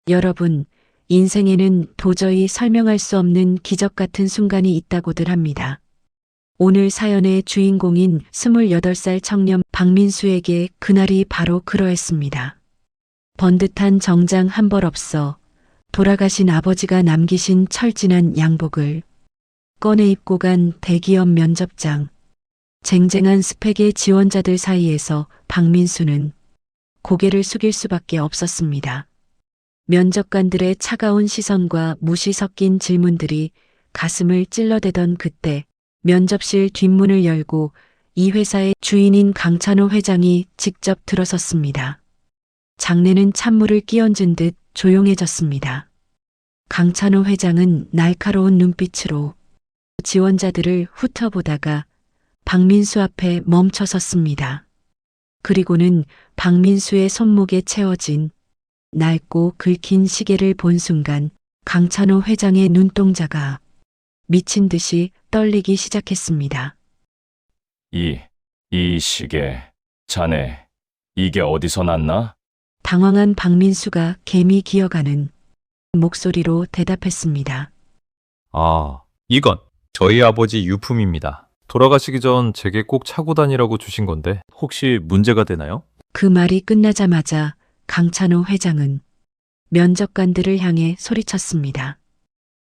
여러분, 인생에는 도저히 설명할 수 없는 기적 같은 순간이 있다고들 합니다. 오늘 사연의 주인공인 28살 청년 박민수에게 그날이 바로 그러했습니다. 번듯한 정장 한 벌 없어 돌아가신 아버지가 남기신 철진한 양복을 꺼내 입고 간 대기업 면접장. 쟁쟁한 스펙의 지원자들 사이에서 박민수는 고개를 숙일 수밖에 없었습니다. 면접관들의 차가운 시선과 무시 섞인 질문들이 가슴을 찔러대던 그때 면접실 뒷문을 열고 이 회사의 주인인 강찬호 회장이 직접 들어섰습니다. 장내는 찬물을 끼얹은 듯 조용해졌습니다. 강찬호 회장은 날카로운 눈빛으로 지원자들을 훑어보다가 박민수 앞에 멈춰섰습니다. 그리고는 박민수의 손목에 채워진 낡고 긁힌 시계를 본 순간 강찬호 회장의 눈동자가 미친 듯이 떨리기 시작했습니다. 이 시계, 자네, 이게 어디서 났나? 당황한 박민수가 감히 기어가는 목소리로 대답했습니다. 이건 저희 아버지 유품입니다. 돌아가시기 전 제게 꼭 차고 다니라고 주신 건데 혹시 문제가 되나요? 그 말이 끝나자마자 강찬호 회장은 면접관들을 향해 소리쳤습니다.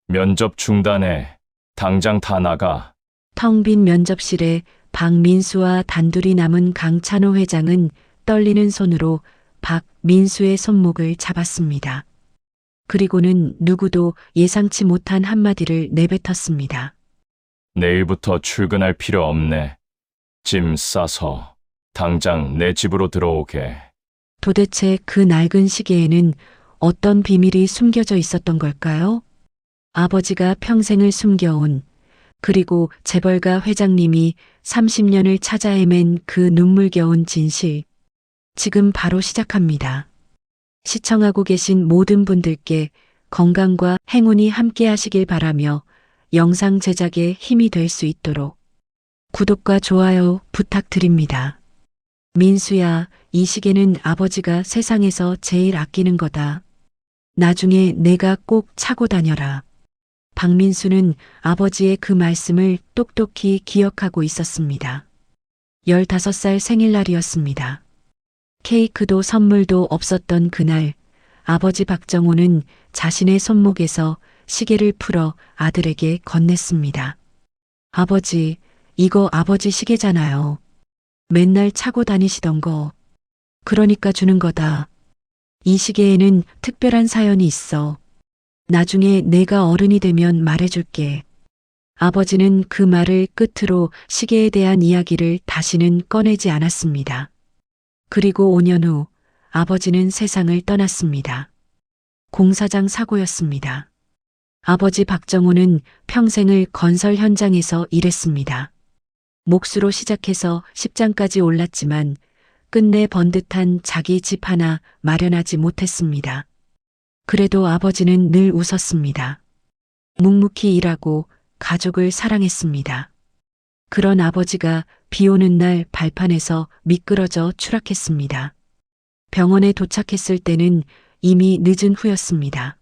면접 중단해. 당장 다 나가. 텅 빈 면접실에 박민수와 단둘이 남은 강찬호 회장은 떨리는 손으로 박민수의 손목을 잡았습니다. 그리고는 누구도 예상치 못한 한마디를 내뱉었습니다. 내일부터 출근할 필요 없네. 짐 싸서 당장 내 집으로 들어오게. 도대체 그 낡은 시계에는 어떤 비밀이 숨겨져 있었던 걸까요? 아버지가 평생을 숨겨온, 그리고 재벌가 회장님이 30년을 찾아 헤맨 그 눈물겨운 진실. 지금 바로 시작합니다. 시청하고 계신 모든 분들께 건강과 행운이 함께 하시길 바라며 영상 제작에 힘이 될 수 있도록 구독과 좋아요 부탁드립니다. 민수야, 이 시계는 아버지가 세상에서 제일 아끼는 거다. 나중에 내가 꼭 차고 다녀라. 박민수는 아버지의 그 말씀을 똑똑히 기억하고 있었습니다. 15살 생일날이었습니다. 케이크도 선물도 없었던 그날, 아버지 박정호는 자신의 손목에서 시계를 풀어 아들에게 건넸습니다. 아버지, 이거 아버지 시계잖아요. 맨날 차고 다니시던 거. 그러니까 주는 거다. 이 시계에는 특별한 사연이 있어. 나중에 내가 어른이 되면 말해줄게. 아버지는 그 말을 끝으로 시계에 대한 이야기를 다시는 꺼내지 않았습니다. 그리고 5년 후 아버지는 세상을 떠났습니다. 공사장 사고였습니다. 아버지 박정호는 평생을 건설 현장에서 일했습니다. 몫으로 시작해서 십장까지 올랐지만 끝내 번듯한 자기 집 하나 마련하지 못했습니다. 그래도 아버지는 늘 웃었습니다. 묵묵히 일하고 가족을 사랑했습니다. 그런 아버지가 비 오는 날 발판에서 미끄러져 추락했습니다. 병원에 도착했을 때는 이미 늦은 후였습니다.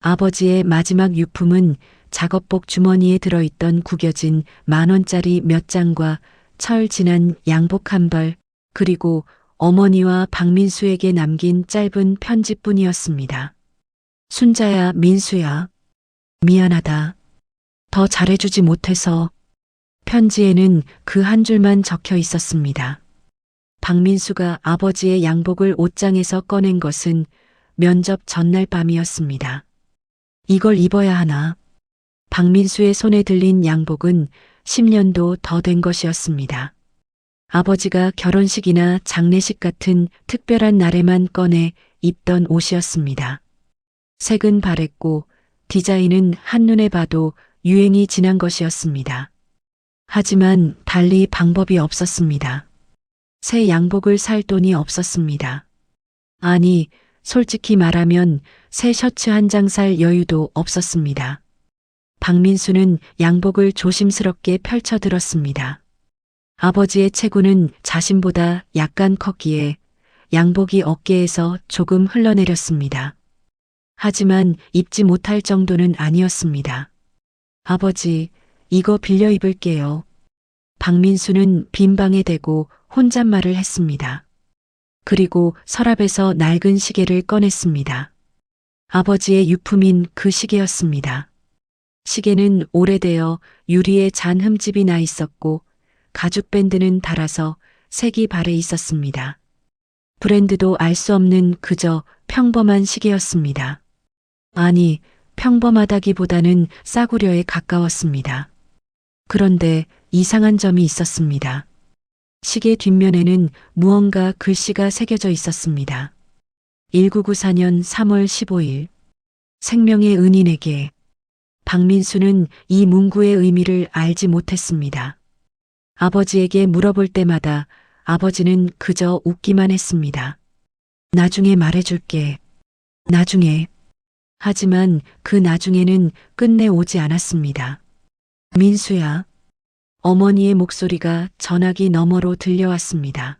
아버지의 마지막 유품은 작업복 주머니에 들어있던 구겨진 10,000원짜리 몇 장과 철 진한 양복 한 벌, 그리고 어머니와 박민수에게 남긴 짧은 편지뿐이었습니다. 순자야, 민수야. 미안하다. 더 잘해주지 못해서. 편지에는 그 한 줄만 적혀 있었습니다. 박민수가 아버지의 양복을 옷장에서 꺼낸 것은 면접 전날 밤이었습니다. 이걸 입어야 하나. 박민수의 손에 들린 양복은 10년도 더 된 것이었습니다. 아버지가 결혼식이나 장례식 같은 특별한 날에만 꺼내 입던 옷이었습니다. 색은 바랬고 디자인은 한눈에 봐도 유행이 지난 것이었습니다. 하지만 달리 방법이 없었습니다. 새 양복을 살 돈이 없었습니다. 아니, 솔직히 말하면 새 셔츠 한 장 살 여유도 없었습니다. 박민수는 양복을 조심스럽게 펼쳐들었습니다. 아버지의 체구는 자신보다 약간 컸기에 양복이 어깨에서 조금 흘러내렸습니다. 하지만 입지 못할 정도는 아니었습니다. 아버지, 이거 빌려 입을게요. 박민수는 빈 방에 대고 혼잣말을 했습니다. 그리고 서랍에서 낡은 시계를 꺼냈습니다. 아버지의 유품인 그 시계였습니다. 시계는 오래되어 유리에 잔 흠집이 나 있었고 가죽 밴드는 닳아서 색이 발해 있었습니다. 브랜드도 알 수 없는 그저 평범한 시계였습니다. 아니, 평범하다기보다는 싸구려에 가까웠습니다. 그런데 이상한 점이 있었습니다. 시계 뒷면에는 무언가 글씨가 새겨져 있었습니다. 1994년 3월 15일. 생명의 은인에게. 박민수는 이 문구의 의미를 알지 못했습니다. 아버지에게 물어볼 때마다 아버지는 그저 웃기만 했습니다. 나중에 말해줄게. 나중에. 하지만 그 나중에는 끝내 오지 않았습니다. 민수야. 어머니의 목소리가 전화기 너머로 들려왔습니다.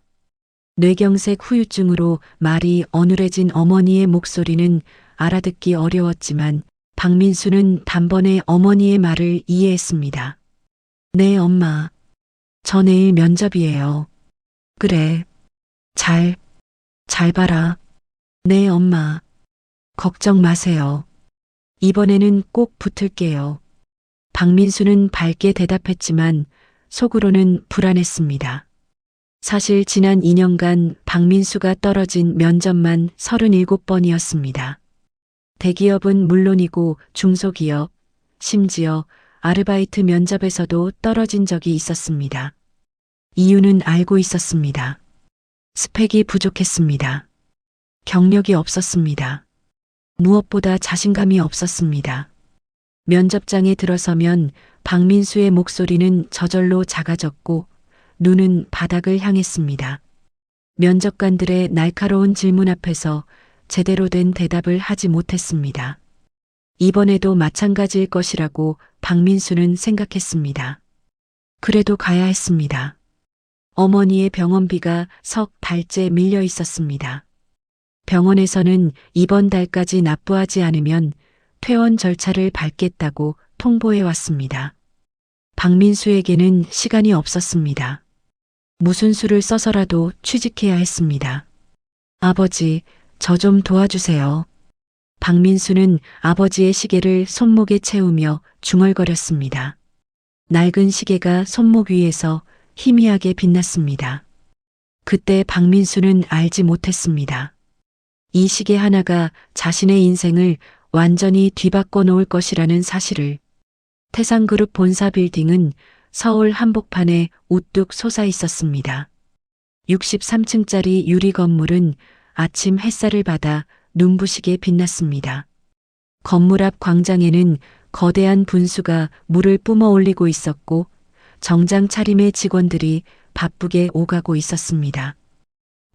뇌경색 후유증으로 말이 어눌해진 어머니의 목소리는 알아듣기 어려웠지만 박민수는 단번에 어머니의 말을 이해했습니다. 네, 엄마. 저 내일 면접이에요. 그래. 잘 봐라. 네, 엄마. 걱정 마세요. 이번에는 꼭 붙을게요. 박민수는 밝게 대답했지만 속으로는 불안했습니다. 사실 지난 2년간 박민수가 떨어진 면접만 37번이었습니다. 대기업은 물론이고 중소기업, 심지어 아르바이트 면접에서도 떨어진 적이 있었습니다. 이유는 알고 있었습니다. 스펙이 부족했습니다. 경력이 없었습니다. 무엇보다 자신감이 없었습니다. 면접장에 들어서면 박민수의 목소리는 저절로 작아졌고 눈은 바닥을 향했습니다. 면접관들의 날카로운 질문 앞에서 제대로 된 대답을 하지 못했습니다. 이번에도 마찬가지일 것이라고 박민수는 생각했습니다. 그래도 가야 했습니다. 어머니의 병원비가 석 달째 밀려 있었습니다. 병원에서는 이번 달까지 납부하지 않으면 퇴원 절차를 밟겠다고 통보해 왔습니다. 박민수에게는 시간이 없었습니다. 무슨 수를 써서라도 취직해야 했습니다. 아버지, 저 좀 도와주세요. 박민수는 아버지의 시계를 손목에 채우며 중얼거렸습니다. 낡은 시계가 손목 위에서 희미하게 빛났습니다. 그때 박민수는 알지 못했습니다. 이 시계 하나가 자신의 인생을 완전히 뒤바꿔 놓을 것이라는 사실을. 태상그룹 본사 빌딩은 서울 한복판에 우뚝 솟아 있었습니다. 63층짜리 유리 건물은 아침 햇살을 받아 눈부시게 빛났습니다. 건물 앞 광장에는 거대한 분수가 물을 뿜어 올리고 있었고 정장 차림의 직원들이 바쁘게 오가고 있었습니다.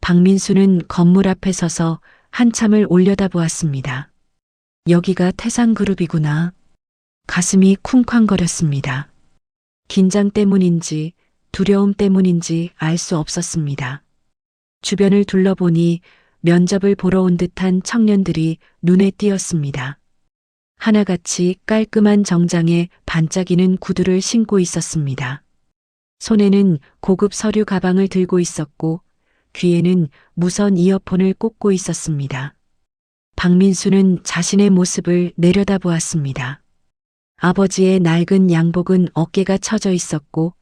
박민수는 건물 앞에 서서 한참을 올려다보았습니다. 여기가 태상그룹이구나. 가슴이 쿵쾅거렸습니다. 긴장 때문인지 두려움 때문인지 알 수 없었습니다. 주변을 둘러보니 면접을 보러 온 듯한 청년들이 눈에 띄었습니다. 하나같이 깔끔한 정장에 반짝이는 구두를 신고 있었습니다. 손에는 고급 서류 가방을 들고 있었고 귀에는 무선 이어폰을 꽂고 있었습니다. 박민수는 자신의 모습을 내려다보았습니다. 아버지의 낡은 양복은 어깨가 처져 있었고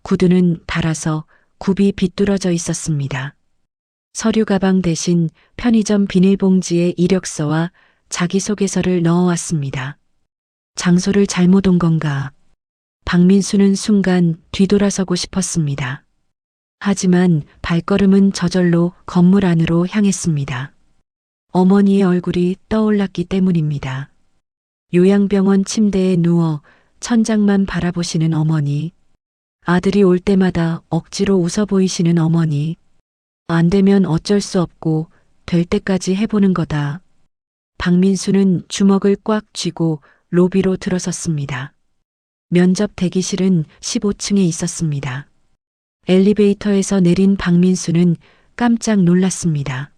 구두는 닳아서 굽이 비뚤어져 있었습니다. 서류 가방 대신 편의점 비닐봉지에 이력서와 자기소개서를 넣어왔습니다. 장소를 잘못 온 건가? 박민수는 순간 뒤돌아서고 싶었습니다. 하지만 발걸음은 저절로 건물 안으로 향했습니다. 어머니의 얼굴이 떠올랐기 때문입니다. 요양병원 침대에 누워 천장만 바라보시는 어머니. 아들이 올 때마다 억지로 웃어 보이시는 어머니. 안 되면 어쩔 수 없고 될 때까지 해보는 거다. 박민수는 주먹을 꽉 쥐고 로비로 들어섰습니다. 면접 대기실은 15층에 있었습니다. 엘리베이터에서 내린 박민수는 깜짝 놀랐습니다.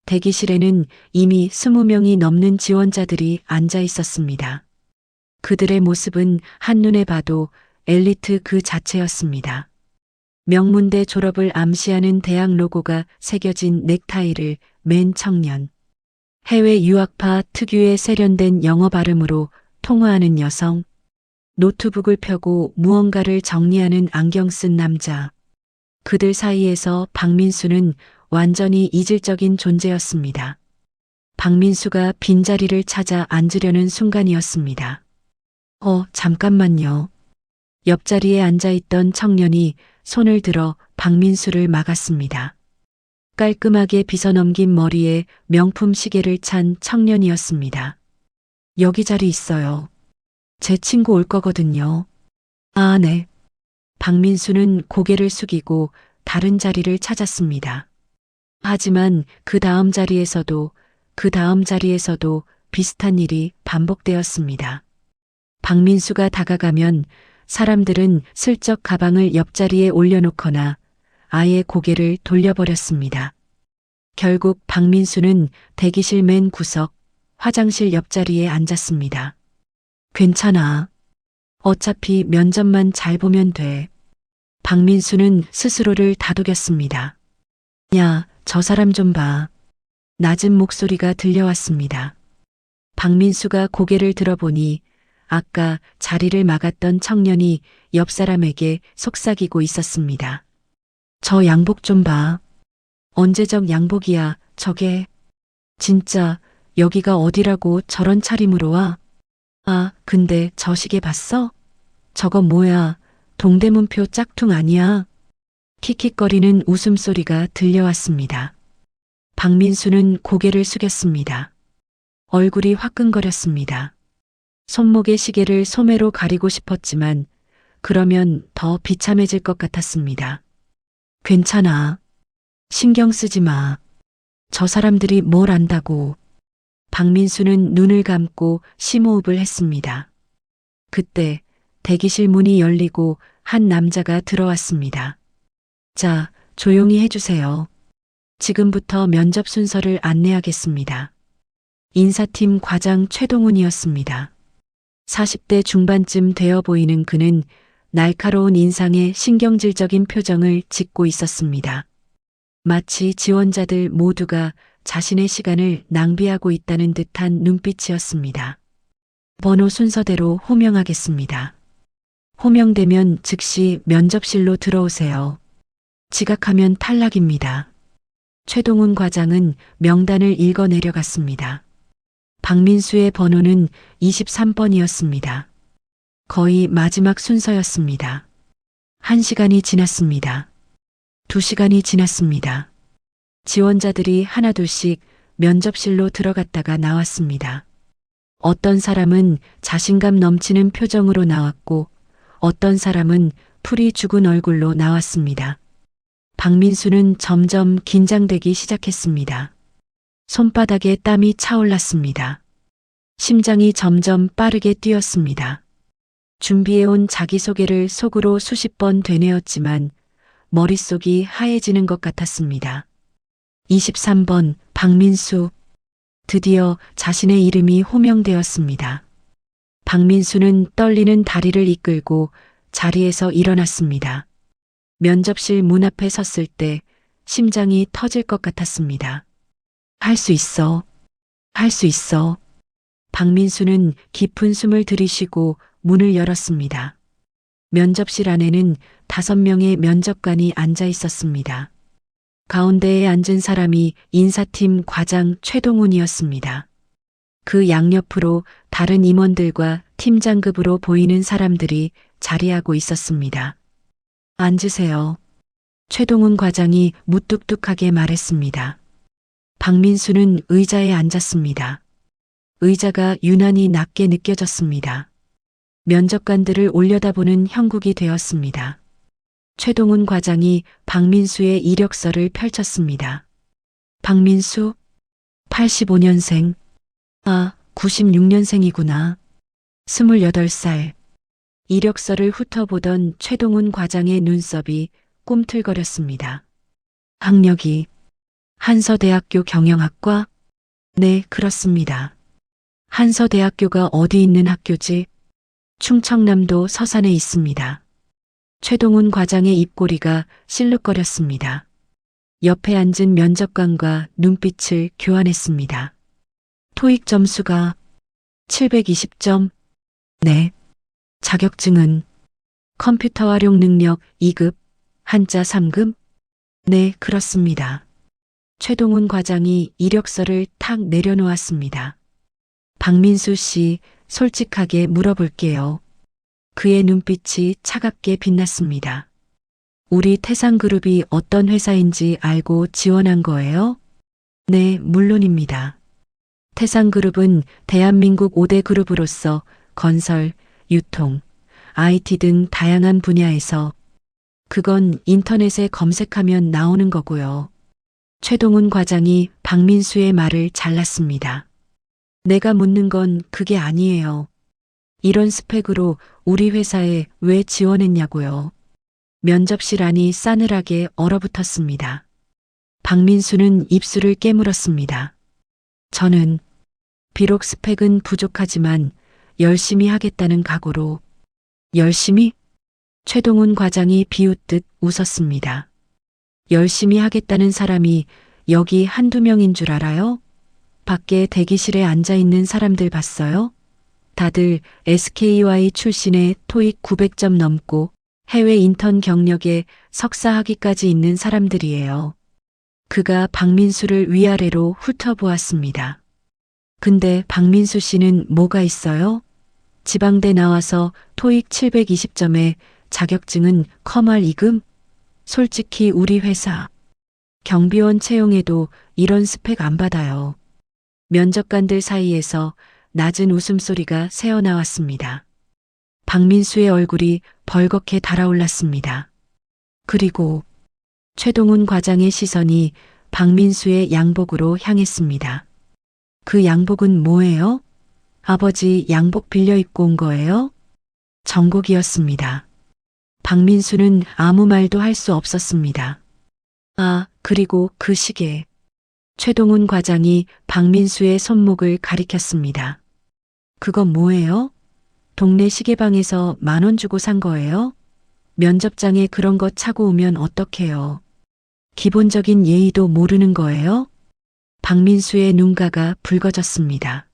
대기실에는 이미 20명이 넘는 지원자들이 앉아 있었습니다. 그들의 모습은 한눈에 봐도 엘리트 그 자체였습니다. 명문대 졸업을 암시하는 대학 로고가 새겨진 넥타이를 맨 청년. 해외 유학파 특유의 세련된 영어 발음으로 통화하는 여성. 노트북을 펴고 무언가를 정리하는 안경 쓴 남자. 그들 사이에서 박민수는 완전히 이질적인 존재였습니다. 박민수가 빈자리를 찾아 앉으려는 순간이었습니다. 잠깐만요. 옆자리에 앉아있던 청년이 손을 들어 박민수를 막았습니다. 깔끔하게 빗어넘긴 머리에 명품 시계를 찬 청년이었습니다. 여기 자리 있어요. 제 친구 올 거거든요. 아, 네. 박민수는 고개를 숙이고 다른 자리를 찾았습니다. 하지만 그 다음 자리에서도 비슷한 일이 반복되었습니다. 박민수가 다가가면 사람들은 슬쩍 가방을 옆자리에 올려놓거나 아예 고개를 돌려버렸습니다. 결국 박민수는 대기실 맨 구석, 화장실 옆자리에 앉았습니다. 괜찮아. 어차피 면접만 잘 보면 돼. 박민수는 스스로를 다독였습니다. 야, 저 사람 좀 봐. 낮은 목소리가 들려왔습니다. 박민수가 고개를 들어보니 아까 자리를 막았던 청년이 옆 사람에게 속삭이고 있었습니다. 저 양복 좀 봐. 언제적 양복이야, 저게. 진짜 여기가 어디라고 저런 차림으로 와? 아, 근데 저 시계 봤어? 저거 뭐야? 동대문표 짝퉁 아니야? 킥킥거리는 웃음소리가 들려왔습니다. 박민수는 고개를 숙였습니다. 얼굴이 화끈거렸습니다. 손목의 시계를 소매로 가리고 싶었지만 그러면 더 비참해질 것 같았습니다. 괜찮아. 신경 쓰지 마. 저 사람들이 뭘 안다고. 박민수는 눈을 감고 심호흡을 했습니다. 그때 대기실 문이 열리고 한 남자가 들어왔습니다. 자, 조용히 해주세요. 지금부터 면접 순서를 안내하겠습니다. 인사팀 과장 최동훈이었습니다. 40대 중반쯤 되어 보이는 그는 날카로운 인상에 신경질적인 표정을 짓고 있었습니다. 마치 지원자들 모두가 자신의 시간을 낭비하고 있다는 듯한 눈빛이었습니다. 번호 순서대로 호명하겠습니다. 호명되면 즉시 면접실로 들어오세요. 지각하면 탈락입니다. 최동훈 과장은 명단을 읽어 내려갔습니다. 박민수의 번호는 23번이었습니다. 거의 마지막 순서였습니다. 1시간이 지났습니다. 2시간이 지났습니다. 지원자들이 하나둘씩 면접실로 들어갔다가 나왔습니다. 어떤 사람은 자신감 넘치는 표정으로 나왔고 어떤 사람은 풀이 죽은 얼굴로 나왔습니다. 박민수는 점점 긴장되기 시작했습니다. 손바닥에 땀이 차올랐습니다. 심장이 점점 빠르게 뛰었습니다. 준비해온 자기소개를 속으로 수십 번 되뇌었지만 머릿속이 하얘지는 것 같았습니다. 23번 박민수. 드디어 자신의 이름이 호명되었습니다. 박민수는 떨리는 다리를 이끌고 자리에서 일어났습니다. 면접실 문 앞에 섰을 때 심장이 터질 것 같았습니다. 할 수 있어. 할 수 있어. 박민수는 깊은 숨을 들이쉬고 문을 열었습니다. 면접실 안에는 5명의 면접관이 앉아 있었습니다. 가운데에 앉은 사람이 인사팀 과장 최동훈이었습니다. 그 양옆으로 다른 임원들과 팀장급으로 보이는 사람들이 자리하고 있었습니다. 앉으세요. 최동훈 과장이 무뚝뚝하게 말했습니다. 박민수는 의자에 앉았습니다. 의자가 유난히 낮게 느껴졌습니다. 면접관들을 올려다보는 형국이 되었습니다. 최동훈 과장이 박민수의 이력서를 펼쳤습니다. 박민수, 85년생. 아, 96년생이구나. 28살. 이력서를 훑어보던 최동훈 과장의 눈썹이 꿈틀거렸습니다. 한서대학교 경영학과? 네, 그렇습니다. 한서대학교가 어디 있는 학교지? 충청남도 서산에 있습니다. 최동훈 과장의 입꼬리가 실룩거렸습니다. 옆에 앉은 면접관과 눈빛을 교환했습니다. 토익 점수가 720점? 네. 자격증은 컴퓨터 활용 능력 2급, 한자 3급? 네, 그렇습니다. 최동훈 과장이 이력서를 탁 내려놓았습니다. 박민수 씨, 솔직하게 물어볼게요. 그의 눈빛이 차갑게 빛났습니다. 우리 태상그룹이 어떤 회사인지 알고 지원한 거예요? 네, 물론입니다. 태상그룹은 대한민국 5대 그룹으로서 건설, 유통, IT 등 다양한 분야에서 그건 인터넷에 검색하면 나오는 거고요. 최동훈 과장이 박민수의 말을 잘랐습니다. 내가 묻는 건 그게 아니에요. 이런 스펙으로 우리 회사에 왜 지원했냐고요. 면접실 안이 싸늘하게 얼어붙었습니다. 박민수는 입술을 깨물었습니다. 저는 비록 스펙은 부족하지만 열심히 하겠다는 각오로. 열심히? 최동훈 과장이 비웃듯 웃었습니다. 열심히 하겠다는 사람이 여기 한두 명인 줄 알아요? 밖에 대기실에 앉아 있는 사람들 봤어요? 다들 SKY 출신의 토익 900점 넘고 해외 인턴 경력에 석사 학위까지 있는 사람들이에요. 그가 박민수를 위아래로 훑어보았습니다. 근데 박민수 씨는 뭐가 있어요? 지방대 나와서 토익 720점에 자격증은 커말 2급? 솔직히 우리 회사 경비원 채용에도 이런 스펙 안 받아요. 면접관들 사이에서 낮은 웃음소리가 새어나왔습니다. 박민수의 얼굴이 벌겋게 달아올랐습니다. 그리고 최동훈 과장의 시선이 박민수의 양복으로 향했습니다. 그 양복은 뭐예요? 아버지 양복 빌려 입고 온 거예요? 정국이었습니다. 박민수는 아무 말도 할 수 없었습니다. 아, 그리고 그 시계. 최동훈 과장이 박민수의 손목을 가리켰습니다. 그건 뭐예요? 동네 시계방에서 10,000원 주고 산 거예요? 면접장에 그런 거 차고 오면 어떡해요? 기본적인 예의도 모르는 거예요? 박민수의 눈가가 붉어졌습니다.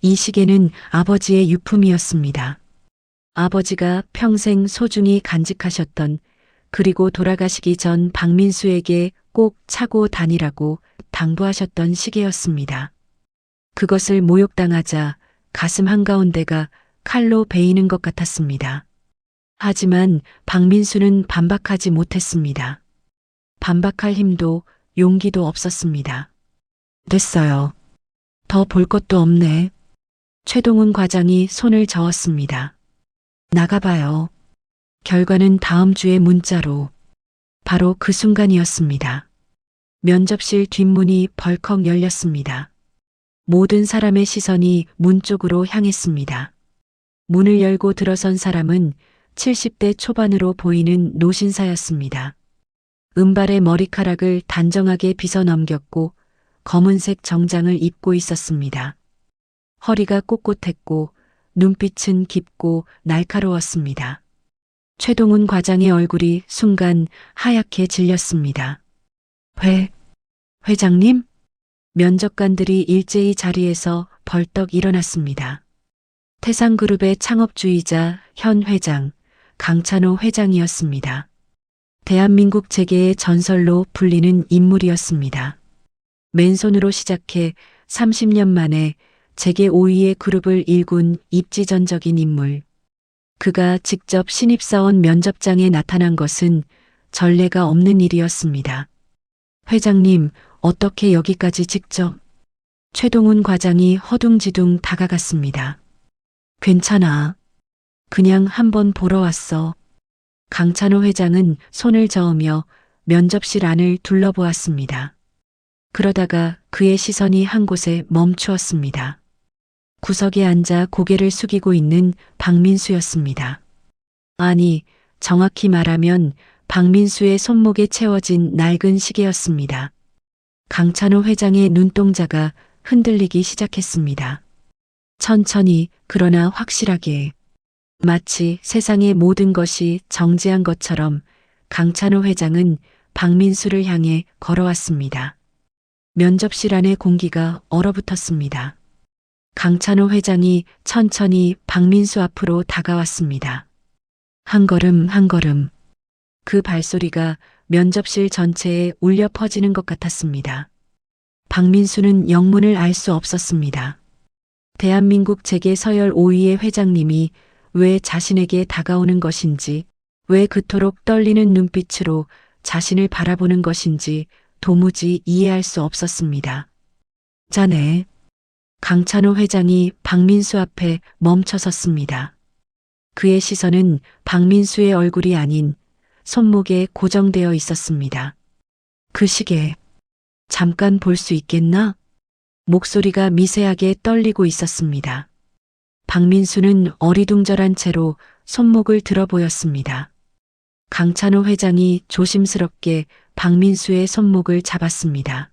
이 시계는 아버지의 유품이었습니다. 아버지가 평생 소중히 간직하셨던, 그리고 돌아가시기 전 박민수에게 꼭 차고 다니라고 당부하셨던 시계였습니다. 그것을 모욕당하자 가슴 한가운데가 칼로 베이는 것 같았습니다. 하지만 박민수는 반박하지 못했습니다. 반박할 힘도 용기도 없었습니다. 됐어요. 더 볼 것도 없네. 최동훈 과장이 손을 저었습니다. 나가봐요. 결과는 다음 주에 문자로. 바로 그 순간이었습니다. 면접실 뒷문이 벌컥 열렸습니다. 모든 사람의 시선이 문 쪽으로 향했습니다. 문을 열고 들어선 사람은 70대 초반으로 보이는 노신사였습니다. 은발의 머리카락을 단정하게 빗어 넘겼고 검은색 정장을 입고 있었습니다. 허리가 꼿꼿했고 눈빛은 깊고 날카로웠습니다. 최동훈 과장의 얼굴이 순간 하얗게 질렸습니다. 회장님? 면접관들이 일제히 자리에서 벌떡 일어났습니다. 태상그룹의 창업주이자 현 회장, 강찬호 회장이었습니다. 대한민국 재계의 전설로 불리는 인물이었습니다. 맨손으로 시작해 30년 만에 재계 5위의 그룹을 일군 입지전적인 인물. 그가 직접 신입사원 면접장에 나타난 것은 전례가 없는 일이었습니다. 회장님, 어떻게 여기까지 직접? 최동훈 과장이 허둥지둥 다가갔습니다. 괜찮아. 그냥 한번 보러 왔어. 강찬호 회장은 손을 저으며 면접실 안을 둘러보았습니다. 그러다가 그의 시선이 한 곳에 멈추었습니다. 구석에 앉아 고개를 숙이고 있는 박민수였습니다. 아니, 정확히 말하면 박민수의 손목에 채워진 낡은 시계였습니다. 강찬호 회장의 눈동자가 흔들리기 시작했습니다. 천천히 그러나 확실하게 마치 세상의 모든 것이 정지한 것처럼 강찬호 회장은 박민수를 향해 걸어왔습니다. 면접실 안의 공기가 얼어붙었습니다. 강찬호 회장이 천천히 박민수 앞으로 다가왔습니다. 한 걸음 한 걸음. 그 발소리가 면접실 전체에 울려 퍼지는 것 같았습니다. 박민수는 영문을 알 수 없었습니다. 대한민국 재계 서열 5위의 회장님이 왜 자신에게 다가오는 것인지, 왜 그토록 떨리는 눈빛으로 자신을 바라보는 것인지 도무지 이해할 수 없었습니다. 자네. 강찬호 회장이 박민수 앞에 멈춰 섰습니다. 그의 시선은 박민수의 얼굴이 아닌 손목에 고정되어 있었습니다. 그 시계, 잠깐 볼 수 있겠나? 목소리가 미세하게 떨리고 있었습니다. 박민수는 어리둥절한 채로 손목을 들어 보였습니다. 강찬호 회장이 조심스럽게 박민수의 손목을 잡았습니다.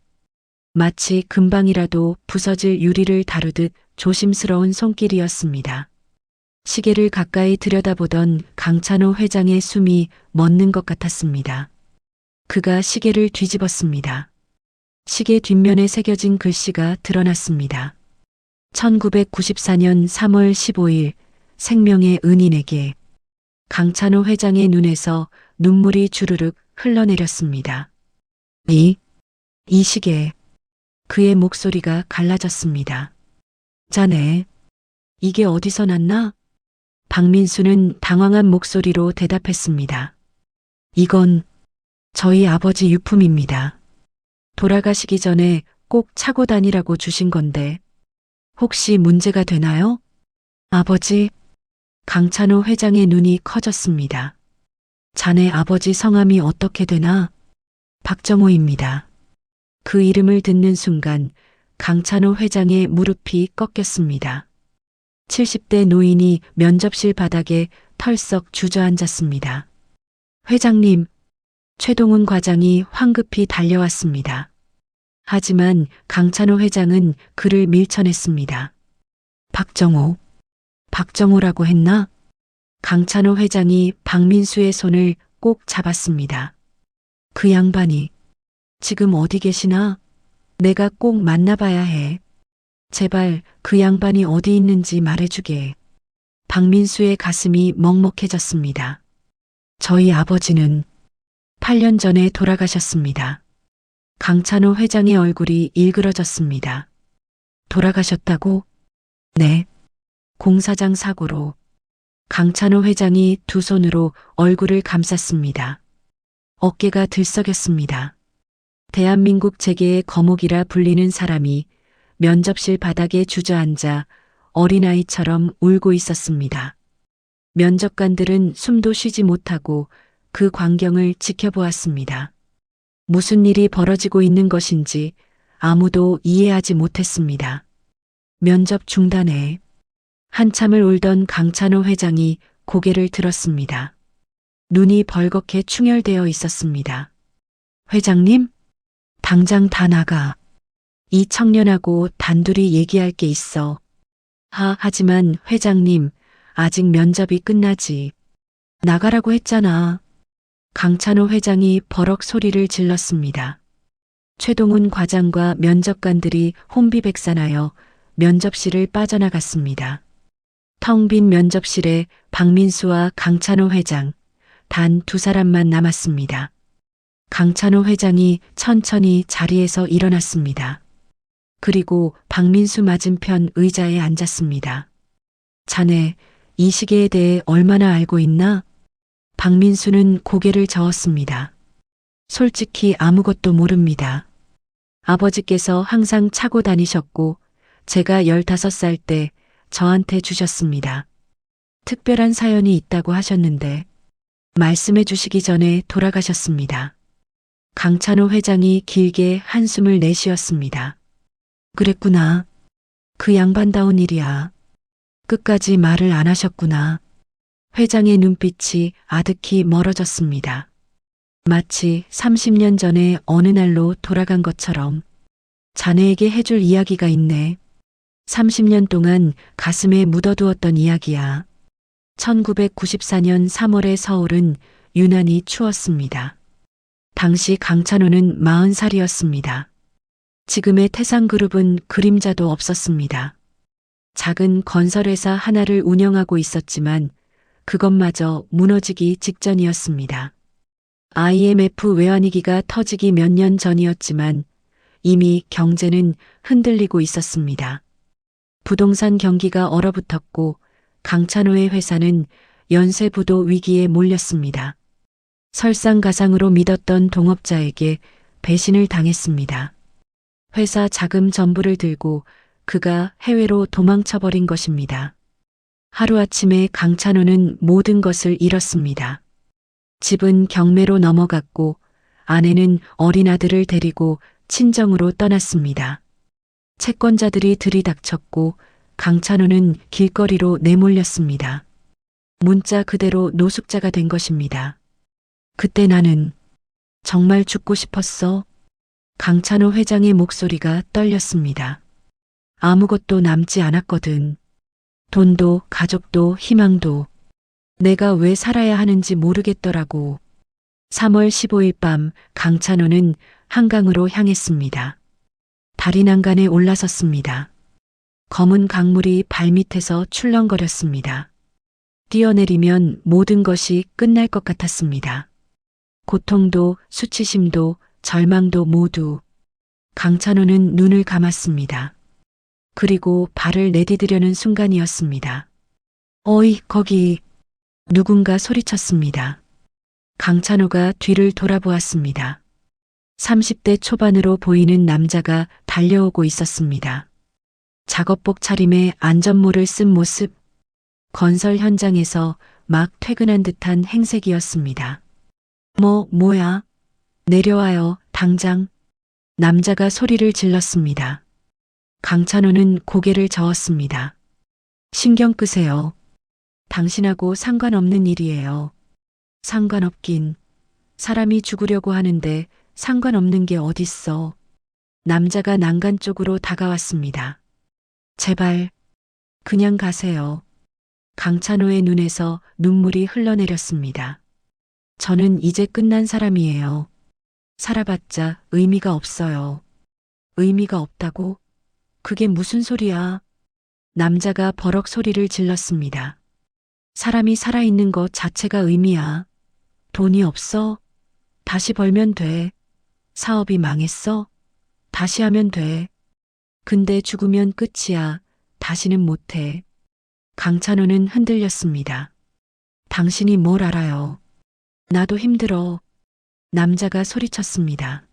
마치 금방이라도 부서질 유리를 다루듯 조심스러운 손길이었습니다. 시계를 가까이 들여다보던 강찬호 회장의 숨이 멎는 것 같았습니다. 그가 시계를 뒤집었습니다. 시계 뒷면에 새겨진 글씨가 드러났습니다. 1994년 3월 15일 생명의 은인에게. 강찬호 회장의 눈에서 눈물이 주르륵 흘러내렸습니다. 이 시계. 그의 목소리가 갈라졌습니다. 자네, 이게 어디서 났나? 박민수는 당황한 목소리로 대답했습니다. 이건 저희 아버지 유품입니다. 돌아가시기 전에 꼭 차고 다니라고 주신 건데 혹시 문제가 되나요? 아버지? 강찬호 회장의 눈이 커졌습니다. 자네 아버지 성함이 어떻게 되나? 박정호입니다. 그 이름을 듣는 순간 강찬호 회장의 무릎이 꺾였습니다. 70대 노인이 면접실 바닥에 털썩 주저앉았습니다. 회장님, 최동훈 과장이 황급히 달려왔습니다. 하지만 강찬호 회장은 그를 밀쳐냈습니다. 박정호라고 했나? 강찬호 회장이 박민수의 손을 꼭 잡았습니다. 그 양반이 지금 어디 계시나? 내가 꼭 만나봐야 해. 제발 그 양반이 어디 있는지 말해주게. 박민수의 가슴이 먹먹해졌습니다. 저희 아버지는 8년 전에 돌아가셨습니다. 강찬호 회장의 얼굴이 일그러졌습니다. 돌아가셨다고? 네. 공사장 사고로. 강찬호 회장이 두 손으로 얼굴을 감쌌습니다. 어깨가 들썩였습니다. 대한민국 재계의 거목이라 불리는 사람이 면접실 바닥에 주저앉아 어린아이처럼 울고 있었습니다. 면접관들은 숨도 쉬지 못하고 그 광경을 지켜보았습니다. 무슨 일이 벌어지고 있는 것인지 아무도 이해하지 못했습니다. 면접 중단에 한참을 울던 강찬호 회장이 고개를 들었습니다. 눈이 벌겋게 충혈되어 있었습니다. 회장님? 당장 다 나가. 이 청년하고 단둘이 얘기할 게 있어. 하지만 회장님, 아직 면접이 끝나지. 나가라고 했잖아. 강찬호 회장이 버럭 소리를 질렀습니다. 최동훈 과장과 면접관들이 혼비백산하여 면접실을 빠져나갔습니다. 텅 빈 면접실에 박민수와 강찬호 회장, 단 두 사람만 남았습니다. 강찬호 회장이 천천히 자리에서 일어났습니다. 그리고 박민수 맞은편 의자에 앉았습니다. 자네, 이 시계에 대해 얼마나 알고 있나? 박민수는 고개를 저었습니다. 솔직히 아무것도 모릅니다. 아버지께서 항상 차고 다니셨고 제가 15살 때 저한테 주셨습니다. 특별한 사연이 있다고 하셨는데 말씀해 주시기 전에 돌아가셨습니다. 강찬호 회장이 길게 한숨을 내쉬었습니다. 그랬구나. 그 양반다운 일이야. 끝까지 말을 안 하셨구나. 회장의 눈빛이 아득히 멀어졌습니다. 마치 30년 전에 어느 날로 돌아간 것처럼. 자네에게 해줄 이야기가 있네. 30년 동안 가슴에 묻어두었던 이야기야. 1994년 3월의 서울은 유난히 추웠습니다. 당시 강찬호는 40살이었습니다. 지금의 태상그룹은 그림자도 없었습니다. 작은 건설회사 하나를 운영하고 있었지만 그것마저 무너지기 직전이었습니다. IMF 외환위기가 터지기 몇 년 전이었지만 이미 경제는 흔들리고 있었습니다. 부동산 경기가 얼어붙었고 강찬호의 회사는 연쇄부도 위기에 몰렸습니다. 설상가상으로 믿었던 동업자에게 배신을 당했습니다. 회사 자금 전부를 들고 그가 해외로 도망쳐버린 것입니다. 하루아침에 강찬호는 모든 것을 잃었습니다. 집은 경매로 넘어갔고 아내는 어린 아들을 데리고 친정으로 떠났습니다. 채권자들이 들이닥쳤고 강찬호는 길거리로 내몰렸습니다. 문자 그대로 노숙자가 된 것입니다. 그때 나는 정말 죽고 싶었어. 강찬호 회장의 목소리가 떨렸습니다. 아무것도 남지 않았거든. 돈도 가족도 희망도. 내가 왜 살아야 하는지 모르겠더라고. 3월 15일 밤 강찬호는 한강으로 향했습니다. 달이 난간에 올라섰습니다. 검은 강물이 발밑에서 출렁거렸습니다. 뛰어내리면 모든 것이 끝날 것 같았습니다. 고통도 수치심도 절망도 모두. 강찬호는 눈을 감았습니다. 그리고 발을 내디디려는 순간이었습니다. 어이, 거기. 누군가 소리쳤습니다. 강찬호가 뒤를 돌아보았습니다. 30대 초반으로 보이는 남자가 달려오고 있었습니다. 작업복 차림에 안전모를 쓴 모습. 건설 현장에서 막 퇴근한 듯한 행색이었습니다. 뭐야? 내려와요, 당장. 남자가 소리를 질렀습니다. 강찬호는 고개를 저었습니다. 신경 끄세요. 당신하고 상관없는 일이에요. 상관없긴. 사람이 죽으려고 하는데 상관없는 게 어딨어. 남자가 난간 쪽으로 다가왔습니다. 제발, 그냥 가세요. 강찬호의 눈에서 눈물이 흘러내렸습니다. 저는 이제 끝난 사람이에요. 살아봤자 의미가 없어요. 의미가 없다고? 그게 무슨 소리야? 남자가 버럭 소리를 질렀습니다. 사람이 살아있는 것 자체가 의미야. 돈이 없어? 다시 벌면 돼. 사업이 망했어? 다시 하면 돼. 근데 죽으면 끝이야. 다시는 못해. 강찬호는 흔들렸습니다. 당신이 뭘 알아요? 나도 힘들어. 남자가 소리쳤습니다.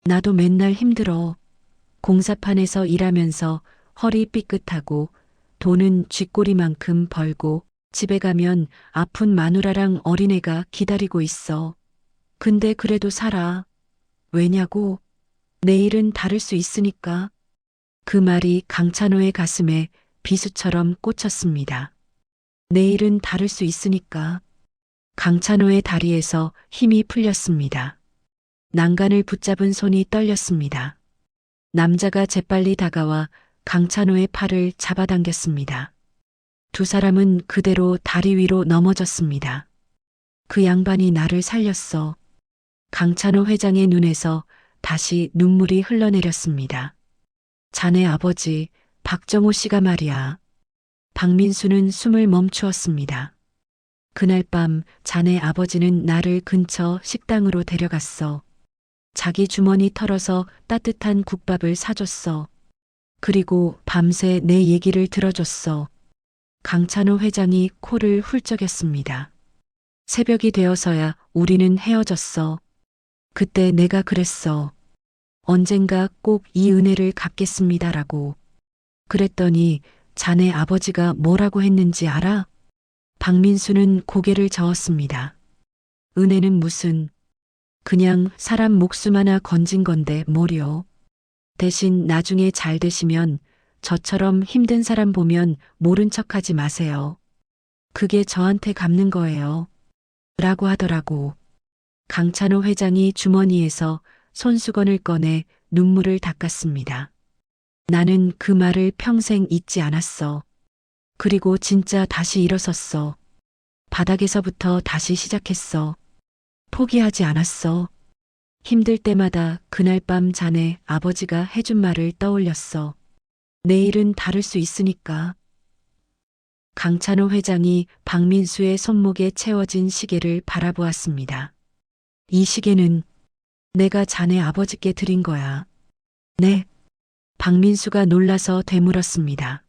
나도 맨날 힘들어. 공사판에서 일하면서 허리 삐끗하고 돈은 쥐꼬리만큼 벌고 집에 가면 아픈 마누라랑 어린애가 기다리고 있어. 근데 그래도 살아. 왜냐고? 내일은 다를 수 있으니까. 그 말이 강찬호의 가슴에 비수처럼 꽂혔습니다. 내일은 다를 수 있으니까. 강찬호의 다리에서 힘이 풀렸습니다. 난간을 붙잡은 손이 떨렸습니다. 남자가 재빨리 다가와 강찬호의 팔을 잡아당겼습니다. 두 사람은 그대로 다리 위로 넘어졌습니다. 그 양반이 나를 살렸어. 강찬호 회장의 눈에서 다시 눈물이 흘러내렸습니다. 자네 아버지 박정호 씨가 말이야. 박민수는 숨을 멈추었습니다. 그날 밤 자네 아버지는 나를 근처 식당으로 데려갔어. 자기 주머니 털어서 따뜻한 국밥을 사줬어. 그리고 밤새 내 얘기를 들어줬어. 강찬호 회장이 코를 훌쩍였습니다. 새벽이 되어서야 우리는 헤어졌어. 그때 내가 그랬어. 언젠가 꼭 이 은혜를 갚겠습니다라고. 그랬더니 자네 아버지가 뭐라고 했는지 알아? 박민수는 고개를 저었습니다. 은혜는 무슨, 그냥 사람 목숨 하나 건진 건데 뭐려. 대신 나중에 잘 되시면 저처럼 힘든 사람 보면 모른 척하지 마세요. 그게 저한테 갚는 거예요. 라고 하더라고. 강찬호 회장이 주머니에서 손수건을 꺼내 눈물을 닦았습니다. 나는 그 말을 평생 잊지 않았어. 그리고 진짜 다시 일어섰어. 바닥에서부터 다시 시작했어. 포기하지 않았어. 힘들 때마다 그날 밤 자네 아버지가 해준 말을 떠올렸어. 내일은 다를 수 있으니까. 강찬호 회장이 박민수의 손목에 채워진 시계를 바라보았습니다. 이 시계는 내가 자네 아버지께 드린 거야. 네. 박민수가 놀라서 되물었습니다.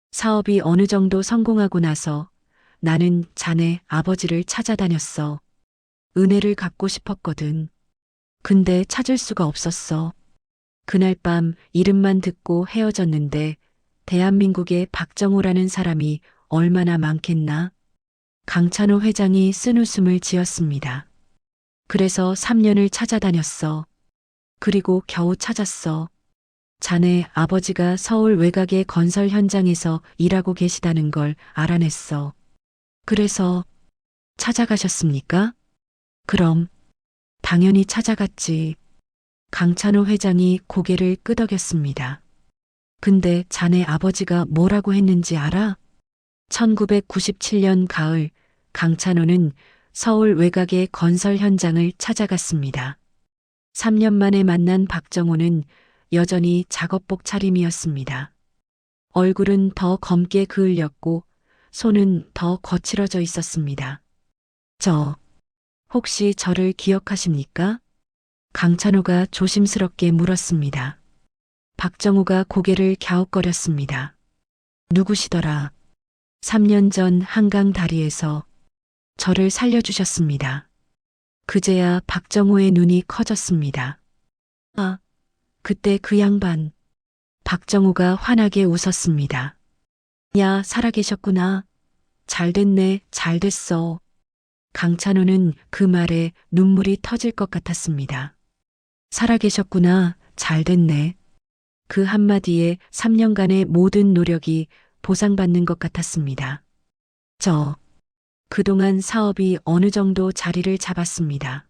사업이 어느 정도 성공하고 나서 나는 자네 아버지를 찾아다녔어. 은혜를 갚고 싶었거든. 근데 찾을 수가 없었어. 그날 밤 이름만 듣고 헤어졌는데 대한민국에 박정호라는 사람이 얼마나 많겠나? 강찬호 회장이 쓴웃음을 지었습니다. 그래서 3년을 찾아다녔어. 그리고 겨우 찾았어. 자네 아버지가 서울 외곽의 건설 현장에서 일하고 계시다는 걸 알아냈어. 그래서 찾아가셨습니까? 그럼 당연히 찾아갔지. 강찬호 회장이 고개를 끄덕였습니다. 근데 자네 아버지가 뭐라고 했는지 알아? 1997년 가을 강찬호는 서울 외곽의 건설 현장을 찾아갔습니다. 3년 만에 만난 박정호는 여전히 작업복 차림이었습니다. 얼굴은 더 검게 그을렸고 손은 더 거칠어져 있었습니다. 혹시 저를 기억하십니까? 강찬호가 조심스럽게 물었습니다. 박정호가 고개를 갸웃거렸습니다. 누구시더라? 3년 전 한강 다리에서 저를 살려주셨습니다. 그제야 박정호의 눈이 커졌습니다. 아, 그때 그 양반. 박정호가 환하게 웃었습니다. 야, 살아계셨구나. 잘됐네, 잘됐어. 강찬호는 그 말에 눈물이 터질 것 같았습니다. 살아계셨구나, 잘됐네. 그 한마디에 3년간의 모든 노력이 보상받는 것 같았습니다. 그동안 사업이 어느 정도 자리를 잡았습니다.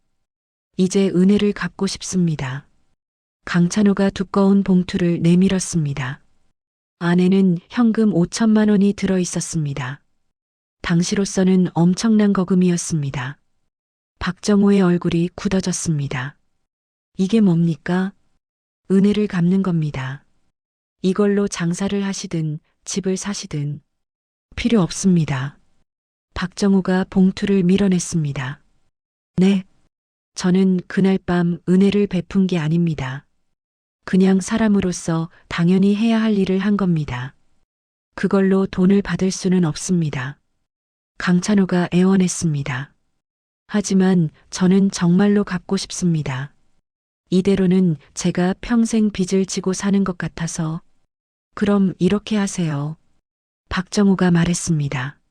이제 은혜를 갚고 싶습니다. 강찬호가 두꺼운 봉투를 내밀었습니다. 안에는 현금 5천만 원이 들어 있었습니다. 당시로서는 엄청난 거금이었습니다. 박정호의 얼굴이 굳어졌습니다. 이게 뭡니까? 은혜를 갚는 겁니다. 이걸로 장사를 하시든 집을 사시든 필요 없습니다. 박정호가 봉투를 밀어냈습니다. 네, 저는 그날 밤 은혜를 베푼 게 아닙니다. 그냥 사람으로서 당연히 해야 할 일을 한 겁니다. 그걸로 돈을 받을 수는 없습니다. 강찬호가 애원했습니다. 하지만 저는 정말로 갚고 싶습니다. 이대로는 제가 평생 빚을 지고 사는 것 같아서. 그럼 이렇게 하세요. 박정호가 말했습니다.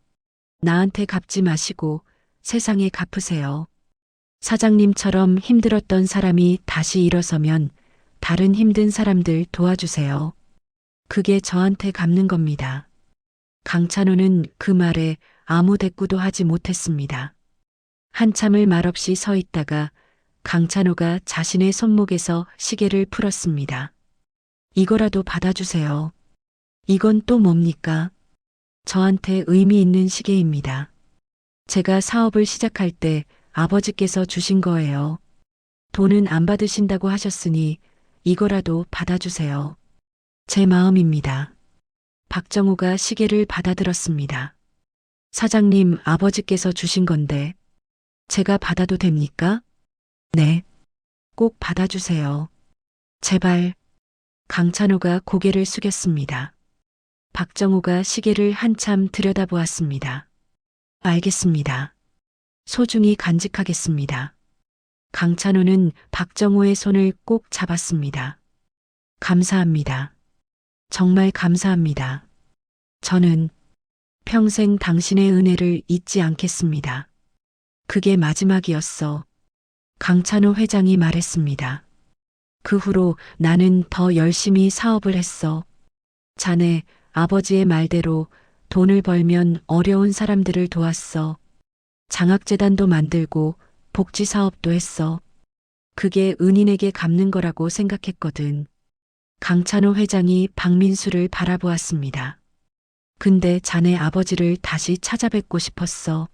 나한테 갚지 마시고 세상에 갚으세요. 사장님처럼 힘들었던 사람이 다시 일어서면 다른 힘든 사람들 도와주세요. 그게 저한테 갚는 겁니다. 강찬호는 그 말에 아무 대꾸도 하지 못했습니다. 한참을 말없이 서 있다가 강찬호가 자신의 손목에서 시계를 풀었습니다. 이거라도 받아주세요. 이건 또 뭡니까? 저한테 의미 있는 시계입니다. 제가 사업을 시작할 때 아버지께서 주신 거예요. 돈은 안 받으신다고 하셨으니 이거라도 받아주세요. 제 마음입니다. 박정호가 시계를 받아들었습니다. 사장님 아버지께서 주신 건데 제가 받아도 됩니까? 네. 꼭 받아주세요. 제발. 강찬호가 고개를 숙였습니다. 박정호가 시계를 한참 들여다보았습니다. 알겠습니다. 소중히 간직하겠습니다. 강찬호는 박정호의 손을 꼭 잡았습니다. 감사합니다. 정말 감사합니다. 저는 평생 당신의 은혜를 잊지 않겠습니다. 그게 마지막이었어. 강찬호 회장이 말했습니다. 그 후로 나는 더 열심히 사업을 했어. 자네 아버지의 말대로 돈을 벌면 어려운 사람들을 도왔어. 장학재단도 만들고 복지 사업도 했어. 그게 은인에게 갚는 거라고 생각했거든. 강찬호 회장이 박민수를 바라보았습니다. 근데 자네 아버지를 다시 찾아뵙고 싶었어.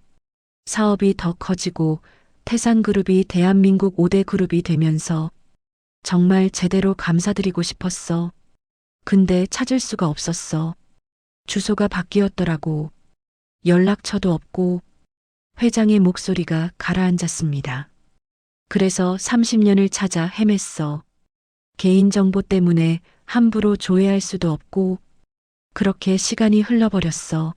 사업이 더 커지고 태산그룹이 대한민국 5대 그룹이 되면서 정말 제대로 감사드리고 싶었어. 근데 찾을 수가 없었어. 주소가 바뀌었더라고. 연락처도 없고 회장의 목소리가 가라앉았습니다. 그래서 30년을 찾아 헤맸어. 개인정보 때문에 함부로 조회할 수도 없고 그렇게 시간이 흘러버렸어.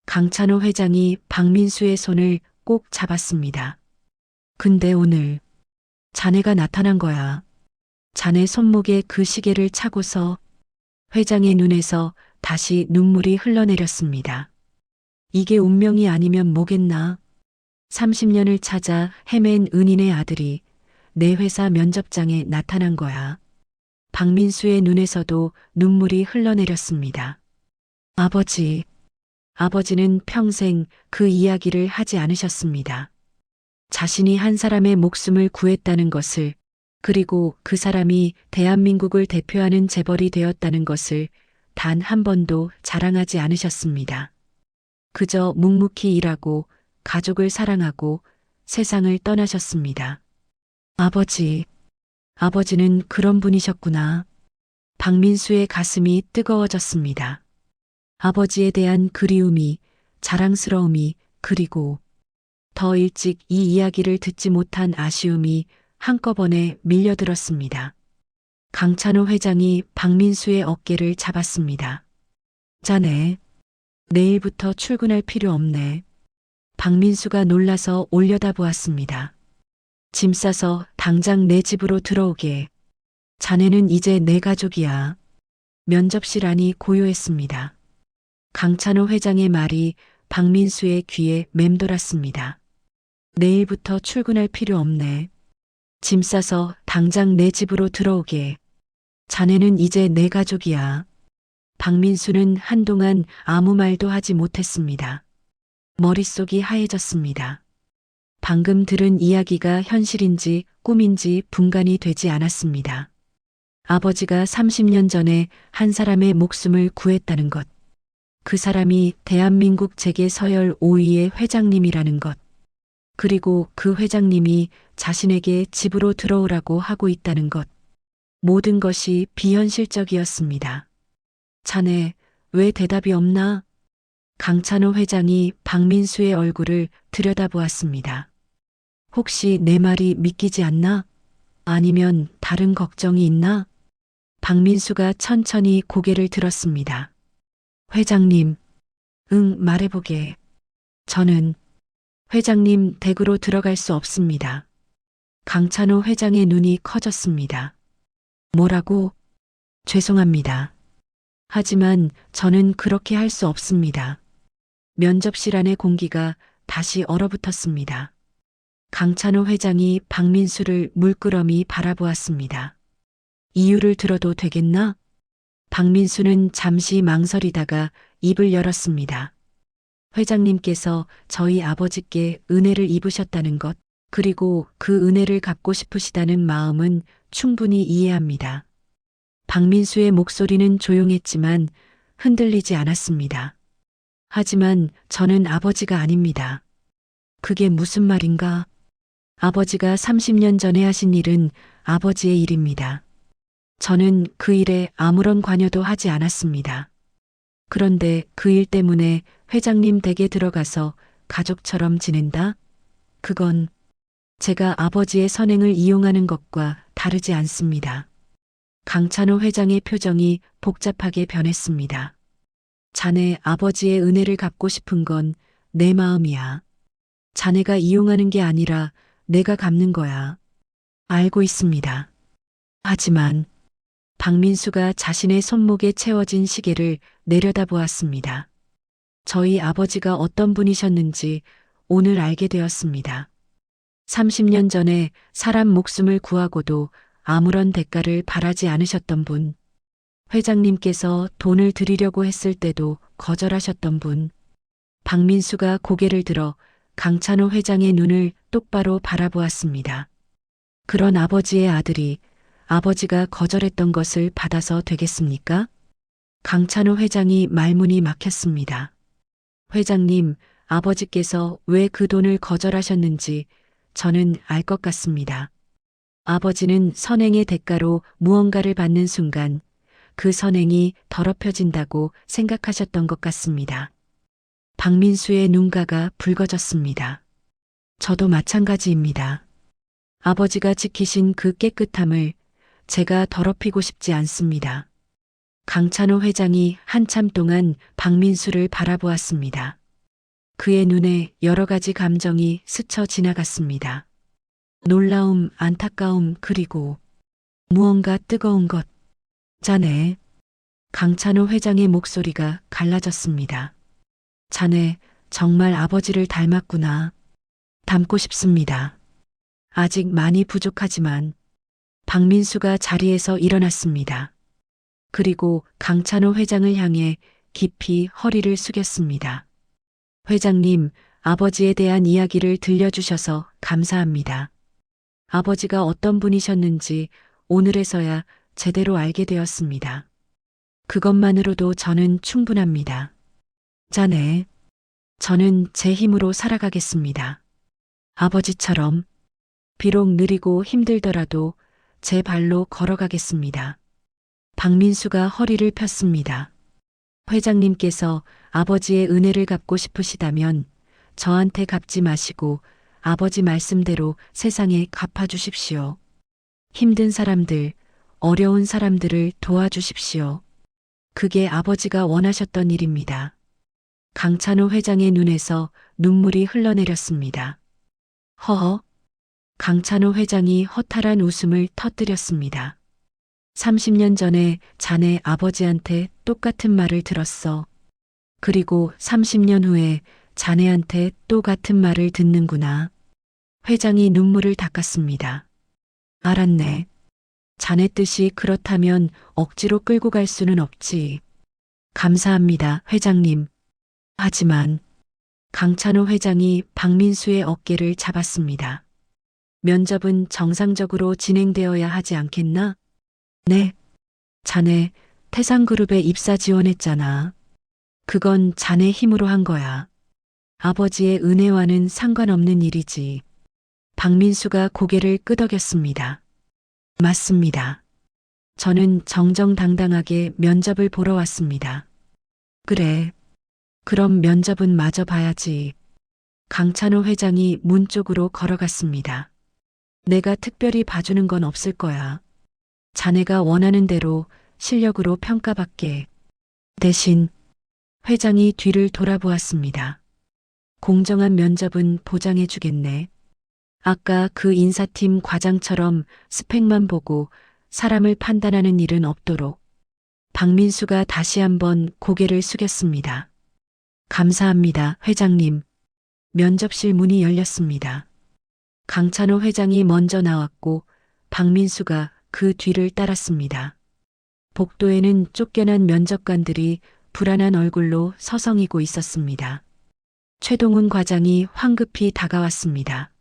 강찬호 회장이 박민수의 손을 꼭 잡았습니다. 근데 오늘 자네가 나타난 거야. 자네 손목에 그 시계를 차고서 회장의 눈에서 다시 눈물이 흘러내렸습니다. 이게 운명이 아니면 뭐겠나. 30년을 찾아 헤맨 은인의 아들이 내 회사 면접장에 나타난 거야. 박민수의 눈에서도 눈물이 흘러내렸습니다. 아버지는 평생 그 이야기를 하지 않으셨습니다. 자신이 한 사람의 목숨을 구했다는 것을, 그리고 그 사람이 대한민국을 대표하는 재벌이 되었다는 것을 단 한 번도 자랑하지 않으셨습니다. 그저 묵묵히 일하고 가족을 사랑하고 세상을 떠나셨습니다. 아버지는 그런 분이셨구나. 박민수의 가슴이 뜨거워졌습니다. 아버지에 대한 그리움이, 자랑스러움이, 그리고 더 일찍 이 이야기를 듣지 못한 아쉬움이 한꺼번에 밀려들었습니다. 강찬호 회장이 박민수의 어깨를 잡았습니다. 자네, 내일부터 출근할 필요 없네. 박민수가 놀라서 올려다보았습니다. 짐 싸서 당장 내 집으로 들어오게. 자네는 이제 내 가족이야. 면접실 안이 고요했습니다. 강찬호 회장의 말이 박민수의 귀에 맴돌았습니다. 내일부터 출근할 필요 없네. 짐 싸서 당장 내 집으로 들어오게. 자네는 이제 내 가족이야. 박민수는 한동안 아무 말도 하지 못했습니다. 머릿속이 하얘졌습니다. 방금 들은 이야기가 현실인지 꿈인지 분간이 되지 않았습니다. 아버지가 30년 전에 한 사람의 목숨을 구했다는 것. 그 사람이 대한민국 재계 서열 5위의 회장님이라는 것. 그리고 그 회장님이 자신에게 집으로 들어오라고 하고 있다는 것. 모든 것이 비현실적이었습니다. 자네, 왜 대답이 없나? 강찬호 회장이 박민수의 얼굴을 들여다보았습니다. 혹시 내 말이 믿기지 않나? 아니면 다른 걱정이 있나? 박민수가 천천히 고개를 들었습니다. 회장님, 말해보게. 저는 회장님 댁으로 들어갈 수 없습니다. 강찬호 회장의 눈이 커졌습니다. 뭐라고? 죄송합니다. 하지만 저는 그렇게 할 수 없습니다. 면접실 안의 공기가 다시 얼어붙었습니다. 강찬호 회장이 박민수를 물끄러미 바라보았습니다. 이유를 들어도 되겠나? 박민수는 잠시 망설이다가 입을 열었습니다. 회장님께서 저희 아버지께 은혜를 입으셨다는 것, 그리고 그 은혜를 갚고 싶으시다는 마음은 충분히 이해합니다. 박민수의 목소리는 조용했지만 흔들리지 않았습니다. 하지만 저는 아버지가 아닙니다. 그게 무슨 말인가? 아버지가 30년 전에 하신 일은 아버지의 일입니다. 저는 그 일에 아무런 관여도 하지 않았습니다. 그런데 그 일 때문에 회장님 댁에 들어가서 가족처럼 지낸다? 그건 제가 아버지의 선행을 이용하는 것과 다르지 않습니다. 강찬호 회장의 표정이 복잡하게 변했습니다. 자네 아버지의 은혜를 갚고 싶은 건 내 마음이야. 자네가 이용하는 게 아니라 내가 갚는 거야. 알고 있습니다. 하지만 박민수가 자신의 손목에 채워진 시계를 내려다보았습니다. 저희 아버지가 어떤 분이셨는지 오늘 알게 되었습니다. 30년 전에 사람 목숨을 구하고도 아무런 대가를 바라지 않으셨던 분. 회장님께서 돈을 드리려고 했을 때도 거절하셨던 분. 박민수가 고개를 들어 강찬호 회장의 눈을 똑바로 바라보았습니다. 그런 아버지의 아들이 아버지가 거절했던 것을 받아서 되겠습니까? 강찬호 회장이 말문이 막혔습니다. 회장님, 아버지께서 왜 그 돈을 거절하셨는지 저는 알 것 같습니다. 아버지는 선행의 대가로 무언가를 받는 순간 그 선행이 더럽혀진다고 생각하셨던 것 같습니다. 박민수의 눈가가 붉어졌습니다. 저도 마찬가지입니다. 아버지가 지키신 그 깨끗함을 제가 더럽히고 싶지 않습니다. 강찬호 회장이 한참 동안 박민수를 바라보았습니다. 그의 눈에 여러 가지 감정이 스쳐 지나갔습니다. 놀라움, 안타까움, 그리고 무언가 뜨거운 것. 자네. 강찬호 회장의 목소리가 갈라졌습니다. 자네, 정말 아버지를 닮았구나. 닮고 싶습니다. 아직 많이 부족하지만 박민수가 자리에서 일어났습니다. 그리고 강찬호 회장을 향해 깊이 허리를 숙였습니다. 회장님, 아버지에 대한 이야기를 들려주셔서 감사합니다. 아버지가 어떤 분이셨는지 오늘에서야 제대로 알게 되었습니다. 그것만으로도 저는 충분합니다. 자네, 저는 제 힘으로 살아가겠습니다. 아버지처럼 비록 느리고 힘들더라도 제 발로 걸어가겠습니다. 박민수가 허리를 폈습니다. 회장님께서 아버지의 은혜를 갚고 싶으시다면 저한테 갚지 마시고 아버지 말씀대로 세상에 갚아주십시오. 힘든 사람들, 어려운 사람들을 도와주십시오. 그게 아버지가 원하셨던 일입니다. 강찬호 회장의 눈에서 눈물이 흘러내렸습니다. 허허. 강찬호 회장이 허탈한 웃음을 터뜨렸습니다. 30년 전에 자네 아버지한테 똑같은 말을 들었어. 그리고 30년 후에 자네한테 또 같은 말을 듣는구나. 회장이 눈물을 닦았습니다. 알았네. 자네 뜻이 그렇다면 억지로 끌고 갈 수는 없지. 감사합니다, 회장님. 하지만 강찬호 회장이 박민수의 어깨를 잡았습니다. 면접은 정상적으로 진행되어야 하지 않겠나? 네. 자네 태상그룹에 입사 지원했잖아. 그건 자네 힘으로 한 거야. 아버지의 은혜와는 상관없는 일이지. 박민수가 고개를 끄덕였습니다. 맞습니다. 저는 정정당당하게 면접을 보러 왔습니다. 그래. 그럼 면접은 마저 봐야지. 강찬호 회장이 문 쪽으로 걸어갔습니다. 내가 특별히 봐주는 건 없을 거야. 자네가 원하는 대로 실력으로 평가받게. 대신 회장이 뒤를 돌아보았습니다. 공정한 면접은 보장해 주겠네. 아까 그 인사팀 과장처럼 스펙만 보고 사람을 판단하는 일은 없도록. 박민수가 다시 한번 고개를 숙였습니다. 감사합니다, 회장님. 면접실 문이 열렸습니다. 강찬호 회장이 먼저 나왔고 박민수가 그 뒤를 따랐습니다. 복도에는 쫓겨난 면접관들이 불안한 얼굴로 서성이고 있었습니다. 최동훈 과장이 황급히 다가왔습니다.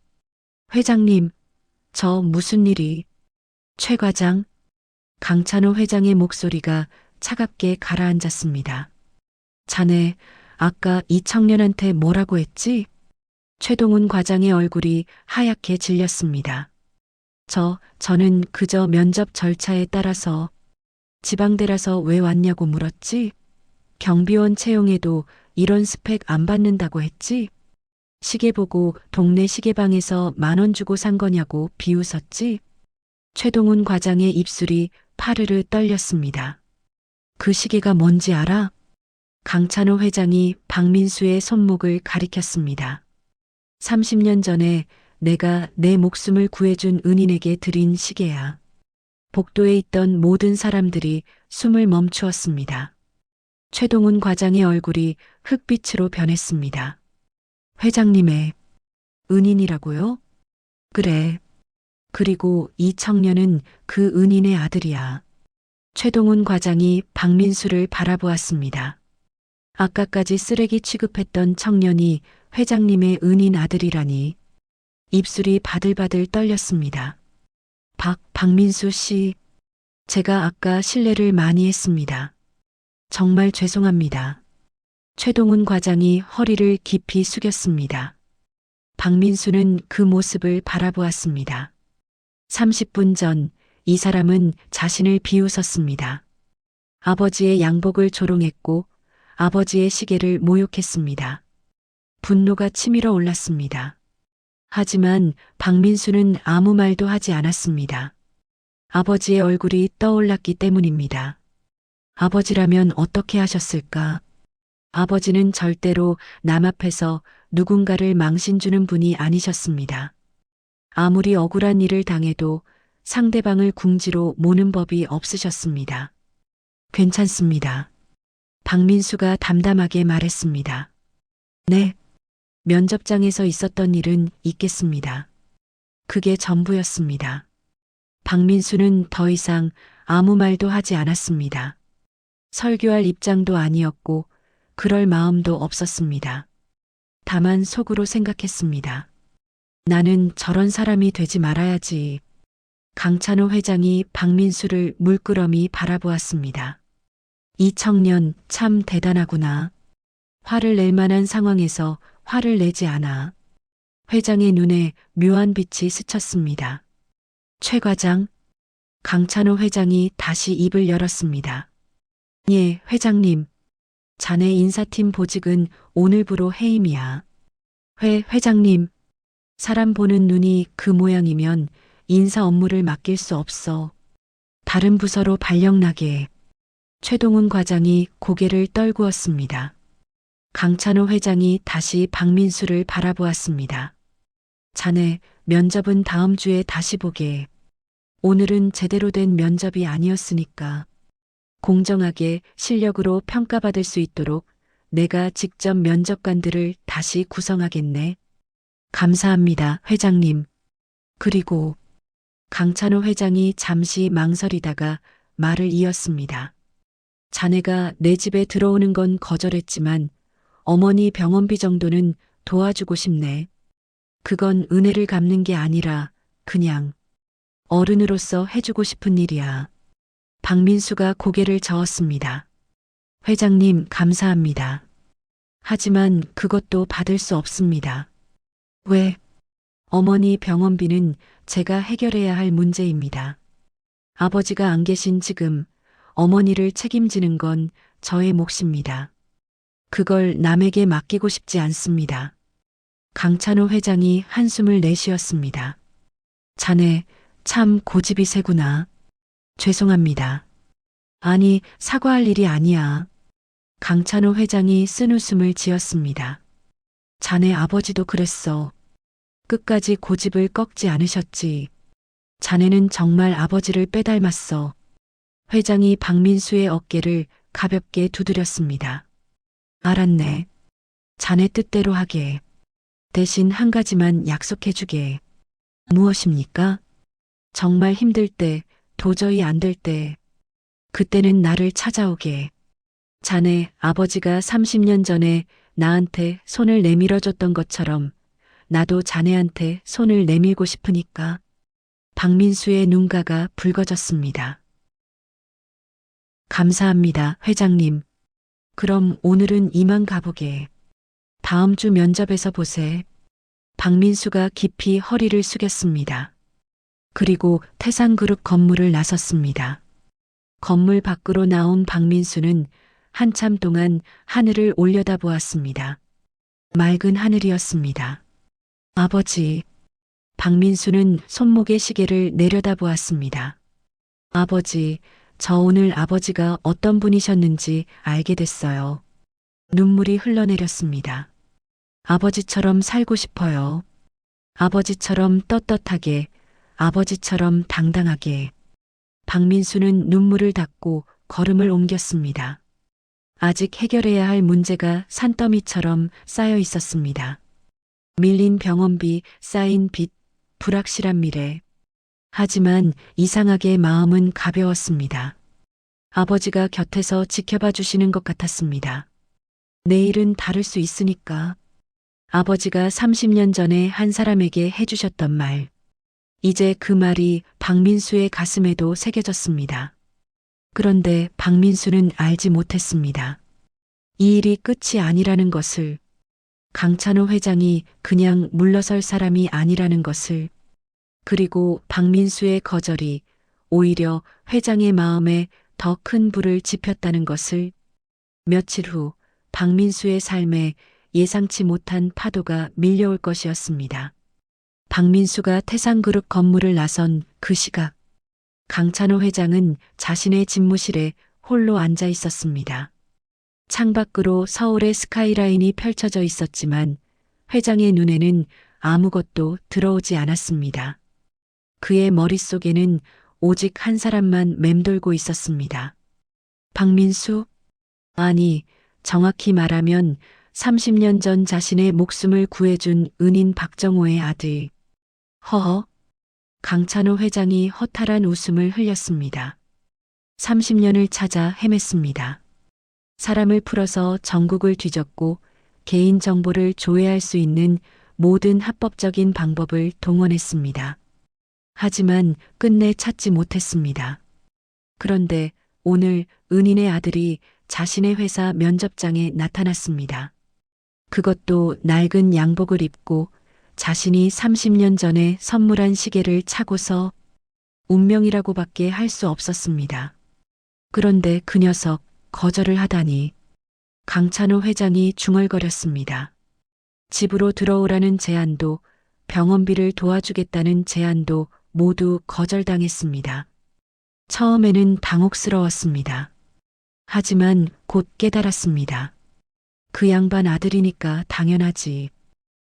회장님, 저 무슨 일이? 최 과장? 강찬호 회장의 목소리가 차갑게 가라앉았습니다. 자네, 아까 이 청년한테 뭐라고 했지? 최동훈 과장의 얼굴이 하얗게 질렸습니다. 저는 그저 면접 절차에 따라서 지방대라서 왜 왔냐고 물었지? 경비원 채용에도 이런 스펙 안 받는다고 했지? 시계 보고 동네 시계방에서 10,000원 주고 산 거냐고 비웃었지? 최동훈 과장의 입술이 파르르 떨렸습니다. 그 시계가 뭔지 알아? 강찬호 회장이 박민수의 손목을 가리켰습니다. 30년 전에 내가 내 목숨을 구해준 은인에게 드린 시계야. 복도에 있던 모든 사람들이 숨을 멈추었습니다. 최동훈 과장의 얼굴이 흑빛으로 변했습니다. 회장님의 은인이라고요? 그래. 그리고 이 청년은 그 은인의 아들이야. 최동훈 과장이 박민수를 바라보았습니다. 아까까지 쓰레기 취급했던 청년이 회장님의 은인 아들이라니 입술이 바들바들 떨렸습니다. 박민수 씨, 제가 아까 실례를 많이 했습니다. 정말 죄송합니다. 최동훈 과장이 허리를 깊이 숙였습니다. 박민수는 그 모습을 바라보았습니다. 30분 전 이 사람은 자신을 비웃었습니다. 아버지의 양복을 조롱했고 아버지의 시계를 모욕했습니다. 분노가 치밀어 올랐습니다. 하지만 박민수는 아무 말도 하지 않았습니다. 아버지의 얼굴이 떠올랐기 때문입니다. 아버지라면 어떻게 하셨을까? 아버지는 절대로 남 앞에서 누군가를 망신주는 분이 아니셨습니다. 아무리 억울한 일을 당해도 상대방을 궁지로 모는 법이 없으셨습니다. 괜찮습니다. 박민수가 담담하게 말했습니다. 네, 면접장에서 있었던 일은 있겠습니다. 그게 전부였습니다. 박민수는 더 이상 아무 말도 하지 않았습니다. 설교할 입장도 아니었고 그럴 마음도 없었습니다. 다만 속으로 생각했습니다. 나는 저런 사람이 되지 말아야지. 강찬호 회장이 박민수를 물끄러미 바라보았습니다. 이 청년 참 대단하구나. 화를 낼 만한 상황에서 화를 내지 않아. 회장의 눈에 묘한 빛이 스쳤습니다. 최 과장, 강찬호 회장이 다시 입을 열었습니다. 예, 회장님. 자네 인사팀 보직은 오늘부로 해임이야. 회장님. 사람 보는 눈이 그 모양이면 인사 업무를 맡길 수 없어. 다른 부서로 발령나게. 최동훈 과장이 고개를 떨구었습니다. 강찬호 회장이 다시 박민수를 바라보았습니다. 자네, 면접은 다음 주에 다시 보게. 오늘은 제대로 된 면접이 아니었으니까. 공정하게 실력으로 평가받을 수 있도록 내가 직접 면접관들을 다시 구성하겠네. 감사합니다, 회장님. 그리고 강찬호 회장이 잠시 망설이다가 말을 이었습니다. 자네가 내 집에 들어오는 건 거절했지만 어머니 병원비 정도는 도와주고 싶네. 그건 은혜를 갚는 게 아니라 그냥 어른으로서 해주고 싶은 일이야. 박민수가 고개를 저었습니다. 회장님, 감사합니다. 하지만 그것도 받을 수 없습니다. 왜? 어머니 병원비는 제가 해결해야 할 문제입니다. 아버지가 안 계신 지금 어머니를 책임지는 건 저의 몫입니다. 그걸 남에게 맡기고 싶지 않습니다. 강찬호 회장이 한숨을 내쉬었습니다. 자네 참 고집이 세구나. 죄송합니다. 아니, 사과할 일이 아니야. 강찬호 회장이 쓴웃음을 지었습니다. 자네 아버지도 그랬어. 끝까지 고집을 꺾지 않으셨지. 자네는 정말 아버지를 빼닮았어. 회장이 박민수의 어깨를 가볍게 두드렸습니다. 알았네. 자네 뜻대로 하게. 대신 한 가지만 약속해주게. 무엇입니까? 정말 힘들 때, 도저히 안 될 때, 그때는 나를 찾아오게. 자네 아버지가 30년 전에 나한테 손을 내밀어줬던 것처럼 나도 자네한테 손을 내밀고 싶으니까. 박민수의 눈가가 붉어졌습니다. 감사합니다, 회장님. 그럼 오늘은 이만 가보게. 다음 주 면접에서 보세. 박민수가 깊이 허리를 숙였습니다. 그리고 태상그룹 건물을 나섰습니다. 건물 밖으로 나온 박민수는 한참 동안 하늘을 올려다보았습니다. 맑은 하늘이었습니다. 아버지. 박민수는 손목의 시계를 내려다보았습니다. 아버지, 저 오늘 아버지가 어떤 분이셨는지 알게 됐어요. 눈물이 흘러내렸습니다. 아버지처럼 살고 싶어요. 아버지처럼 떳떳하게, 아버지처럼 당당하게. 박민수는 눈물을 닦고 걸음을 옮겼습니다. 아직 해결해야 할 문제가 산더미처럼 쌓여 있었습니다. 밀린 병원비, 쌓인 빚, 불확실한 미래. 하지만 이상하게 마음은 가벼웠습니다. 아버지가 곁에서 지켜봐 주시는 것 같았습니다. 내일은 다를 수 있으니까. 아버지가 30년 전에 한 사람에게 해주셨던 말. 이제 그 말이 박민수의 가슴에도 새겨졌습니다. 그런데 박민수는 알지 못했습니다. 이 일이 끝이 아니라는 것을, 강찬호 회장이 그냥 물러설 사람이 아니라는 것을, 그리고 박민수의 거절이 오히려 회장의 마음에 더 큰 불을 지폈다는 것을. 며칠 후 박민수의 삶에 예상치 못한 파도가 밀려올 것이었습니다. 박민수가 태상그룹 건물을 나선 그 시각, 강찬호 회장은 자신의 집무실에 홀로 앉아 있었습니다. 창밖으로 서울의 스카이라인이 펼쳐져 있었지만 회장의 눈에는 아무것도 들어오지 않았습니다. 그의 머릿속에는 오직 한 사람만 맴돌고 있었습니다. 박민수? 아니, 정확히 말하면 30년 전 자신의 목숨을 구해준 은인 박정호의 아들. 허허. 강찬호 회장이 허탈한 웃음을 흘렸습니다. 30년을 찾아 헤맸습니다. 사람을 풀어서 전국을 뒤졌고 개인 정보를 조회할 수 있는 모든 합법적인 방법을 동원했습니다. 하지만 끝내 찾지 못했습니다. 그런데 오늘 은인의 아들이 자신의 회사 면접장에 나타났습니다. 그것도 낡은 양복을 입고 자신이 30년 전에 선물한 시계를 차고서. 운명이라고밖에 할 수 없었습니다. 그런데 그 녀석 거절을 하다니. 강찬호 회장이 중얼거렸습니다. 집으로 들어오라는 제안도 병원비를 도와주겠다는 제안도 모두 거절당했습니다. 처음에는 당혹스러웠습니다. 하지만 곧 깨달았습니다. 그 양반 아들이니까 당연하지.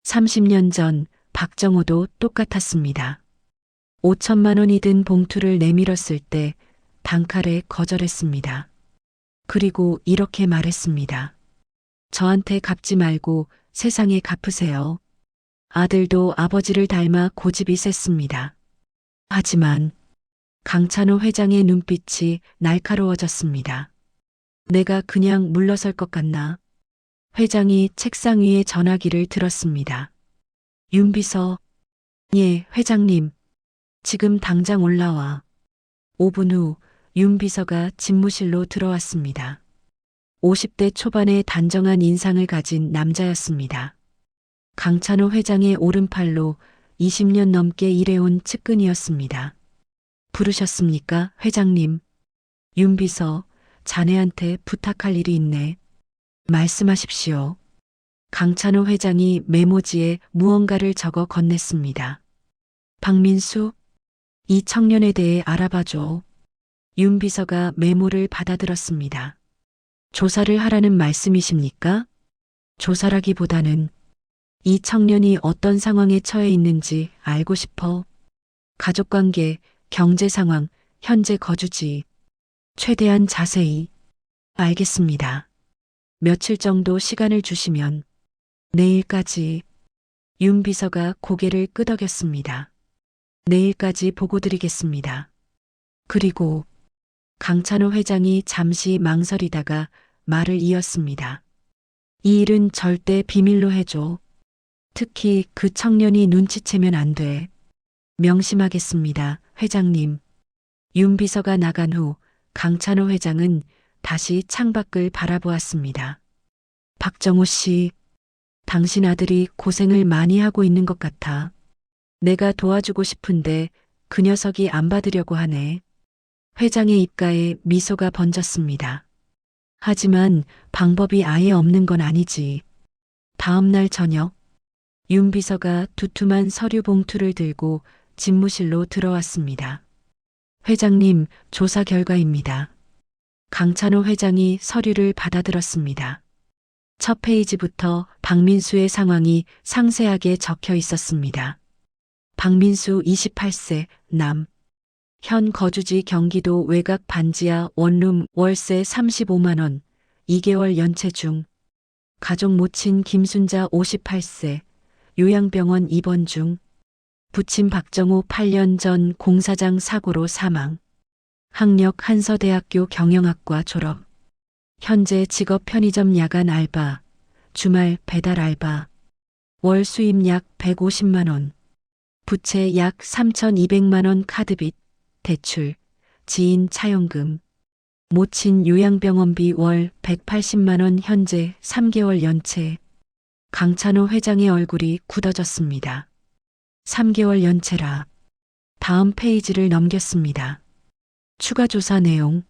30년 전 박정호도 똑같았습니다. 5천만 원이 든 봉투를 내밀었을 때 단칼에 거절했습니다. 그리고 이렇게 말했습니다. 저한테 갚지 말고 세상에 갚으세요. 아들도 아버지를 닮아 고집이 셌습니다. 하지만 강찬호 회장의 눈빛이 날카로워졌습니다. 내가 그냥 물러설 것 같나? 회장이 책상 위에 전화기를 들었습니다. 윤비서. 예, 회장님. 지금 당장 올라와. 5분 후 윤비서가 집무실로 들어왔습니다. 50대 초반의 단정한 인상을 가진 남자였습니다. 강찬호 회장의 오른팔로 20년 넘게 일해온 측근이었습니다. 부르셨습니까, 회장님? 윤비서, 자네한테 부탁할 일이 있네. 말씀하십시오. 강찬호 회장이 메모지에 무언가를 적어 건넸습니다. 박민수, 이 청년에 대해 알아봐줘. 윤 비서가 메모를 받아들었습니다. 조사를 하라는 말씀이십니까? 조사라기보다는 이 청년이 어떤 상황에 처해 있는지 알고 싶어. 가족관계, 경제 상황, 현재 거주지. 최대한 자세히. 알겠습니다. 며칠 정도 시간을 주시면. 내일까지. 윤 비서가 고개를 끄덕였습니다. 내일까지 보고 드리겠습니다. 그리고 강찬호 회장이 잠시 망설이다가 말을 이었습니다. 이 일은 절대 비밀로 해줘. 특히 그 청년이 눈치채면 안 돼. 명심하겠습니다, 회장님. 윤 비서가 나간 후 강찬호 회장은 다시 창밖을 바라보았습니다. 박정호 씨, 당신 아들이 고생을 많이 하고 있는 것 같아. 내가 도와주고 싶은데 그 녀석이 안 받으려고 하네. 회장의 입가에 미소가 번졌습니다. 하지만 방법이 아예 없는 건 아니지. 다음 날 저녁, 윤 비서가 두툼한 서류 봉투를 들고 집무실로 들어왔습니다. 회장님, 조사 결과입니다. 강찬호 회장이 서류를 받아들었습니다. 첫 페이지부터 박민수의 상황이 상세하게 적혀 있었습니다. 박민수 28세, 남. 현 거주지 경기도 외곽 반지하 원룸 월세 35만 원, 2개월 연체 중. 가족 모친 김순자 58세, 요양병원 입원 중. 부친 박정호 8년 전 공사장 사고로 사망. 학력 한서대학교 경영학과 졸업. 현재 직업 편의점 야간 알바, 주말 배달 알바, 월 수입 약 150만 원, 부채 약 3,200만 원 카드빚, 대출, 지인 차용금, 모친 요양병원비 월 180만 원 현재 3개월 연체. 강찬호 회장의 얼굴이 굳어졌습니다. 3개월 연체라. 다음 페이지를 넘겼습니다. 추가 조사 내용.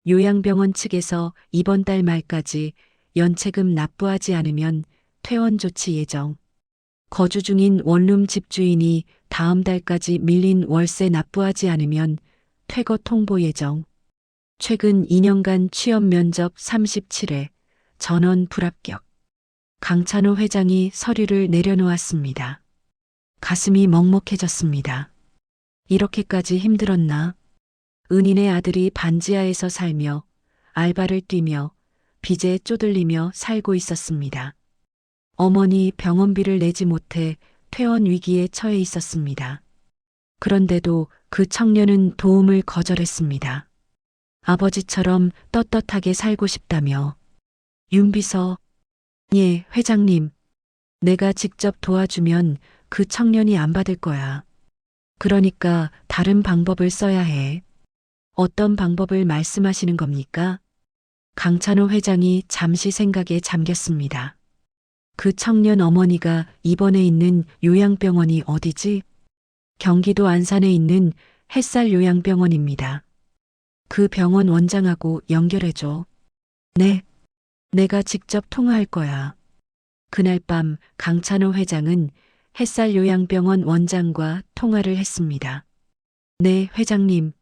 요양병원 측에서 이번 달 말까지 연체금 납부하지 않으면 퇴원 조치 예정. 거주 중인 원룸 집주인이 다음 달까지 밀린 월세 납부하지 않으면 퇴거 통보 예정. 최근 2년간 취업 면접 37회, 전원 불합격. 강찬호 회장이 서류를 내려놓았습니다. 가슴이 먹먹해졌습니다. 이렇게까지 힘들었나? 은인의 아들이 반지하에서 살며 알바를 뛰며 빚에 쪼들리며 살고 있었습니다. 어머니 병원비를 내지 못해 퇴원 위기에 처해 있었습니다. 그런데도 그 청년은 도움을 거절했습니다. 아버지처럼 떳떳하게 살고 싶다며. 윤비서, 예, 회장님. 내가 직접 도와주면 그 청년이 안 받을 거야. 그러니까 다른 방법을 써야 해. 어떤 방법을 말씀하시는 겁니까? 강찬호 회장이 잠시 생각에 잠겼습니다. 그 청년 어머니가 입원해 있는 요양병원이 어디지? 경기도 안산에 있는 햇살 요양병원입니다. 그 병원 원장하고 연결해줘. 네. 내가 직접 통화할 거야. 그날 밤 강찬호 회장은 햇살 요양병원 원장과 통화를 했습니다. 네, 회장님.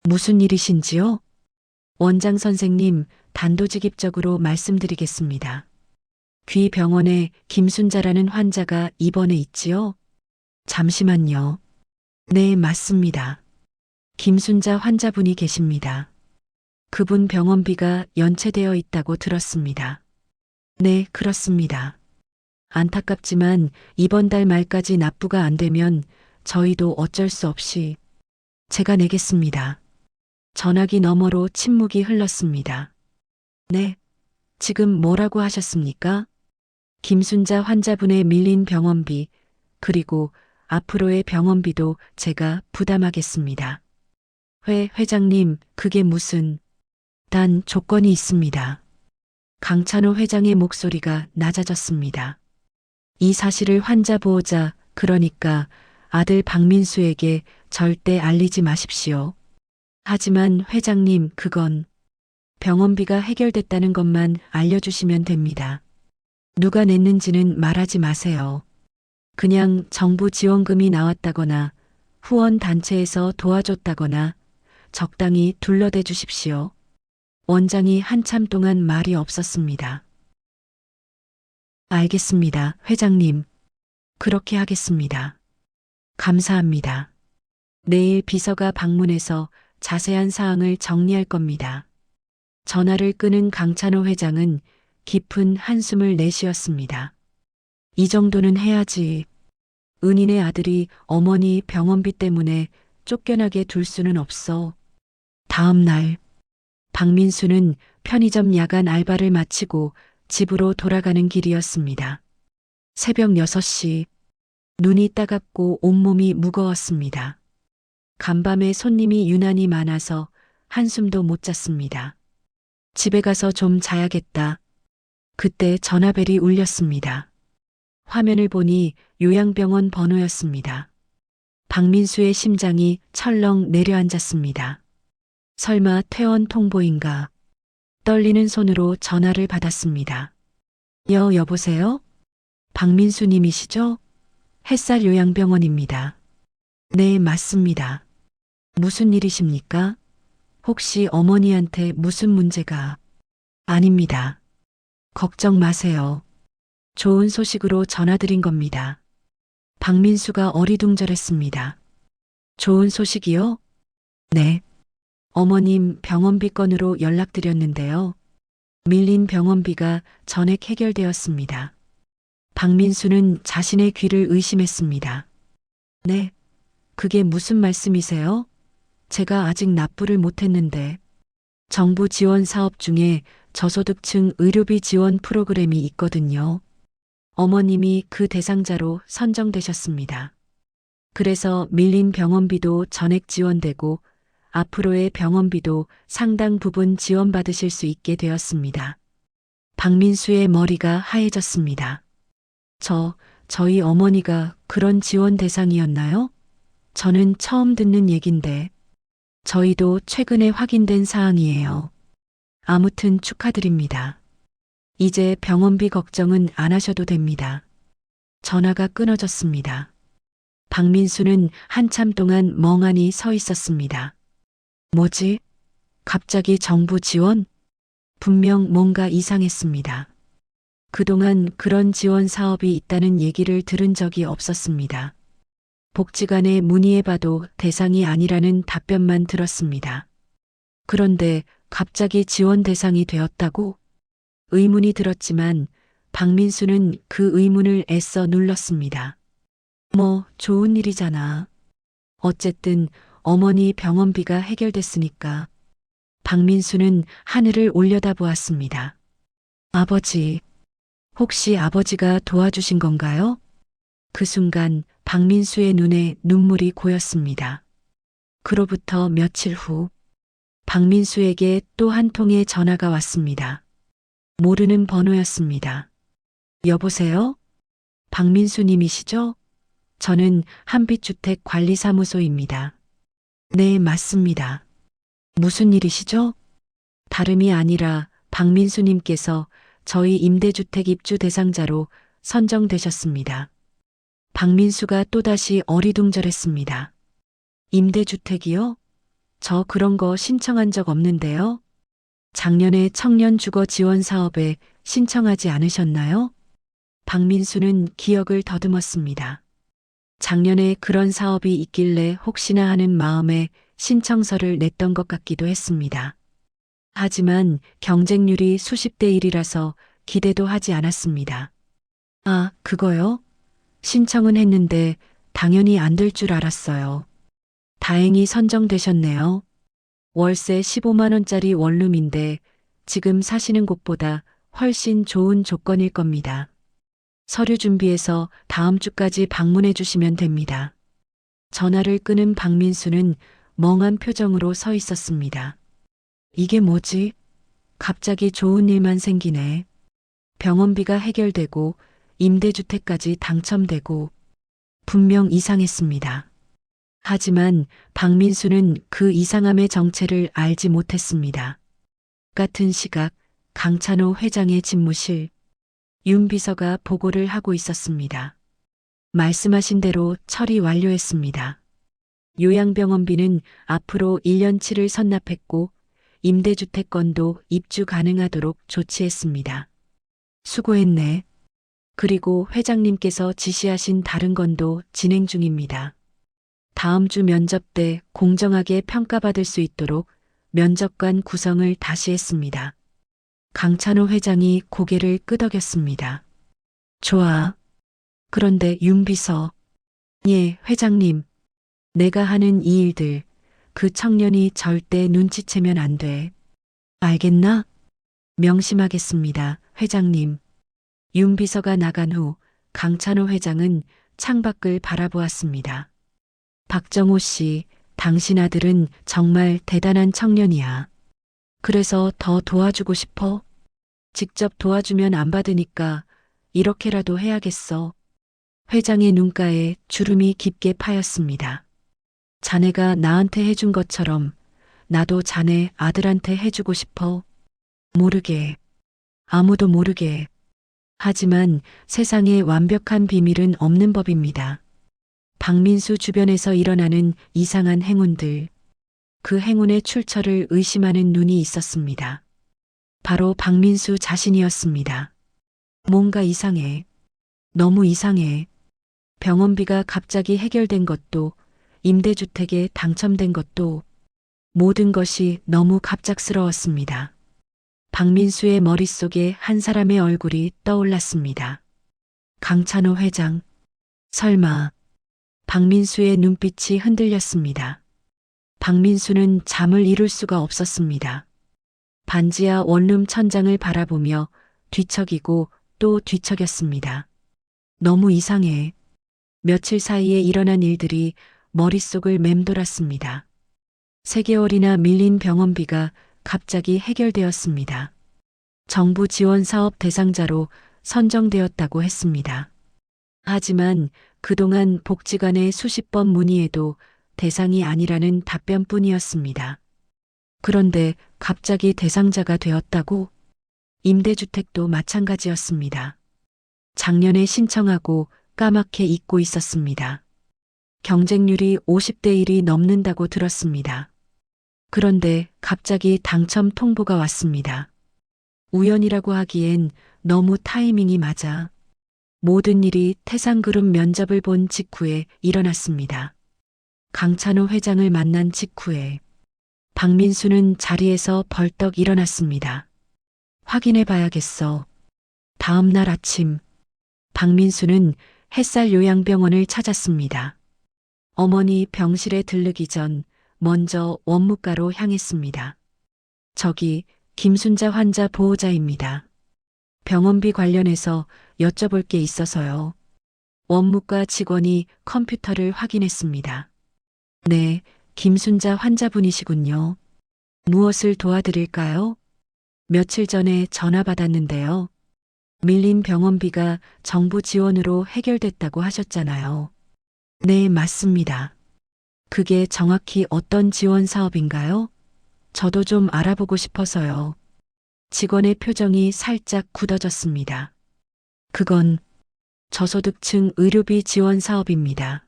무슨 일이신지요? 원장 선생님, 단도직입적으로 말씀드리겠습니다. 귀 병원에 김순자라는 환자가 입원해 있지요? 잠시만요. 네, 맞습니다. 김순자 환자분이 계십니다. 그분 병원비가 연체되어 있다고 들었습니다. 네, 그렇습니다. 안타깝지만 이번 달 말까지 납부가 안 되면 저희도 어쩔 수 없이 제가 내겠습니다. 전화기 너머로 침묵이 흘렀습니다. 네, 지금 뭐라고 하셨습니까? 김순자 환자분의 밀린 병원비, 그리고 앞으로의 병원비도 제가 부담하겠습니다. 회장님, 그게 무슨... 단 조건이 있습니다. 강찬호 회장의 목소리가 낮아졌습니다. 이 사실을 환자 보호자, 그러니까 아들 박민수에게 절대 알리지 마십시오. 하지만 회장님, 그건 병원비가 해결됐다는 것만 알려주시면 됩니다. 누가 냈는지는 말하지 마세요. 그냥 정부 지원금이 나왔다거나 후원 단체에서 도와줬다거나 적당히 둘러대 주십시오. 원장이 한참 동안 말이 없었습니다. 알겠습니다, 회장님. 그렇게 하겠습니다. 감사합니다. 내일 비서가 방문해서 자세한 사항을 정리할 겁니다. 전화를 끄는 강찬호 회장은 깊은 한숨을 내쉬었습니다. 이 정도는 해야지. 은인의 아들이 어머니 병원비 때문에 쫓겨나게 둘 수는 없어. 다음 날 박민수는 편의점 야간 알바를 마치고 집으로 돌아가는 길이었습니다. 새벽 6시, 눈이 따갑고 온몸이 무거웠습니다. 간밤에 손님이 유난히 많아서 한숨도 못 잤습니다. 집에 가서 좀 자야겠다. 그때 전화벨이 울렸습니다. 화면을 보니 요양병원 번호였습니다. 박민수의 심장이 철렁 내려앉았습니다. 설마 퇴원 통보인가? 떨리는 손으로 전화를 받았습니다. 여보세요? 박민수님이시죠? 햇살 요양병원입니다. 네, 맞습니다. 무슨 일이십니까? 혹시 어머니한테 무슨 문제가? 아닙니다. 걱정 마세요. 좋은 소식으로 전화드린 겁니다. 박민수가 어리둥절했습니다. 좋은 소식이요? 네. 어머님 병원비 건으로 연락드렸는데요. 밀린 병원비가 전액 해결되었습니다. 박민수는 자신의 귀를 의심했습니다. 네. 그게 무슨 말씀이세요? 제가 아직 납부를 못했는데. 정부 지원 사업 중에 저소득층 의료비 지원 프로그램이 있거든요. 어머님이 그 대상자로 선정되셨습니다. 그래서 밀린 병원비도 전액 지원되고 앞으로의 병원비도 상당 부분 지원받으실 수 있게 되었습니다. 박민수의 머리가 하얘졌습니다. 저희 어머니가 그런 지원 대상이었나요? 저는 처음 듣는 얘긴데. 저희도 최근에 확인된 사항이에요. 아무튼 축하드립니다. 이제 병원비 걱정은 안 하셔도 됩니다. 전화가 끊어졌습니다. 박민수는 한참 동안 멍하니 서 있었습니다. 뭐지? 갑자기 정부 지원? 분명 뭔가 이상했습니다. 그동안 그런 지원 사업이 있다는 얘기를 들은 적이 없었습니다. 복지관에 문의해봐도 대상이 아니라는 답변만 들었습니다. 그런데 갑자기 지원 대상이 되었다고? 의문이 들었지만 박민수는 그 의문을 애써 눌렀습니다. 뭐 좋은 일이잖아. 어쨌든 어머니 병원비가 해결됐으니까. 박민수는 하늘을 올려다보았습니다. 아버지, 혹시 아버지가 도와주신 건가요? 그 순간 박민수의 눈에 눈물이 고였습니다. 그로부터 며칠 후 박민수에게 또 한 통의 전화가 왔습니다. 모르는 번호였습니다. 여보세요? 박민수님이시죠? 저는 한빛주택 관리사무소입니다. 네, 맞습니다. 무슨 일이시죠? 다름이 아니라 박민수님께서 저희 임대주택 입주 대상자로 선정되셨습니다. 박민수가 또다시 어리둥절했습니다. 임대주택이요? 저 그런 거 신청한 적 없는데요? 작년에 청년 주거 지원 사업에 신청하지 않으셨나요? 박민수는 기억을 더듬었습니다. 작년에 그런 사업이 있길래 혹시나 하는 마음에 신청서를 냈던 것 같기도 했습니다. 하지만 경쟁률이 수십 대 1이라서 기대도 하지 않았습니다. 아, 그거요? 신청은 했는데 당연히 안 될 줄 알았어요. 다행히 선정되셨네요. 월세 15만 원짜리 원룸인데 지금 사시는 곳보다 훨씬 좋은 조건일 겁니다. 서류 준비해서 다음 주까지 방문해 주시면 됩니다. 전화를 끊은 박민수는 멍한 표정으로 서 있었습니다. 이게 뭐지? 갑자기 좋은 일만 생기네. 병원비가 해결되고 임대주택까지 당첨되고 분명 이상했습니다. 하지만 박민수는 그 이상함의 정체를 알지 못했습니다. 같은 시각 강찬호 회장의 집무실, 윤 비서가 보고를 하고 있었습니다. 말씀하신 대로 처리 완료했습니다. 요양병원비는 앞으로 1년치를 선납했고 임대주택 건도 입주 가능하도록 조치했습니다. 수고했네. 그리고 회장님께서 지시하신 다른 건도 진행 중입니다. 다음 주 면접 때 공정하게 평가받을 수 있도록 면접관 구성을 다시 했습니다. 강찬호 회장이 고개를 끄덕였습니다. 좋아. 그런데 윤 비서. 예, 회장님. 내가 하는 이 일들, 그 청년이 절대 눈치채면 안 돼. 알겠나? 명심하겠습니다, 회장님. 윤 비서가 나간 후 강찬호 회장은 창밖을 바라보았습니다. 박정호 씨, 당신 아들은 정말 대단한 청년이야. 그래서 더 도와주고 싶어? 직접 도와주면 안 받으니까 이렇게라도 해야겠어. 회장의 눈가에 주름이 깊게 파였습니다. 자네가 나한테 해준 것처럼 나도 자네 아들한테 해주고 싶어. 모르게, 아무도 모르게. 하지만 세상에 완벽한 비밀은 없는 법입니다. 박민수 주변에서 일어나는 이상한 행운들, 그 행운의 출처를 의심하는 눈이 있었습니다. 바로 박민수 자신이었습니다. 뭔가 이상해. 너무 이상해. 병원비가 갑자기 해결된 것도, 임대주택에 당첨된 것도, 모든 것이 너무 갑작스러웠습니다. 박민수의 머릿속에 한 사람의 얼굴이 떠올랐습니다. 강찬호 회장. 설마. 박민수의 눈빛이 흔들렸습니다. 박민수는 잠을 이룰 수가 없었습니다. 반지하 원룸 천장을 바라보며 뒤척이고 또 뒤척였습니다. 너무 이상해. 며칠 사이에 일어난 일들이 머릿속을 맴돌았습니다. 3개월이나 밀린 병원비가 갑자기 해결되었습니다. 정부 지원 사업 대상자로 선정되었다고 했습니다. 하지만 그동안 복지관에 수십 번 문의해도 대상이 아니라는 답변뿐이었습니다. 그런데 갑자기 대상자가 되었다고? 임대주택도 마찬가지였습니다. 작년에 신청하고 까맣게 잊고 있었습니다. 경쟁률이 50대 1이 넘는다고 들었습니다. 그런데 갑자기 당첨 통보가 왔습니다. 우연이라고 하기엔 너무 타이밍이 맞아. 모든 일이 태상그룹 면접을 본 직후에 일어났습니다. 강찬호 회장을 만난 직후에 박민수는 자리에서 벌떡 일어났습니다. 확인해 봐야겠어. 다음 날 아침 박민수는 햇살 요양병원을 찾았습니다. 어머니 병실에 들르기 전 먼저 원무과로 향했습니다. 저기 김순자 환자 보호자입니다. 병원비 관련해서 여쭤볼 게 있어서요. 원무과 직원이 컴퓨터를 확인했습니다. 네, 김순자 환자분이시군요. 무엇을 도와드릴까요? 며칠 전에 전화 받았는데요. 밀린 병원비가 정부 지원으로 해결됐다고 하셨잖아요. 네, 맞습니다. 그게 정확히 어떤 지원 사업인가요? 저도 좀 알아보고 싶어서요. 직원의 표정이 살짝 굳어졌습니다. 그건 저소득층 의료비 지원 사업입니다.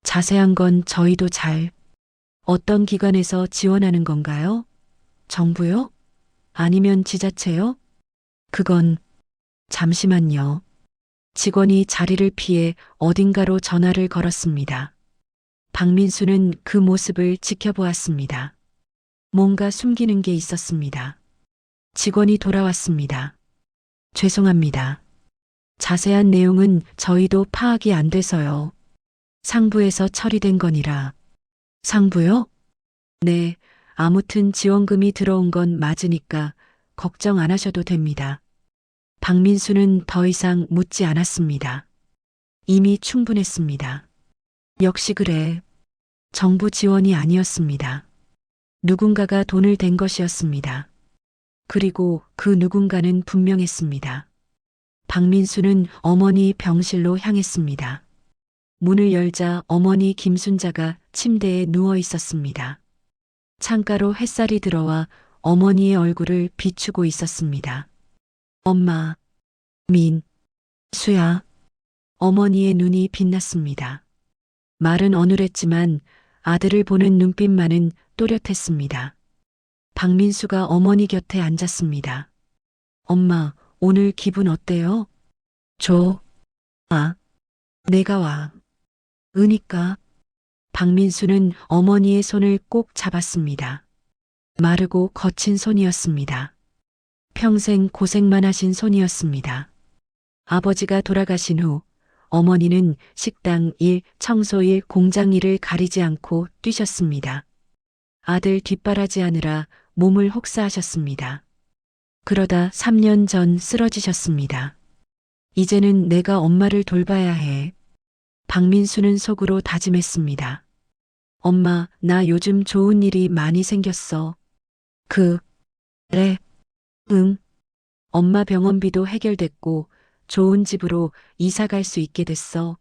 자세한 건 저희도 어떤 기관에서 지원하는 건가요? 정부요? 아니면 지자체요? 그건 잠시만요. 직원이 자리를 피해 어딘가로 전화를 걸었습니다. 박민수는 그 모습을 지켜보았습니다. 뭔가 숨기는 게 있었습니다. 직원이 돌아왔습니다. 죄송합니다. 자세한 내용은 저희도 파악이 안 돼서요. 상부에서 처리된 거니라. 상부요? 네, 아무튼 지원금이 들어온 건 맞으니까 걱정 안 하셔도 됩니다. 박민수는 더 이상 묻지 않았습니다. 이미 충분했습니다. 역시 그래. 정부 지원이 아니었습니다. 누군가가 돈을 댄 것이었습니다. 그리고 그 누군가는 분명했습니다. 박민수는 어머니 병실로 향했습니다. 문을 열자 어머니 김순자가 침대에 누워 있었습니다. 창가로 햇살이 들어와 어머니의 얼굴을 비추고 있었습니다. 엄마, 수야. 어머니의 눈이 빛났습니다. 말은 어눌했지만 아들을 보는 눈빛만은 또렷했습니다. 박민수가 어머니 곁에 앉았습니다. 엄마, 오늘 기분 어때요? 내가 와. 으니까. 박민수는 어머니의 손을 꼭 잡았습니다. 마르고 거친 손이었습니다. 평생 고생만 하신 손이었습니다. 아버지가 돌아가신 후 어머니는 식당 일, 청소 일, 공장 일을 가리지 않고 뛰셨습니다. 아들 뒷바라지하느라 몸을 혹사하셨습니다. 그러다 3년 전 쓰러지셨습니다. 이제는 내가 엄마를 돌봐야 해. 박민수는 속으로 다짐했습니다. 엄마, 나 요즘 좋은 일이 많이 생겼어. 그래? 응. 엄마 병원비도 해결됐고 좋은 집으로 이사 갈 수 있게 됐어.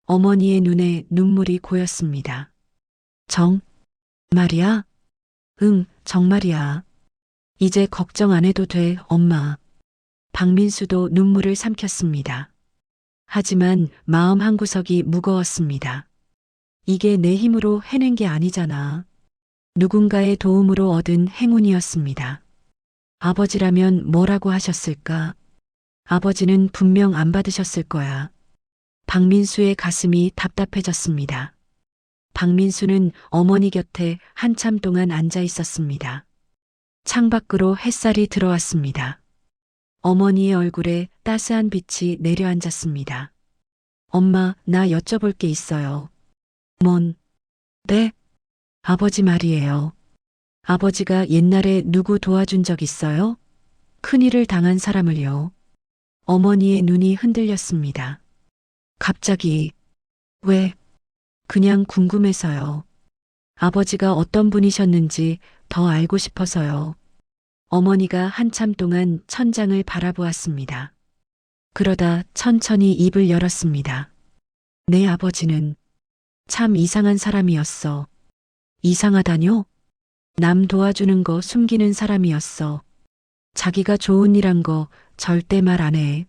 어머니의 눈에 눈물이 고였습니다. 정말이야? 응, 정말이야. 이제 걱정 안 해도 돼, 엄마. 박민수도 눈물을 삼켰습니다. 하지만 마음 한구석이 무거웠습니다. 이게 내 힘으로 해낸 게 아니잖아. 누군가의 도움으로 얻은 행운이었습니다. 아버지라면 뭐라고 하셨을까? 아버지는 분명 안 받으셨을 거야. 박민수의 가슴이 답답해졌습니다. 박민수는 어머니 곁에 한참 동안 앉아 있었습니다. 창밖으로 햇살이 들어왔습니다. 어머니의 얼굴에 따스한 빛이 내려앉았습니다. 엄마, 나 여쭤볼 게 있어요. 네? 아버지 말이에요. 아버지가 옛날에 누구 도와준 적 있어요? 큰일을 당한 사람을요. 어머니의 눈이 흔들렸습니다. 갑자기, 왜? 그냥 궁금해서요. 아버지가 어떤 분이셨는지 더 알고 싶어서요. 어머니가 한참 동안 천장을 바라보았습니다. 그러다 천천히 입을 열었습니다. 내 아버지는 참 이상한 사람이었어. 이상하다뇨? 남 도와주는 거 숨기는 사람이었어. 자기가 좋은 일 한 거 절대 말 안 해.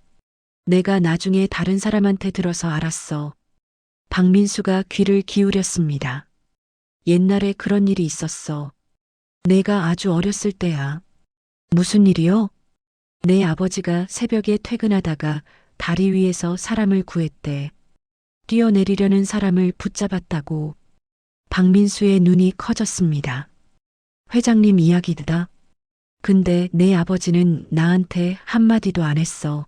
내가 나중에 다른 사람한테 들어서 알았어. 박민수가 귀를 기울였습니다. 옛날에 그런 일이 있었어. 내가 아주 어렸을 때야. 무슨 일이요? 내 아버지가 새벽에 퇴근하다가 다리 위에서 사람을 구했대. 뛰어내리려는 사람을 붙잡았다고. 박민수의 눈이 커졌습니다. 회장님 이야기다. 근데 내 아버지는 나한테 한마디도 안 했어.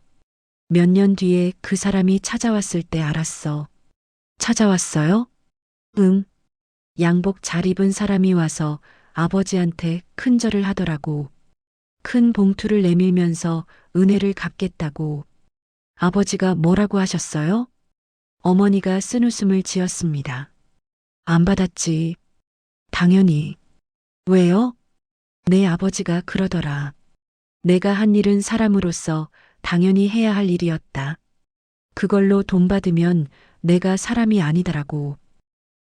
몇 년 뒤에 그 사람이 찾아왔을 때 알았어. 찾아왔어요? 응. 양복 잘 입은 사람이 와서 아버지한테 큰절을 하더라고. 큰 봉투를 내밀면서 은혜를 갚겠다고. 아버지가 뭐라고 하셨어요? 어머니가 쓴웃음을 지었습니다. 안 받았지. 당연히. 왜요? 내 아버지가 그러더라. 내가 한 일은 사람으로서 당연히 해야 할 일이었다. 그걸로 돈 받으면 내가 사람이 아니더라고.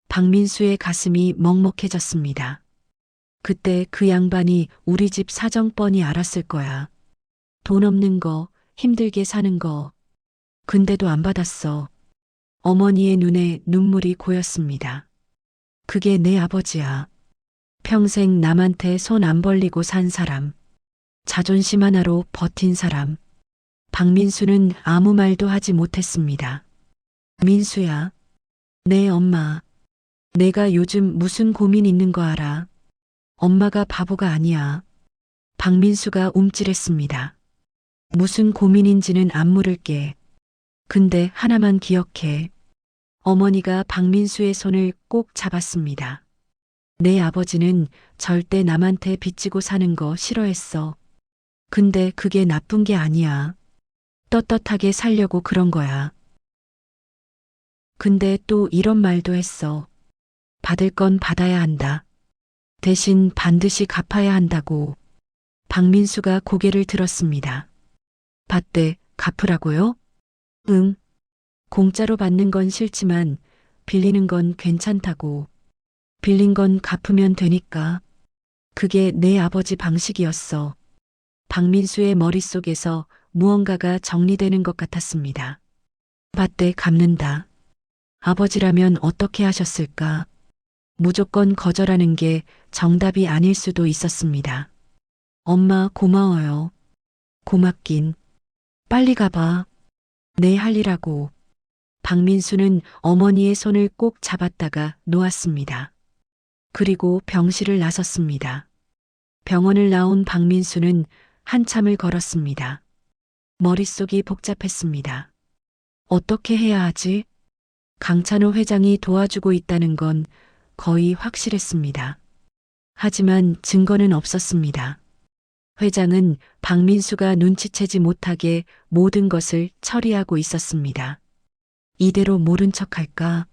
박민수의 가슴이 먹먹해졌습니다. 그때 그 양반이 우리 집 사정 뻔히 알았을 거야. 돈 없는 거, 힘들게 사는 거. 근데도 안 받았어. 어머니의 눈에 눈물이 고였습니다. 그게 내 아버지야. 평생 남한테 손 안 벌리고 산 사람. 자존심 하나로 버틴 사람. 박민수는 아무 말도 하지 못했습니다. 민수야. 내 엄마. 내가 요즘 무슨 고민 있는 거 알아? 엄마가 바보가 아니야. 박민수가 움찔했습니다. 무슨 고민인지는 안 물을게. 근데 하나만 기억해. 어머니가 박민수의 손을 꼭 잡았습니다. 내 아버지는 절대 남한테 빚지고 사는 거 싫어했어. 근데 그게 나쁜 게 아니야. 떳떳하게 살려고 그런 거야. 근데 또 이런 말도 했어. 받을 건 받아야 한다. 대신 반드시 갚아야 한다고. 박민수가 고개를 들었습니다. 받되 갚으라고요? 응. 공짜로 받는 건 싫지만 빌리는 건 괜찮다고. 빌린 건 갚으면 되니까. 그게 내 아버지 방식이었어. 박민수의 머릿속에서 무언가가 정리되는 것 같았습니다. 받되 갚는다. 아버지라면 어떻게 하셨을까? 무조건 거절하는 게 정답이 아닐 수도 있었습니다. 엄마 고마워요. 고맙긴. 빨리 가봐. 내 할 일하고. 박민수는 어머니의 손을 꼭 잡았다가 놓았습니다. 그리고 병실을 나섰습니다. 병원을 나온 박민수는 한참을 걸었습니다. 머릿속이 복잡했습니다. 어떻게 해야 하지? 강찬호 회장이 도와주고 있다는 건 거의 확실했습니다. 하지만 증거는 없었습니다. 회장은 박민수가 눈치채지 못하게 모든 것을 처리하고 있었습니다. 이대로 모른 척할까?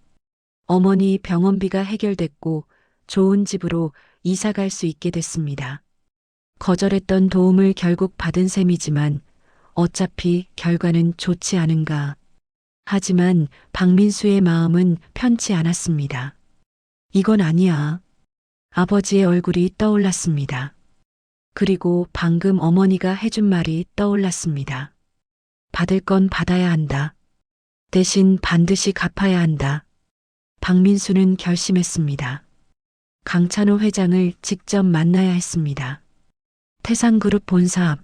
어머니 병원비가 해결됐고 좋은 집으로 이사 갈 수 있게 됐습니다. 거절했던 도움을 결국 받은 셈이지만 어차피 결과는 좋지 않은가. 하지만 박민수의 마음은 편치 않았습니다. 이건 아니야. 아버지의 얼굴이 떠올랐습니다. 그리고 방금 어머니가 해준 말이 떠올랐습니다. 받을 건 받아야 한다. 대신 반드시 갚아야 한다. 박민수는 결심했습니다. 강찬호 회장을 직접 만나야 했습니다. 태상그룹 본사 앞.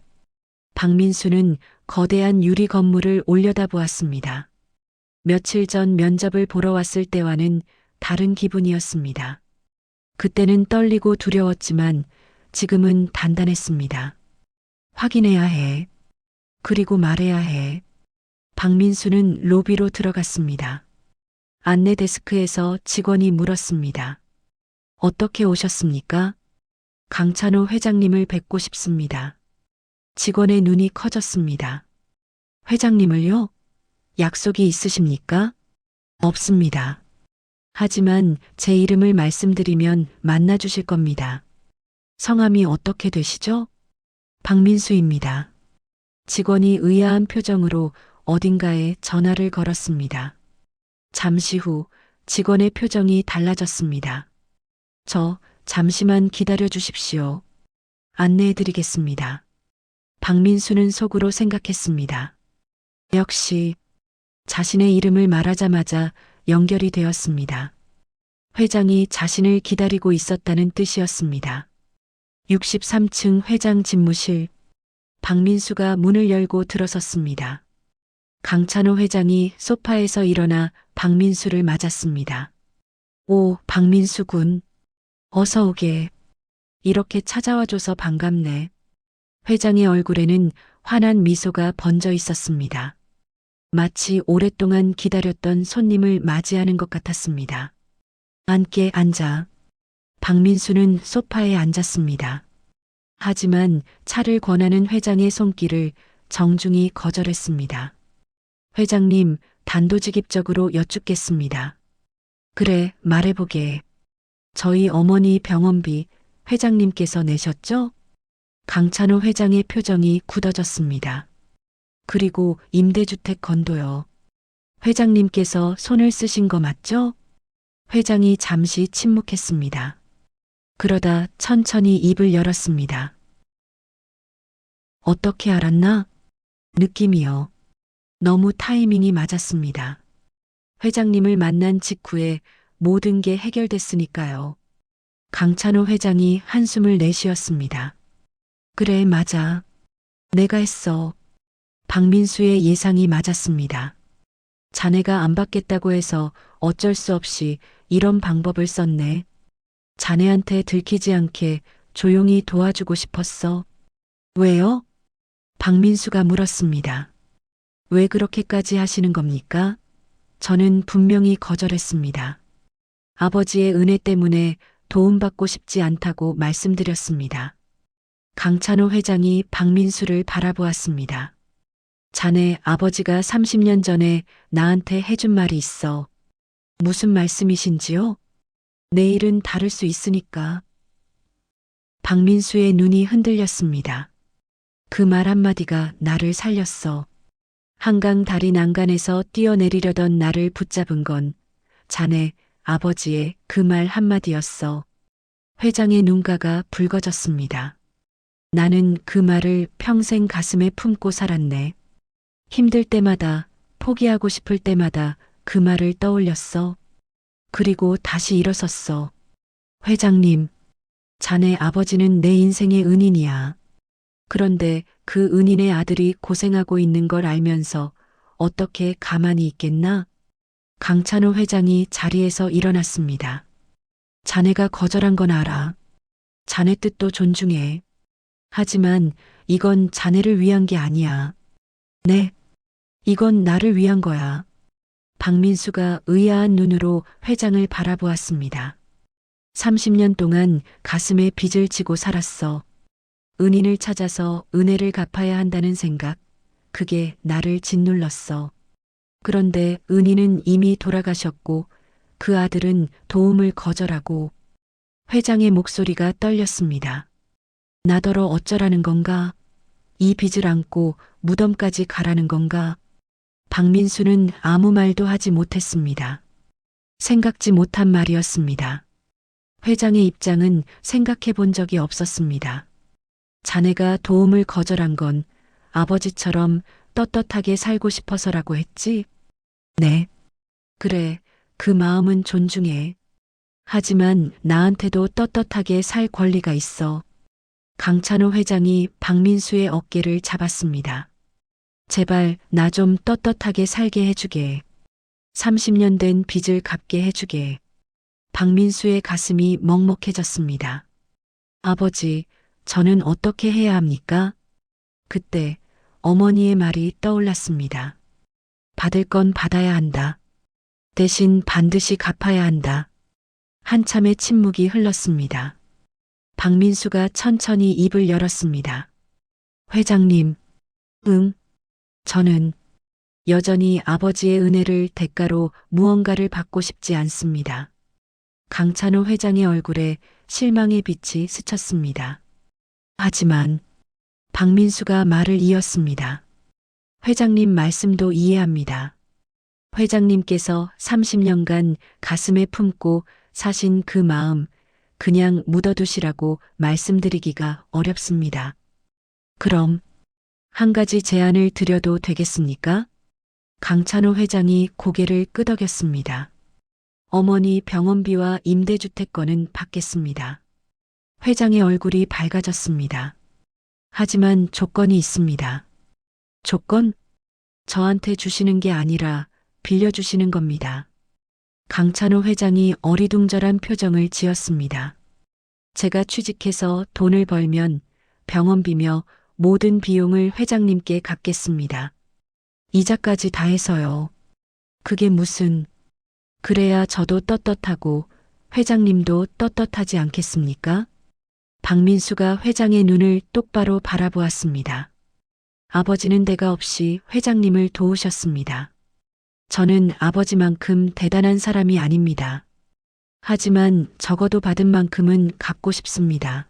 박민수는 거대한 유리 건물을 올려다보았습니다. 며칠 전 면접을 보러 왔을 때와는 다른 기분이었습니다. 그때는 떨리고 두려웠지만 지금은 단단했습니다. 확인해야 해. 그리고 말해야 해. 박민수는 로비로 들어갔습니다. 안내 데스크에서 직원이 물었습니다. 어떻게 오셨습니까? 강찬호 회장님을 뵙고 싶습니다. 직원의 눈이 커졌습니다. 회장님을요? 약속이 있으십니까? 없습니다. 하지만 제 이름을 말씀드리면 만나주실 겁니다. 성함이 어떻게 되시죠? 박민수입니다. 직원이 의아한 표정으로 어딘가에 전화를 걸었습니다. 잠시 후 직원의 표정이 달라졌습니다. 저 잠시만 기다려 주십시오. 안내해 드리겠습니다. 박민수는 속으로 생각했습니다. 역시 자신의 이름을 말하자마자 연결이 되었습니다. 회장이 자신을 기다리고 있었다는 뜻이었습니다. 63층 회장 집무실. 박민수가 문을 열고 들어섰습니다. 강찬호 회장이 소파에서 일어나 박민수를 맞았습니다. 오, 박민수 군. 어서 오게. 이렇게 찾아와줘서 반갑네. 회장의 얼굴에는 환한 미소가 번져 있었습니다. 마치 오랫동안 기다렸던 손님을 맞이하는 것 같았습니다. 앉게 앉아. 박민수는 소파에 앉았습니다. 하지만 차를 권하는 회장의 손길을 정중히 거절했습니다. 회장님, 단도직입적으로 여쭙겠습니다. 그래, 말해보게. 저희 어머니 병원비 회장님께서 내셨죠? 강찬호 회장의 표정이 굳어졌습니다. 그리고 임대주택 건도요. 회장님께서 손을 쓰신 거 맞죠? 회장이 잠시 침묵했습니다. 그러다 천천히 입을 열었습니다. 어떻게 알았나? 느낌이요. 너무 타이밍이 맞았습니다. 회장님을 만난 직후에 모든 게 해결됐으니까요. 강찬호 회장이 한숨을 내쉬었습니다. 그래, 맞아. 내가 했어. 박민수의 예상이 맞았습니다. 자네가 안 받겠다고 해서 어쩔 수 없이 이런 방법을 썼네. 자네한테 들키지 않게 조용히 도와주고 싶었어. 왜요? 박민수가 물었습니다. 왜 그렇게까지 하시는 겁니까? 저는 분명히 거절했습니다. 아버지의 은혜 때문에 도움받고 싶지 않다고 말씀드렸습니다. 강찬호 회장이 박민수를 바라보았습니다. 자네 아버지가 30년 전에 나한테 해준 말이 있어. 무슨 말씀이신지요? 내일은 다를 수 있으니까. 박민수의 눈이 흔들렸습니다. 그 말 한마디가 나를 살렸어. 한강 다리 난간에서 뛰어내리려던 나를 붙잡은 건 자네 아버지의 그 말 한마디였어. 회장의 눈가가 붉어졌습니다. 나는 그 말을 평생 가슴에 품고 살았네. 힘들 때마다, 포기하고 싶을 때마다 그 말을 떠올렸어. 그리고 다시 일어섰어. 회장님, 자네 아버지는 내 인생의 은인이야. 그런데 그 은인의 아들이 고생하고 있는 걸 알면서 어떻게 가만히 있겠나? 강찬호 회장이 자리에서 일어났습니다. 자네가 거절한 건 알아. 자네 뜻도 존중해. 하지만 이건 자네를 위한 게 아니야. 네, 이건 나를 위한 거야. 박민수가 의아한 눈으로 회장을 바라보았습니다. 30년 동안 가슴에 빚을 지고 살았어. 은인을 찾아서 은혜를 갚아야 한다는 생각, 그게 나를 짓눌렀어. 그런데 은인은 이미 돌아가셨고 그 아들은 도움을 거절하고. 회장의 목소리가 떨렸습니다. 나더러 어쩌라는 건가? 이 빚을 안고 무덤까지 가라는 건가? 박민수는 아무 말도 하지 못했습니다. 생각지 못한 말이었습니다. 회장의 입장은 생각해 본 적이 없었습니다. 자네가 도움을 거절한 건 아버지처럼 떳떳하게 살고 싶어서라고 했지? 네. 그래, 그 마음은 존중해. 하지만 나한테도 떳떳하게 살 권리가 있어. 강찬호 회장이 박민수의 어깨를 잡았습니다. 제발 나 좀 떳떳하게 살게 해주게. 30년 된 빚을 갚게 해주게. 박민수의 가슴이 먹먹해졌습니다. 아버지, 저는 어떻게 해야 합니까? 그때 어머니의 말이 떠올랐습니다. 받을 건 받아야 한다. 대신 반드시 갚아야 한다. 한참의 침묵이 흘렀습니다. 박민수가 천천히 입을 열었습니다. 회장님, 저는 여전히 아버지의 은혜를 대가로 무언가를 받고 싶지 않습니다. 강찬호 회장의 얼굴에 실망의 빛이 스쳤습니다. 하지만 박민수가 말을 이었습니다. 회장님 말씀도 이해합니다. 회장님께서 30년간 가슴에 품고 사신 그 마음 그냥 묻어두시라고 말씀드리기가 어렵습니다. 그럼 한 가지 제안을 드려도 되겠습니까? 강찬호 회장이 고개를 끄덕였습니다. 어머니 병원비와 임대주택권은 받겠습니다. 회장의 얼굴이 밝아졌습니다. 하지만 조건이 있습니다. 조건? 저한테 주시는 게 아니라 빌려주시는 겁니다. 강찬호 회장이 어리둥절한 표정을 지었습니다. 제가 취직해서 돈을 벌면 병원비며 모든 비용을 회장님께 갚겠습니다. 이자까지 다 해서요. 그게 무슨... 그래야 저도 떳떳하고 회장님도 떳떳하지 않겠습니까? 박민수가 회장의 눈을 똑바로 바라보았습니다. 아버지는 대가 없이 회장님을 도우셨습니다. 저는 아버지만큼 대단한 사람이 아닙니다. 하지만 적어도 받은 만큼은 갚고 싶습니다.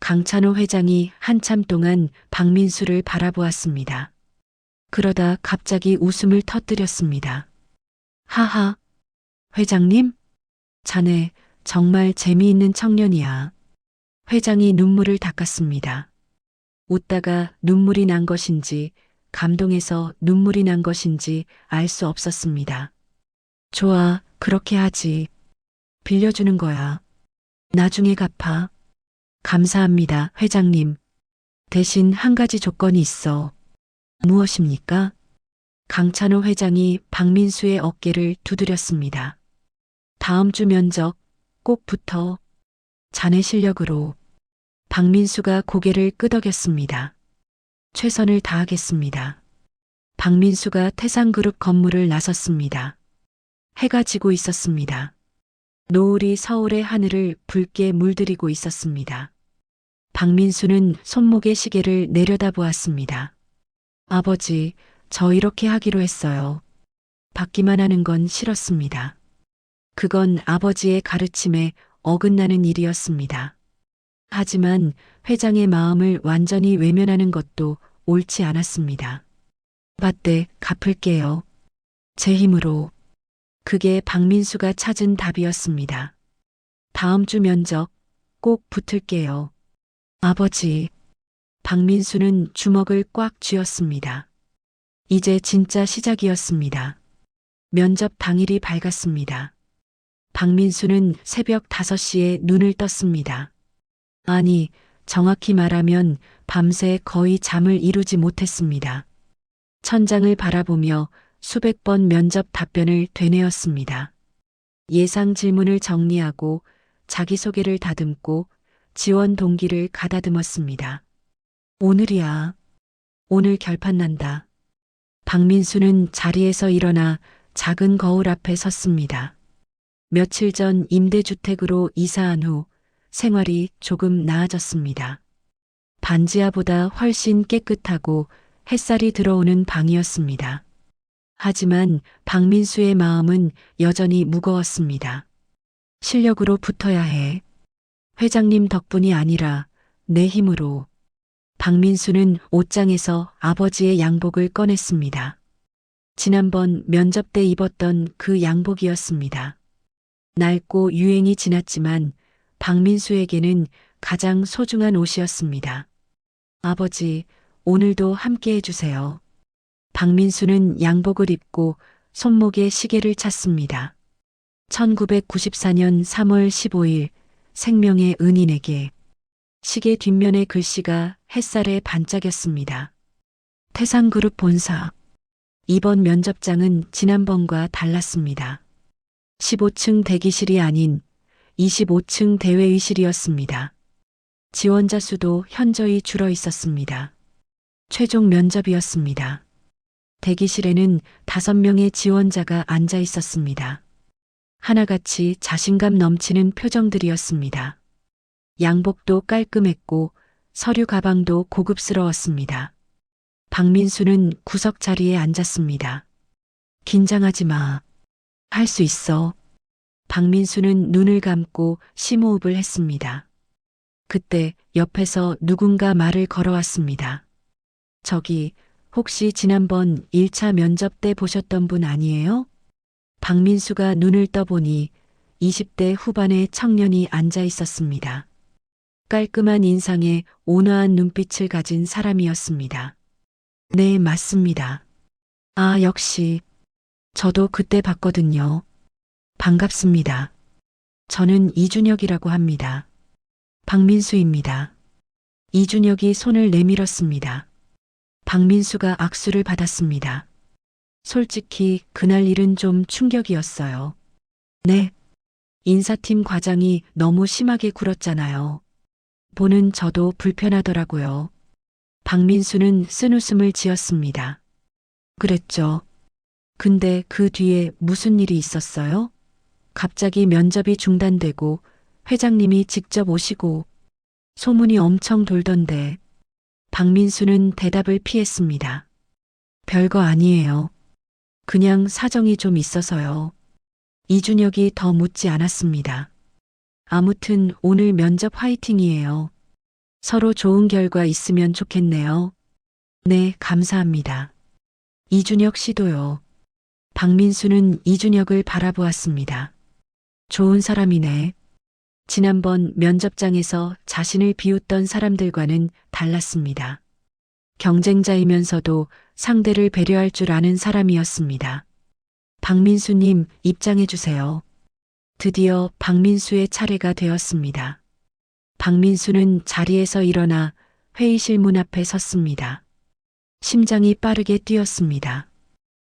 강찬호 회장이 한참 동안 박민수를 바라보았습니다. 그러다 갑자기 웃음을 터뜨렸습니다. 하하, 회장님? 자네 정말 재미있는 청년이야. 회장이 눈물을 닦았습니다. 웃다가 눈물이 난 것인지 감동해서 눈물이 난 것인지 알 수 없었습니다. 좋아, 그렇게 하지. 빌려주는 거야. 나중에 갚아. 감사합니다, 회장님. 대신 한 가지 조건이 있어. 무엇입니까? 강찬호 회장이 박민수의 어깨를 두드렸습니다. 다음 주 면접 꼭 붙어. 자네 실력으로. 박민수가 고개를 끄덕였습니다. 최선을 다하겠습니다. 박민수가 태상그룹 건물을 나섰습니다. 해가 지고 있었습니다. 노을이 서울의 하늘을 붉게 물들이고 있었습니다. 박민수는 손목의 시계를 내려다보았습니다. 아버지, 저 이렇게 하기로 했어요. 받기만 하는 건 싫었습니다. 그건 아버지의 가르침에 어긋나는 일이었습니다. 하지만 회장의 마음을 완전히 외면하는 것도 옳지 않았습니다. 받되 갚을게요. 제 힘으로. 그게 박민수가 찾은 답이었습니다. 다음 주 면접 꼭 붙을게요. 아버지. 박민수는 주먹을 꽉 쥐었습니다. 이제 진짜 시작이었습니다. 면접 당일이 밝았습니다. 박민수는 새벽 5시에 눈을 떴습니다. 아니, 정확히 말하면 밤새 거의 잠을 이루지 못했습니다. 천장을 바라보며 수백 번 면접 답변을 되뇌었습니다. 예상 질문을 정리하고 자기소개를 다듬고 지원 동기를 가다듬었습니다. 오늘이야. 오늘 결판 난다. 박민수는 자리에서 일어나 작은 거울 앞에 섰습니다. 며칠 전 임대주택으로 이사한 후 생활이 조금 나아졌습니다. 반지하보다 훨씬 깨끗하고 햇살이 들어오는 방이었습니다. 하지만 박민수의 마음은 여전히 무거웠습니다. 실력으로 붙어야 해. 회장님 덕분이 아니라 내 힘으로. 박민수는 옷장에서 아버지의 양복을 꺼냈습니다. 지난번 면접 때 입었던 그 양복이었습니다. 낡고 유행이 지났지만 박민수에게는 가장 소중한 옷이었습니다. 아버지, 오늘도 함께 해주세요. 박민수는 양복을 입고 손목에 시계를 찼습니다. 1994년 3월 15일 생명의 은인에게. 시계 뒷면의 글씨가 햇살에 반짝였습니다. 태상그룹 본사. 이번 면접장은 지난번과 달랐습니다. 15층 대기실이 아닌 25층 대회의실이었습니다. 지원자 수도 현저히 줄어 있었습니다. 최종 면접이었습니다. 대기실에는 5명의 지원자가 앉아 있었습니다. 하나같이 자신감 넘치는 표정들이었습니다. 양복도 깔끔했고 서류 가방도 고급스러웠습니다. 박민수는 구석 자리에 앉았습니다. 긴장하지 마. 할 수 있어. 박민수는 눈을 감고 심호흡을 했습니다. 그때 옆에서 누군가 말을 걸어왔습니다. 저기, 혹시 지난번 1차 면접 때 보셨던 분 아니에요? 박민수가 눈을 떠보니 20대 후반의 청년이 앉아 있었습니다. 깔끔한 인상에 온화한 눈빛을 가진 사람이었습니다. 네, 맞습니다. 아, 역시. 저도 그때 봤거든요. 반갑습니다. 저는 이준혁이라고 합니다. 박민수입니다. 이준혁이 손을 내밀었습니다. 박민수가 악수를 받았습니다. 솔직히 그날 일은 좀 충격이었어요. 네. 인사팀 과장이 너무 심하게 굴었잖아요. 보는 저도 불편하더라고요. 박민수는 쓴웃음을 지었습니다. 그랬죠. 근데 그 뒤에 무슨 일이 있었어요? 갑자기 면접이 중단되고 회장님이 직접 오시고 소문이 엄청 돌던데. 박민수는 대답을 피했습니다. 별거 아니에요. 그냥 사정이 좀 있어서요. 이준혁이 더 묻지 않았습니다. 아무튼 오늘 면접 화이팅이에요. 서로 좋은 결과 있으면 좋겠네요. 네, 감사합니다. 이준혁 씨도요. 박민수는 이준혁을 바라보았습니다. 좋은 사람이네. 지난번 면접장에서 자신을 비웃던 사람들과는 달랐습니다. 경쟁자이면서도 상대를 배려할 줄 아는 사람이었습니다. 박민수님, 입장해 주세요. 드디어 박민수의 차례가 되었습니다. 박민수는 자리에서 일어나 회의실 문 앞에 섰습니다. 심장이 빠르게 뛰었습니다.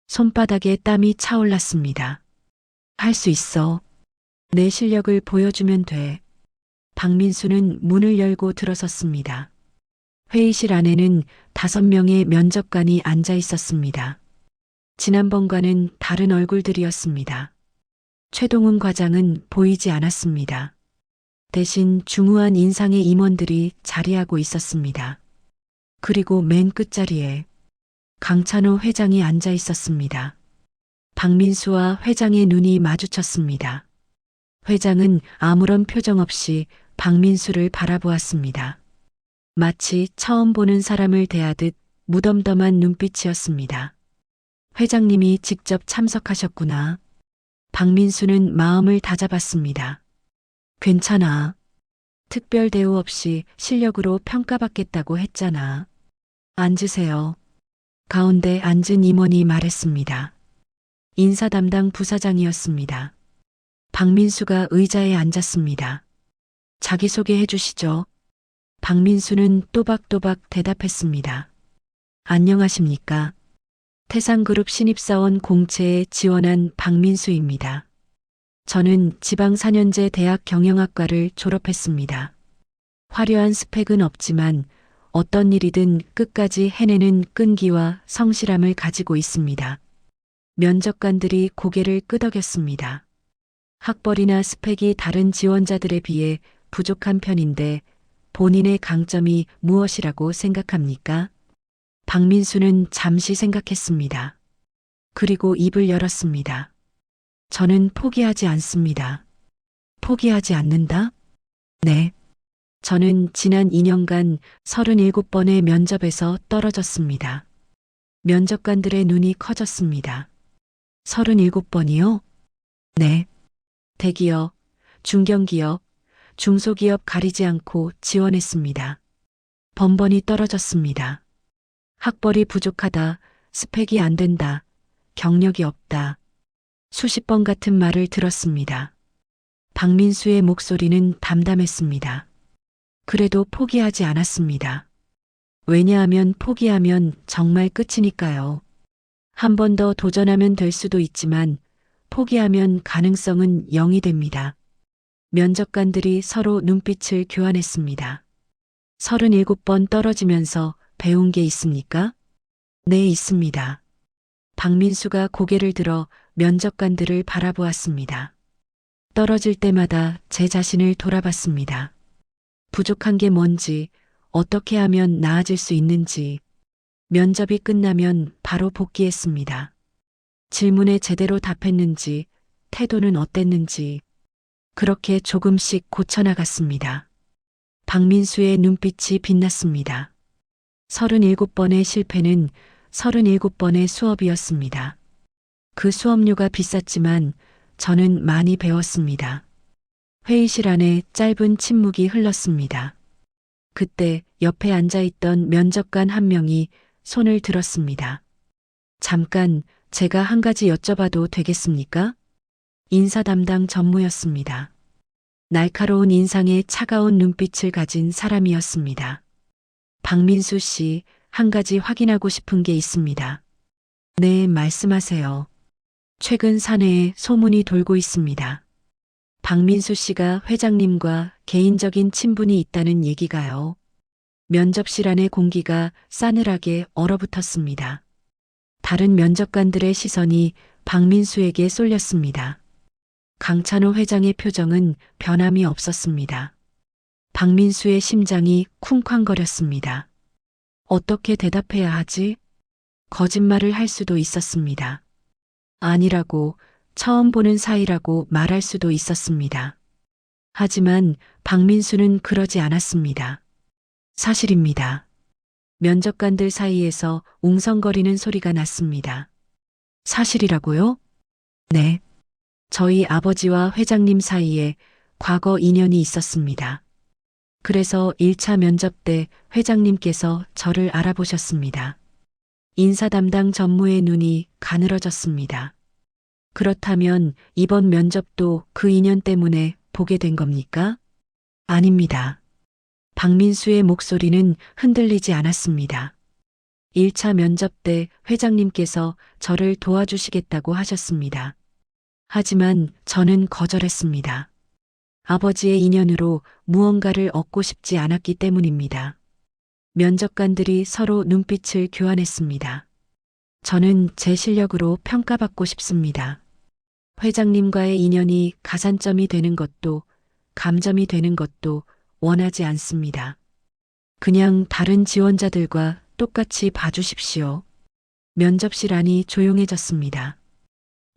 손바닥에 땀이 차올랐습니다. 할 수 있어. 내 실력을 보여주면 돼. 박민수는 문을 열고 들어섰습니다. 회의실 안에는 5명의 면접관이 앉아 있었습니다. 지난번과는 다른 얼굴들이었습니다. 최동훈 과장은 보이지 않았습니다. 대신 중후한 인상의 임원들이 자리하고 있었습니다. 그리고 맨 끝자리에 강찬호 회장이 앉아 있었습니다. 박민수와 회장의 눈이 마주쳤습니다. 회장은 아무런 표정 없이 박민수를 바라보았습니다. 마치 처음 보는 사람을 대하듯 무덤덤한 눈빛이었습니다. 회장님이 직접 참석하셨구나. 박민수는 마음을 다잡았습니다. 괜찮아. 특별 대우 없이 실력으로 평가받겠다고 했잖아. 앉으세요. 가운데 앉은 임원이 말했습니다. 인사 담당 부사장이었습니다. 박민수가 의자에 앉았습니다. 자기소개해 주시죠. 박민수는 또박또박 대답했습니다. 안녕하십니까. 태상그룹 신입사원 공채에 지원한 박민수입니다. 저는 지방 4년제 대학 경영학과를 졸업했습니다. 화려한 스펙은 없지만 어떤 일이든 끝까지 해내는 끈기와 성실함을 가지고 있습니다. 면접관들이 고개를 끄덕였습니다. 학벌이나 스펙이 다른 지원자들에 비해 부족한 편인데 본인의 강점이 무엇이라고 생각합니까? 박민수는 잠시 생각했습니다. 그리고 입을 열었습니다. 저는 포기하지 않습니다. 포기하지 않는다? 네. 저는 지난 2년간 37번의 면접에서 떨어졌습니다. 면접관들의 눈이 커졌습니다. 37번이요? 네. 대기업, 중견기업, 중소기업 가리지 않고 지원했습니다. 번번이 떨어졌습니다. 학벌이 부족하다, 스펙이 안 된다, 경력이 없다. 수십 번 같은 말을 들었습니다. 박민수의 목소리는 담담했습니다. 그래도 포기하지 않았습니다. 왜냐하면 포기하면 정말 끝이니까요. 한 번 더 도전하면 될 수도 있지만 포기하면 가능성은 0이 됩니다. 면접관들이 서로 눈빛을 교환했습니다. 37번 떨어지면서 배운 게 있습니까? 네, 있습니다. 박민수가 고개를 들어 면접관들을 바라보았습니다. 떨어질 때마다 제 자신을 돌아봤습니다. 부족한 게 뭔지, 어떻게 하면 나아질 수 있는지, 면접이 끝나면 바로 복귀했습니다. 질문에 제대로 답했는지, 태도는 어땠는지, 그렇게 조금씩 고쳐나갔습니다. 박민수의 눈빛이 빛났습니다. 37번의 실패는 37번의 수업이었습니다. 그 수업료가 비쌌지만 저는 많이 배웠습니다. 회의실 안에 짧은 침묵이 흘렀습니다. 그때 옆에 앉아있던 면접관 한 명이 손을 들었습니다. 잠깐 제가 한 가지 여쭤봐도 되겠습니까? 인사 담당 전무였습니다. 날카로운 인상에 차가운 눈빛을 가진 사람이었습니다. 박민수 씨, 한 가지 확인하고 싶은 게 있습니다. 네, 말씀하세요. 최근 사내에 소문이 돌고 있습니다. 박민수 씨가 회장님과 개인적인 친분이 있다는 얘기가요. 면접실 안의 공기가 싸늘하게 얼어붙었습니다. 다른 면접관들의 시선이 박민수에게 쏠렸습니다. 강찬호 회장의 표정은 변함이 없었습니다. 박민수의 심장이 쿵쾅거렸습니다. 어떻게 대답해야 하지? 거짓말을 할 수도 있었습니다. 아니라고, 처음 보는 사이라고 말할 수도 있었습니다. 하지만 박민수는 그러지 않았습니다. 사실입니다. 면접관들 사이에서 웅성거리는 소리가 났습니다. 사실이라고요? 네. 저희 아버지와 회장님 사이에 과거 인연이 있었습니다. 그래서 1차 면접 때 회장님께서 저를 알아보셨습니다. 인사 담당 전무의 눈이 가늘어졌습니다. 그렇다면 이번 면접도 그 인연 때문에 보게 된 겁니까? 아닙니다. 박민수의 목소리는 흔들리지 않았습니다. 1차 면접 때 회장님께서 저를 도와주시겠다고 하셨습니다. 하지만 저는 거절했습니다. 아버지의 인연으로 무언가를 얻고 싶지 않았기 때문입니다. 면접관들이 서로 눈빛을 교환했습니다. 저는 제 실력으로 평가받고 싶습니다. 회장님과의 인연이 가산점이 되는 것도 감점이 되는 것도 원하지 않습니다. 그냥 다른 지원자들과 똑같이 봐주십시오. 면접실 안이 조용해졌습니다.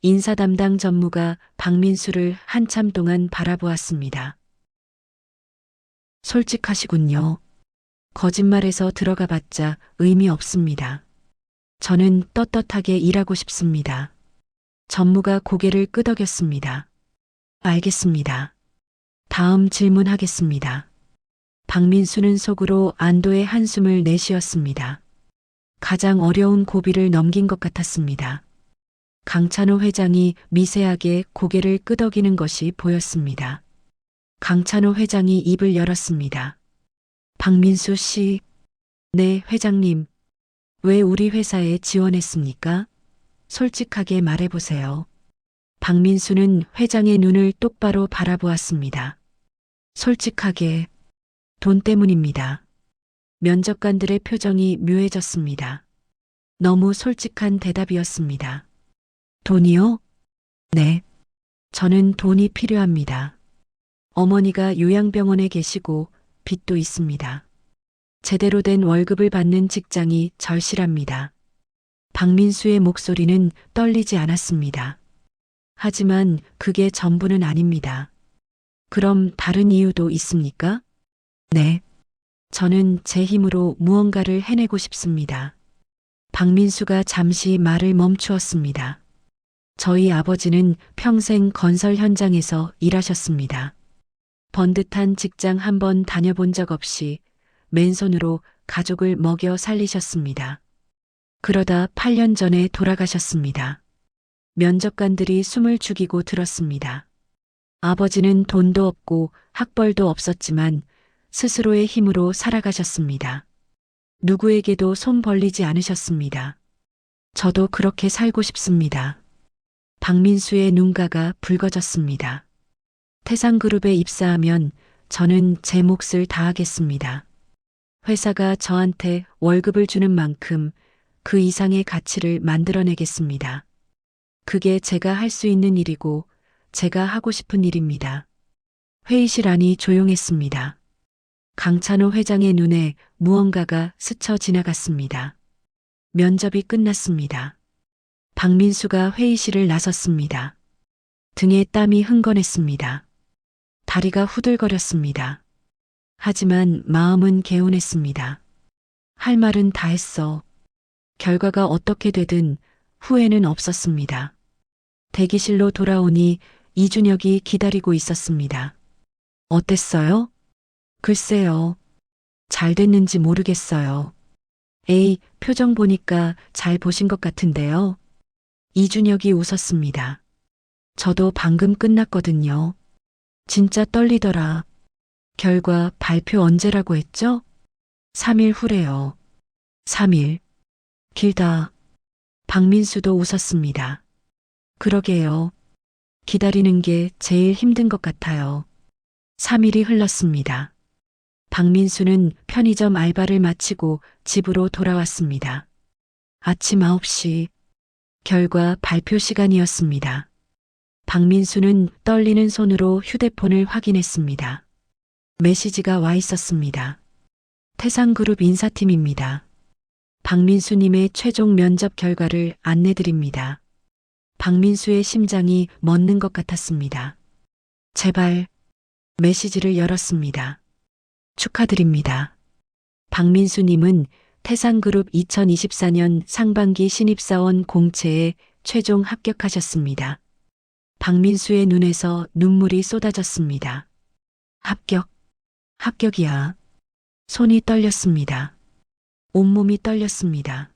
인사 담당 전무가 박민수를 한참 동안 바라보았습니다. 솔직하시군요. 거짓말에서 들어가 봤자 의미 없습니다. 저는 떳떳하게 일하고 싶습니다. 전무가 고개를 끄덕였습니다. 알겠습니다. 다음 질문하겠습니다. 박민수는 속으로 안도의 한숨을 내쉬었습니다. 가장 어려운 고비를 넘긴 것 같았습니다. 강찬호 회장이 미세하게 고개를 끄덕이는 것이 보였습니다. 강찬호 회장이 입을 열었습니다. 박민수 씨, 네, 회장님. 왜 우리 회사에 지원했습니까? 솔직하게 말해보세요. 박민수는 회장의 눈을 똑바로 바라보았습니다. 솔직하게, 돈 때문입니다. 면접관들의 표정이 묘해졌습니다. 너무 솔직한 대답이었습니다. 돈이요? 네. 저는 돈이 필요합니다. 어머니가 요양병원에 계시고 빚도 있습니다. 제대로 된 월급을 받는 직장이 절실합니다. 박민수의 목소리는 떨리지 않았습니다. 하지만 그게 전부는 아닙니다. 그럼 다른 이유도 있습니까? 네. 저는 제 힘으로 무언가를 해내고 싶습니다. 박민수가 잠시 말을 멈추었습니다. 저희 아버지는 평생 건설 현장에서 일하셨습니다. 번듯한 직장 한 번 다녀본 적 없이 맨손으로 가족을 먹여 살리셨습니다. 그러다 8년 전에 돌아가셨습니다. 면접관들이 숨을 죽이고 들었습니다. 아버지는 돈도 없고 학벌도 없었지만 스스로의 힘으로 살아가셨습니다. 누구에게도 손 벌리지 않으셨습니다. 저도 그렇게 살고 싶습니다. 박민수의 눈가가 붉어졌습니다. 태상그룹에 입사하면 저는 제 몫을 다하겠습니다. 회사가 저한테 월급을 주는 만큼 그 이상의 가치를 만들어내겠습니다. 그게 제가 할 수 있는 일이고 제가 하고 싶은 일입니다. 회의실 안이 조용했습니다. 강찬호 회장의 눈에 무언가가 스쳐 지나갔습니다. 면접이 끝났습니다. 박민수가 회의실을 나섰습니다. 등에 땀이 흥건했습니다. 다리가 후들거렸습니다. 하지만 마음은 개운했습니다. 할 말은 다 했어. 결과가 어떻게 되든 후회는 없었습니다. 대기실로 돌아오니 이준혁이 기다리고 있었습니다. 어땠어요? 글쎄요. 잘 됐는지 모르겠어요. 에이, 표정 보니까 잘 보신 것 같은데요. 이준혁이 웃었습니다. 저도 방금 끝났거든요. 진짜 떨리더라. 결과 발표 언제라고 했죠? 3일 후래요. 3일. 길다. 박민수도 웃었습니다. 그러게요. 기다리는 게 제일 힘든 것 같아요. 3일이 흘렀습니다. 박민수는 편의점 알바를 마치고 집으로 돌아왔습니다. 아침 9시. 결과 발표 시간이었습니다. 박민수는 떨리는 손으로 휴대폰을 확인했습니다. 메시지가 와 있었습니다. 태상그룹 인사팀입니다. 박민수님의 최종 면접 결과를 안내드립니다. 박민수의 심장이 멎는 것 같았습니다. 제발. 메시지를 열었습니다. 축하드립니다. 박민수님은 태상그룹 2024년 상반기 신입사원 공채에 최종 합격하셨습니다. 박민수의 눈에서 눈물이 쏟아졌습니다. 합격. 합격이야. 손이 떨렸습니다. 온몸이 떨렸습니다.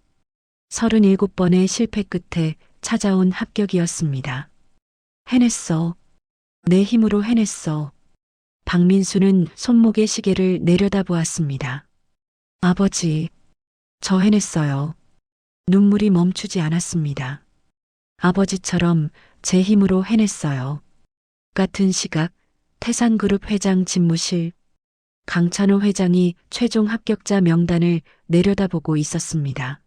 37번의 실패 끝에 찾아온 합격이었습니다. 해냈어. 내 힘으로 해냈어. 박민수는 손목의 시계를 내려다보았습니다. 아버지, 저 해냈어요. 눈물이 멈추지 않았습니다. 아버지처럼 제 힘으로 해냈어요. 같은 시각 태산그룹 회장 집무실, 강찬호 회장이 최종 합격자 명단을 내려다보고 있었습니다.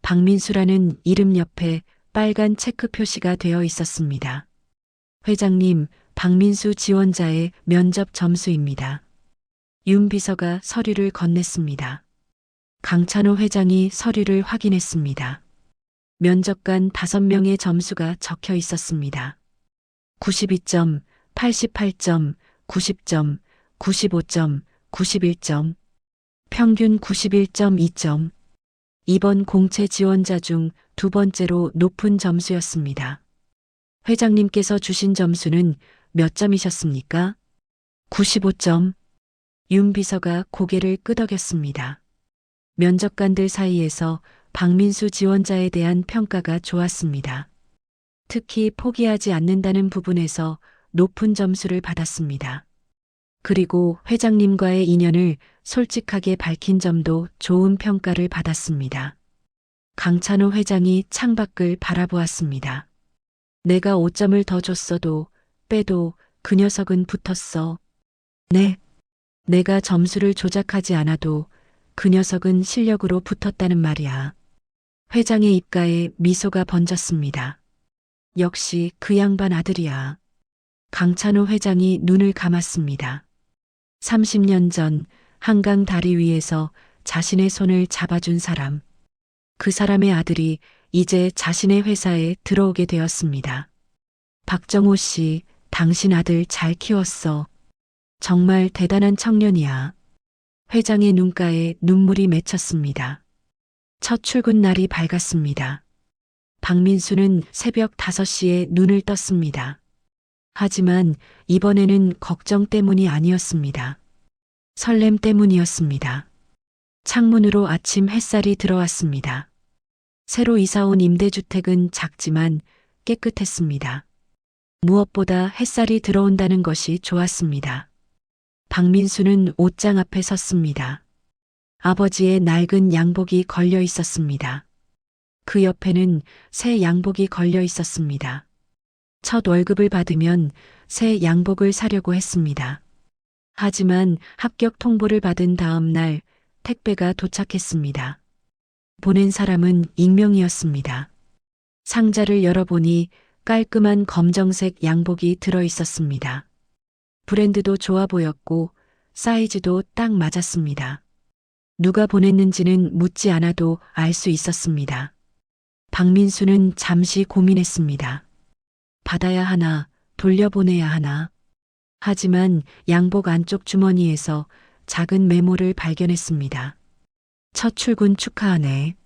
박민수라는 이름 옆에 빨간 체크 표시가 되어 있었습니다. 회장님, 박민수 지원자의 면접 점수입니다. 윤 비서가 서류를 건넸습니다. 강찬호 회장이 서류를 확인했습니다. 면접관 5명의 점수가 적혀 있었습니다. 92점, 88점, 90점, 95점, 91점, 평균 91.2점. 이번 공채 지원자 중 두 번째로 높은 점수였습니다. 회장님께서 주신 점수는 몇 점이셨습니까? 95점. 윤 비서가 고개를 끄덕였습니다. 면접관들 사이에서 박민수 지원자에 대한 평가가 좋았습니다. 특히 포기하지 않는다는 부분에서 높은 점수를 받았습니다. 그리고 회장님과의 인연을 솔직하게 밝힌 점도 좋은 평가를 받았습니다. 강찬호 회장이 창밖을 바라보았습니다. 내가 5점을 더 줬어도 빼도 그 녀석은 붙었어. 네. 내가 점수를 조작하지 않아도 그 녀석은 실력으로 붙었다는 말이야. 회장의 입가에 미소가 번졌습니다. 역시 그 양반 아들이야. 강찬호 회장이 눈을 감았습니다. 30년 전 한강 다리 위에서 자신의 손을 잡아준 사람. 그 사람의 아들이 이제 자신의 회사에 들어오게 되었습니다. 박정호 씨, 당신 아들 잘 키웠어. 정말 대단한 청년이야. 회장의 눈가에 눈물이 맺혔습니다. 첫 출근 날이 밝았습니다. 박민수는 새벽 5시에 눈을 떴습니다. 하지만 이번에는 걱정 때문이 아니었습니다. 설렘 때문이었습니다. 창문으로 아침 햇살이 들어왔습니다. 새로 이사온 임대주택은 작지만 깨끗했습니다. 무엇보다 햇살이 들어온다는 것이 좋았습니다. 박민수는 옷장 앞에 섰습니다. 아버지의 낡은 양복이 걸려 있었습니다. 그 옆에는 새 양복이 걸려 있었습니다. 첫 월급을 받으면 새 양복을 사려고 했습니다. 하지만 합격 통보를 받은 다음 날 택배가 도착했습니다. 보낸 사람은 익명이었습니다. 상자를 열어보니 깔끔한 검정색 양복이 들어 있었습니다. 브랜드도 좋아 보였고 사이즈도 딱 맞았습니다. 누가 보냈는지는 묻지 않아도 알 수 있었습니다. 박민수는 잠시 고민했습니다. 받아야 하나, 돌려보내야 하나. 하지만 양복 안쪽 주머니에서 작은 메모를 발견했습니다. 첫 출근 축하하네.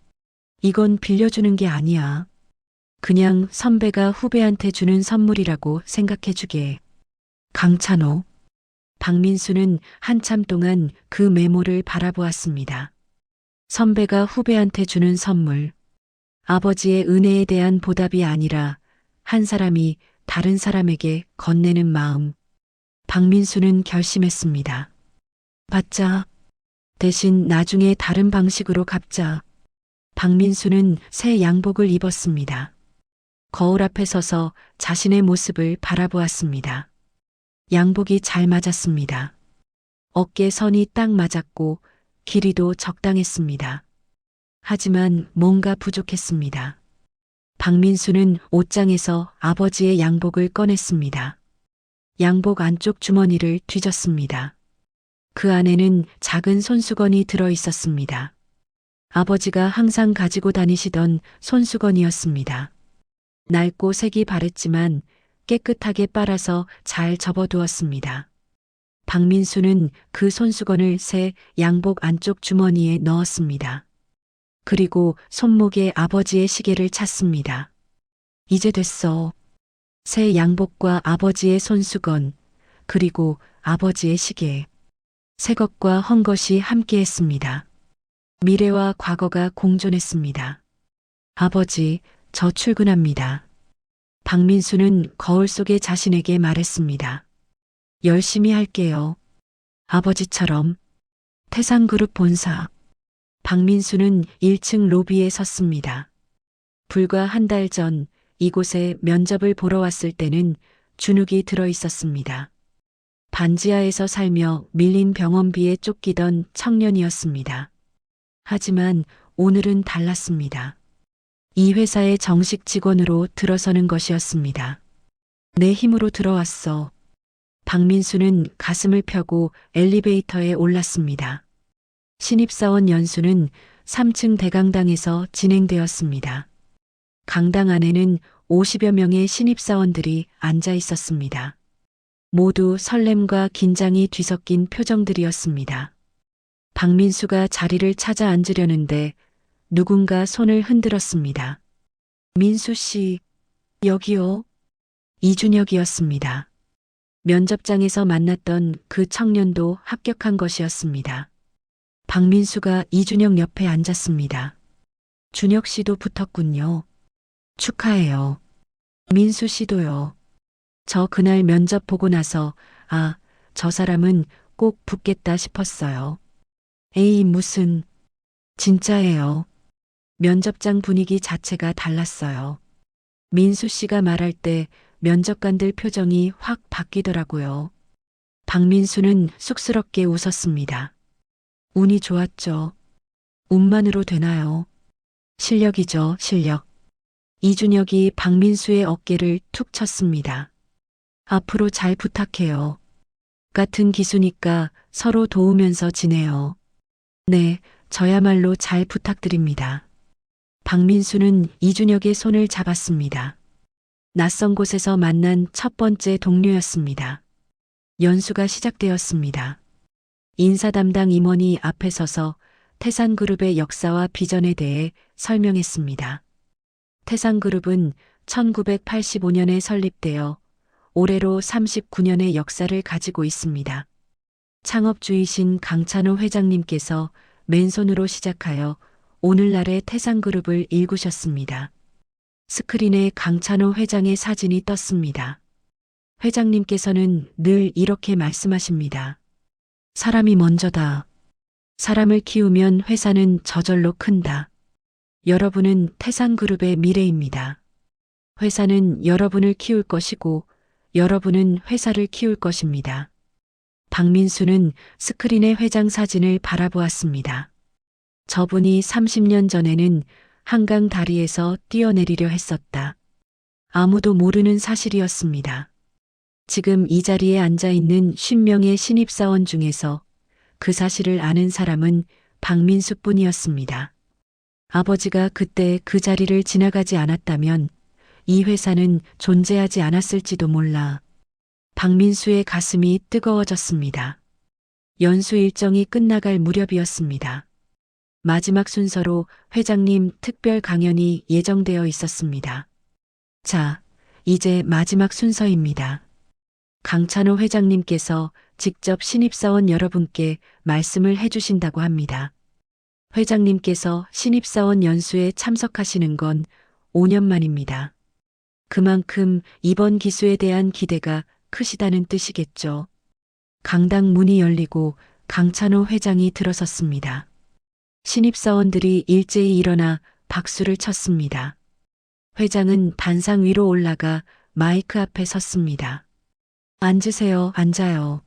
이건 빌려주는 게 아니야. 그냥 선배가 후배한테 주는 선물이라고 생각해주게. 강찬호. 박민수는 한참 동안 그 메모를 바라보았습니다. 선배가 후배한테 주는 선물. 아버지의 은혜에 대한 보답이 아니라 한 사람이 다른 사람에게 건네는 마음. 박민수는 결심했습니다. 받자. 대신 나중에 다른 방식으로 갚자. 박민수는 새 양복을 입었습니다. 거울 앞에 서서 자신의 모습을 바라보았습니다. 양복이 잘 맞았습니다. 어깨 선이 딱 맞았고 길이도 적당했습니다. 하지만 뭔가 부족했습니다. 박민수는 옷장에서 아버지의 양복을 꺼냈습니다. 양복 안쪽 주머니를 뒤졌습니다. 그 안에는 작은 손수건이 들어 있었습니다. 아버지가 항상 가지고 다니시던 손수건이었습니다. 낡고 색이 바랬지만 깨끗하게 빨아서 잘 접어두었습니다. 박민수는 그 손수건을 새 양복 안쪽 주머니에 넣었습니다. 그리고 손목에 아버지의 시계를 찾습니다. 이제 됐어. 새 양복과 아버지의 손수건, 그리고 아버지의 시계. 새 것과 헛 것이 함께했습니다. 미래와 과거가 공존했습니다. 아버지, 저 출근합니다. 박민수는 거울 속에 자신에게 말했습니다. 열심히 할게요. 아버지처럼. 태상그룹 본사. 박민수는 1층 로비에 섰습니다. 불과 한 달 전 이곳에 면접을 보러 왔을 때는 주눅이 들어 있었습니다. 반지하에서 살며 밀린 병원비에 쫓기던 청년이었습니다. 하지만 오늘은 달랐습니다. 이 회사의 정식 직원으로 들어서는 것이었습니다. 내 힘으로 들어왔어. 박민수는 가슴을 펴고 엘리베이터에 올랐습니다. 신입사원 연수는 3층 대강당에서 진행되었습니다. 강당 안에는 50여 명의 신입사원들이 앉아 있었습니다. 모두 설렘과 긴장이 뒤섞인 표정들이었습니다. 박민수가 자리를 찾아 앉으려는데 누군가 손을 흔들었습니다. 민수 씨, 여기요. 이준혁이었습니다. 면접장에서 만났던 그 청년도 합격한 것이었습니다. 박민수가 이준혁 옆에 앉았습니다. 준혁 씨도 붙었군요. 축하해요. 민수 씨도요. 저 그날 면접 보고 나서 저 사람은 꼭 붙겠다 싶었어요. 에이, 무슨. 진짜예요. 면접장 분위기 자체가 달랐어요. 민수 씨가 말할 때 면접관들 표정이 확 바뀌더라고요. 박민수는 쑥스럽게 웃었습니다. 운이 좋았죠. 운만으로 되나요? 실력이죠, 실력. 이준혁이 박민수의 어깨를 툭 쳤습니다. 앞으로 잘 부탁해요. 같은 기수니까 서로 도우면서 지내요. 네, 저야말로 잘 부탁드립니다. 박민수는 이준혁의 손을 잡았습니다. 낯선 곳에서 만난 첫 번째 동료였습니다. 연수가 시작되었습니다. 인사 담당 임원이 앞에 서서 태산그룹의 역사와 비전에 대해 설명했습니다. 태산그룹은 1985년에 설립되어 올해로 39년의 역사를 가지고 있습니다. 창업주이신 강찬호 회장님께서 맨손으로 시작하여 오늘날의 태산그룹을 일구셨습니다. 스크린에 강찬호 회장의 사진이 떴습니다. 회장님께서는 늘 이렇게 말씀하십니다. 사람이 먼저다. 사람을 키우면 회사는 저절로 큰다. 여러분은 태산그룹의 미래입니다. 회사는 여러분을 키울 것이고 여러분은 회사를 키울 것입니다. 박민수는 스크린의 회장 사진을 바라보았습니다. 저분이 30년 전에는 한강 다리에서 뛰어내리려 했었다. 아무도 모르는 사실이었습니다. 지금 이 자리에 앉아 있는 50명의 신입사원 중에서 그 사실을 아는 사람은 박민수 뿐이었습니다. 아버지가 그때 그 자리를 지나가지 않았다면 이 회사는 존재하지 않았을지도 몰라. 박민수의 가슴이 뜨거워졌습니다. 연수 일정이 끝나갈 무렵이었습니다. 마지막 순서로 회장님 특별 강연이 예정되어 있었습니다. 자, 이제 마지막 순서입니다. 강찬호 회장님께서 직접 신입사원 여러분께 말씀을 해주신다고 합니다. 회장님께서 신입사원 연수에 참석하시는 건 5년 만입니다. 그만큼 이번 기수에 대한 기대가 크시다는 뜻이겠죠. 강당 문이 열리고 강찬호 회장이 들어섰습니다. 신입사원들이 일제히 일어나 박수를 쳤습니다. 회장은 단상 위로 올라가 마이크 앞에 섰습니다. 앉으세요, 앉아요.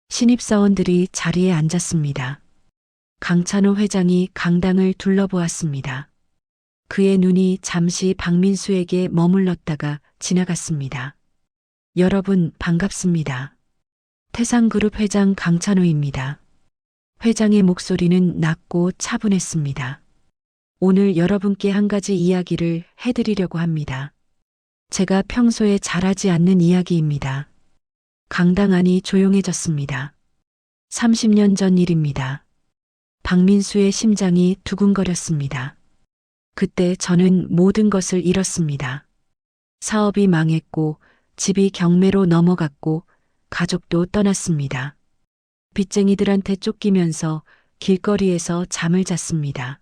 신입사원들이 자리에 앉았습니다. 강찬호 회장이 강당을 둘러보았습니다. 그의 눈이 잠시 박민수에게 머물렀다가 지나갔습니다. 여러분 반갑습니다. 태상그룹 회장 강찬호입니다. 회장의 목소리는 낮고 차분했습니다. 오늘 여러분께 한 가지 이야기를 해드리려고 합니다. 제가 평소에 잘하지 않는 이야기입니다. 강당 안이 조용해졌습니다. 30년 전 일입니다. 박민수의 심장이 두근거렸습니다. 그때 저는 모든 것을 잃었습니다. 사업이 망했고 집이 경매로 넘어갔고 가족도 떠났습니다. 빚쟁이들한테 쫓기면서 길거리에서 잠을 잤습니다.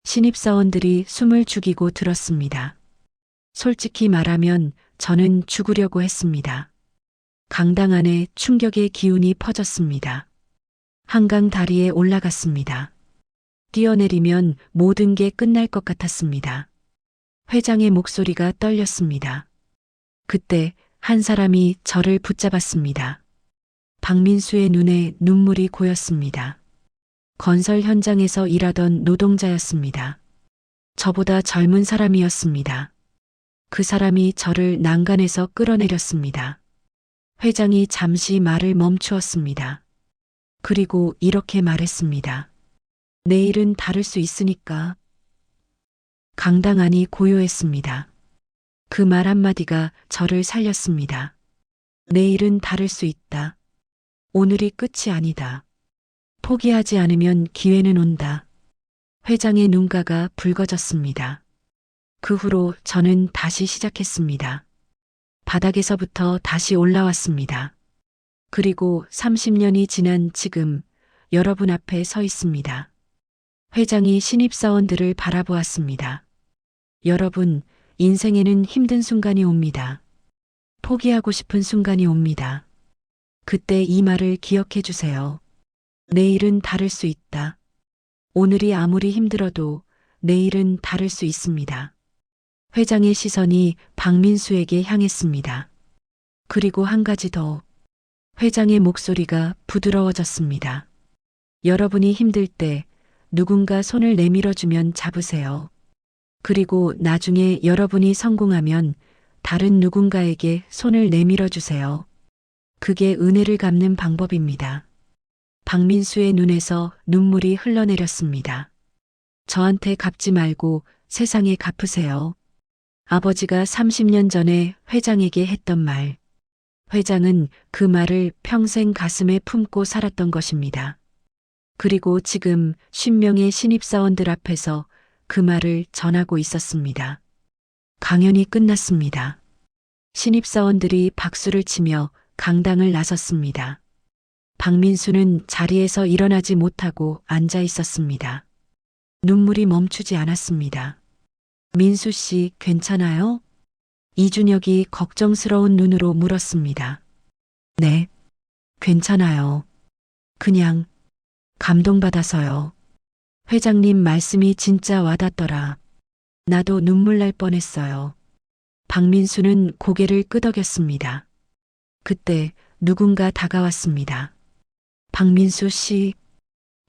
신입사원들이 숨을 죽이고 들었습니다. 솔직히 말하면 저는 죽으려고 했습니다. 강당 안에 충격의 기운이 퍼졌습니다. 한강 다리에 올라갔습니다. 뛰어내리면 모든 게 끝날 것 같았습니다. 회장의 목소리가 떨렸습니다. 그때 한 사람이 저를 붙잡았습니다. 박민수의 눈에 눈물이 고였습니다. 건설 현장에서 일하던 노동자였습니다. 저보다 젊은 사람이었습니다. 그 사람이 저를 난간에서 끌어내렸습니다. 회장이 잠시 말을 멈추었습니다. 그리고 이렇게 말했습니다. 내일은 다를 수 있으니까. 강당 안이 고요했습니다. 그 말 한마디가 저를 살렸습니다. 내일은 다를 수 있다. 오늘이 끝이 아니다. 포기하지 않으면 기회는 온다. 회장의 눈가가 붉어졌습니다. 그 후로 저는 다시 시작했습니다. 바닥에서부터 다시 올라왔습니다. 그리고 30년이 지난 지금 여러분 앞에 서 있습니다. 회장이 신입사원들을 바라보았습니다. 여러분, 인생에는 힘든 순간이 옵니다. 포기하고 싶은 순간이 옵니다. 그때 이 말을 기억해 주세요. 내일은 다를 수 있다. 오늘이 아무리 힘들어도 내일은 다를 수 있습니다. 회장의 시선이 박민수에게 향했습니다. 그리고 한 가지 더. 회장의 목소리가 부드러워졌습니다. 여러분이 힘들 때 누군가 손을 내밀어주면 잡으세요. 그리고 나중에 여러분이 성공하면 다른 누군가에게 손을 내밀어 주세요. 그게 은혜를 갚는 방법입니다. 박민수의 눈에서 눈물이 흘러내렸습니다. 저한테 갚지 말고 세상에 갚으세요. 아버지가 30년 전에 회장에게 했던 말. 회장은 그 말을 평생 가슴에 품고 살았던 것입니다. 그리고 지금 50명의 신입사원들 앞에서 그 말을 전하고 있었습니다. 강연이 끝났습니다. 신입사원들이 박수를 치며 강당을 나섰습니다. 박민수는 자리에서 일어나지 못하고 앉아 있었습니다. 눈물이 멈추지 않았습니다. 민수 씨, 괜찮아요? 이준혁이 걱정스러운 눈으로 물었습니다. 네, 괜찮아요. 그냥 감동받아서요. 회장님 말씀이 진짜 와닿더라. 나도 눈물 날 뻔했어요. 박민수는 고개를 끄덕였습니다. 그때 누군가 다가왔습니다. 박민수 씨,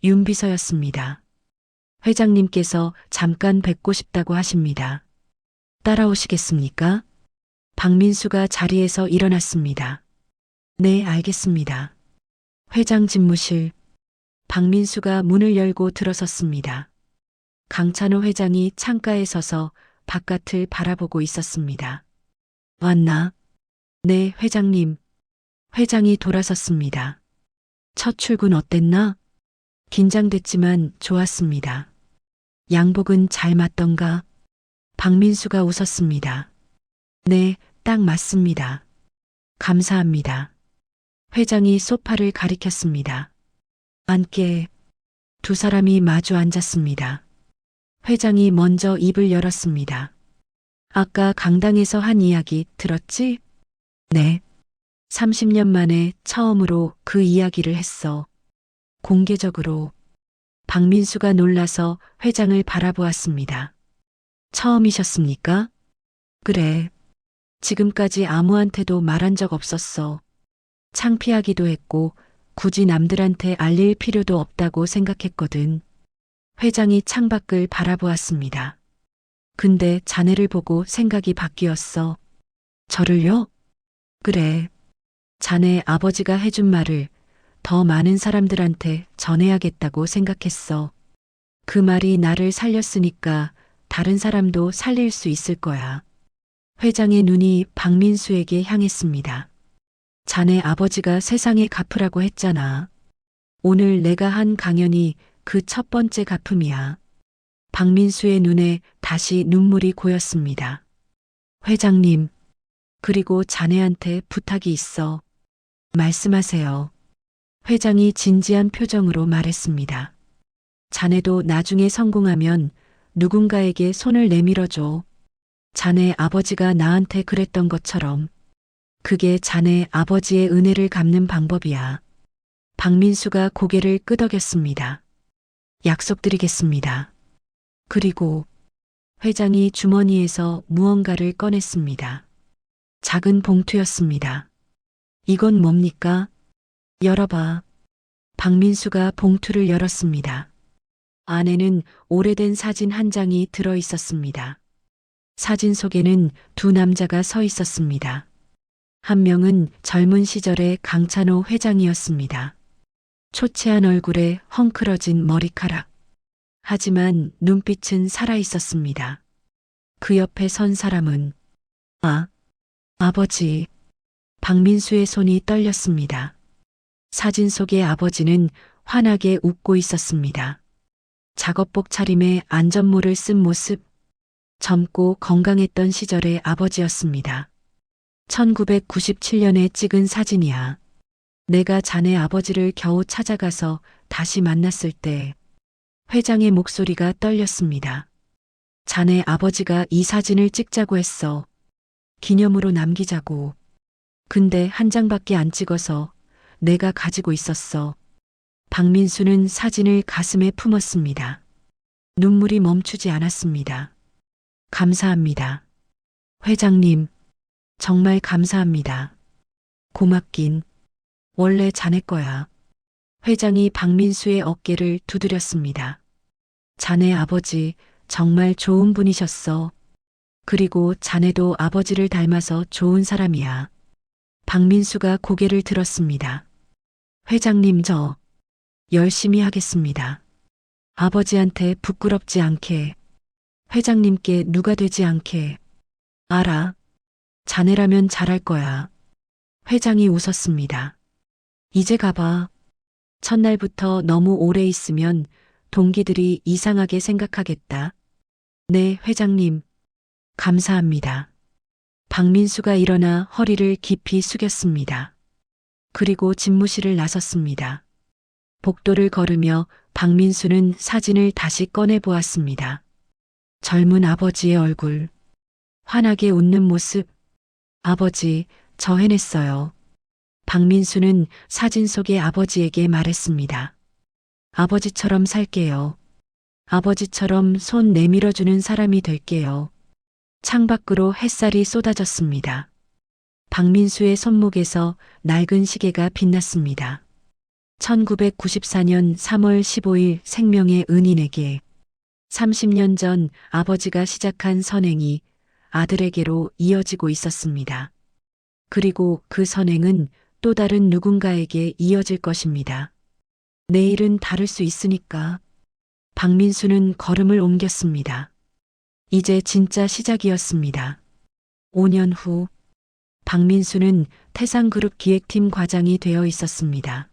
윤비서였습니다. 회장님께서 잠깐 뵙고 싶다고 하십니다. 따라오시겠습니까? 박민수가 자리에서 일어났습니다. 네, 알겠습니다. 회장 집무실. 박민수가 문을 열고 들어섰습니다. 강찬호 회장이 창가에 서서 바깥을 바라보고 있었습니다. 왔나? 네, 회장님. 회장이 돌아섰습니다. 첫 출근 어땠나? 긴장됐지만 좋았습니다. 양복은 잘 맞던가? 박민수가 웃었습니다. 네, 딱 맞습니다. 감사합니다. 회장이 소파를 가리켰습니다. 앉게. 두 사람이 마주 앉았습니다. 회장이 먼저 입을 열었습니다. 아까 강당에서 한 이야기 들었지? 네. 30년 만에 처음으로 그 이야기를 했어. 공개적으로. 박민수가 놀라서 회장을 바라보았습니다. 처음이셨습니까? 그래. 지금까지 아무한테도 말한 적 없었어. 창피하기도 했고 굳이 남들한테 알릴 필요도 없다고 생각했거든. 회장이 창밖을 바라보았습니다. 근데 자네를 보고 생각이 바뀌었어. 저를요? 그래. 자네 아버지가 해준 말을 더 많은 사람들한테 전해야겠다고 생각했어. 그 말이 나를 살렸으니까 다른 사람도 살릴 수 있을 거야. 회장의 눈이 박민수에게 향했습니다. 자네 아버지가 세상에 갚으라고 했잖아. 오늘 내가 한 강연이 그 첫 번째 가품이야. 박민수의 눈에 다시 눈물이 고였습니다. 회장님, 그리고 자네한테 부탁이 있어. 말씀하세요. 회장이 진지한 표정으로 말했습니다. 자네도 나중에 성공하면 누군가에게 손을 내밀어줘. 자네 아버지가 나한테 그랬던 것처럼. 그게 자네 아버지의 은혜를 갚는 방법이야. 박민수가 고개를 끄덕였습니다. 약속드리겠습니다. 그리고 회장이 주머니에서 무언가를 꺼냈습니다. 작은 봉투였습니다. 이건 뭡니까? 열어봐. 박민수가 봉투를 열었습니다. 안에는 오래된 사진 한 장이 들어 있었습니다. 사진 속에는 두 남자가 서 있었습니다. 한 명은 젊은 시절의 강찬호 회장이었습니다. 초췌한 얼굴에 헝클어진 머리카락. 하지만 눈빛은 살아 있었습니다. 그 옆에 선 사람은 아버지. 박민수의 손이 떨렸습니다. 사진 속의 아버지는 환하게 웃고 있었습니다. 작업복 차림에 안전모를 쓴 모습. 젊고 건강했던 시절의 아버지였습니다. 1997년에 찍은 사진이야. 내가 자네 아버지를 겨우 찾아가서 다시 만났을 때 회장의 목소리가 떨렸습니다. 자네 아버지가 이 사진을 찍자고 했어. 기념으로 남기자고. 근데 한 장밖에 안 찍어서 내가 가지고 있었어. 박민수는 사진을 가슴에 품었습니다. 눈물이 멈추지 않았습니다. 감사합니다. 회장님, 정말 감사합니다. 고맙긴. 원래 자네 거야. 회장이 박민수의 어깨를 두드렸습니다. 자네 아버지 정말 좋은 분이셨어. 그리고 자네도 아버지를 닮아서 좋은 사람이야. 박민수가 고개를 들었습니다. 회장님, 저 열심히 하겠습니다. 아버지한테 부끄럽지 않게, 회장님께 누가 되지 않게. 알아. 자네라면 잘할 거야. 회장이 웃었습니다. 이제 가봐. 첫날부터 너무 오래 있으면 동기들이 이상하게 생각하겠다. 네, 회장님. 감사합니다. 박민수가 일어나 허리를 깊이 숙였습니다. 그리고 집무실을 나섰습니다. 복도를 걸으며 박민수는 사진을 다시 꺼내 보았습니다. 젊은 아버지의 얼굴. 환하게 웃는 모습. 아버지, 저 해냈어요. 박민수는 사진 속의 아버지에게 말했습니다. 아버지처럼 살게요. 아버지처럼 손 내밀어주는 사람이 될게요. 창밖으로 햇살이 쏟아졌습니다. 박민수의 손목에서 낡은 시계가 빛났습니다. 1994년 3월 15일 생명의 은인에게 30년 전 아버지가 시작한 선행이 아들에게로 이어지고 있었습니다. 그리고 그 선행은 또 다른 누군가에게 이어질 것입니다. 내일은 다를 수 있으니까. 박민수는 걸음을 옮겼습니다. 이제 진짜 시작이었습니다. 5년 후, 박민수는 태상그룹 기획팀 과장이 되어 있었습니다.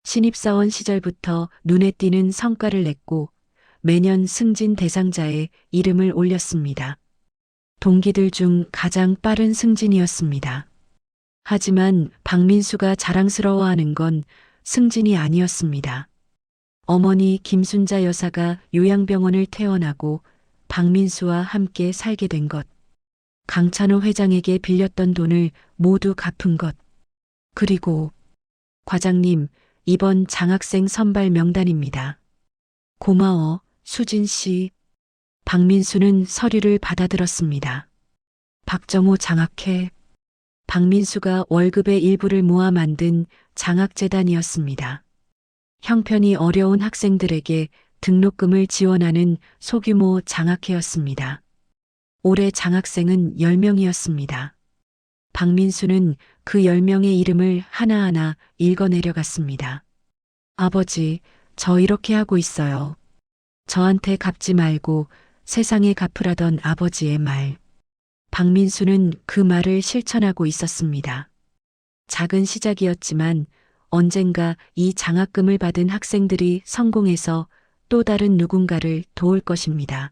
신입사원 시절부터 눈에 띄는 성과를 냈고 매년 승진 대상자에 이름을 올렸습니다. 동기들 중 가장 빠른 승진이었습니다. 하지만 박민수가 자랑스러워하는 건 승진이 아니었습니다. 어머니 김순자 여사가 요양병원을 퇴원하고 박민수와 함께 살게 된 것, 강찬호 회장에게 빌렸던 돈을 모두 갚은 것, 그리고 과장님, 이번 장학생 선발 명단입니다. 고마워, 수진 씨. 박민수는 서류를 받아들었습니다. 박정호 장학회. 박민수가 월급의 일부를 모아 만든 장학재단이었습니다. 형편이 어려운 학생들에게 등록금을 지원하는 소규모 장학회였습니다. 올해 장학생은 10명이었습니다. 박민수는 그 10명의 이름을 하나하나 읽어내려갔습니다. 아버지, 저 이렇게 하고 있어요. 저한테 갚지 말고 세상에 갚으라던 아버지의 말. 박민수는 그 말을 실천하고 있었습니다. 작은 시작이었지만 언젠가 이 장학금을 받은 학생들이 성공해서 또 다른 누군가를 도울 것입니다.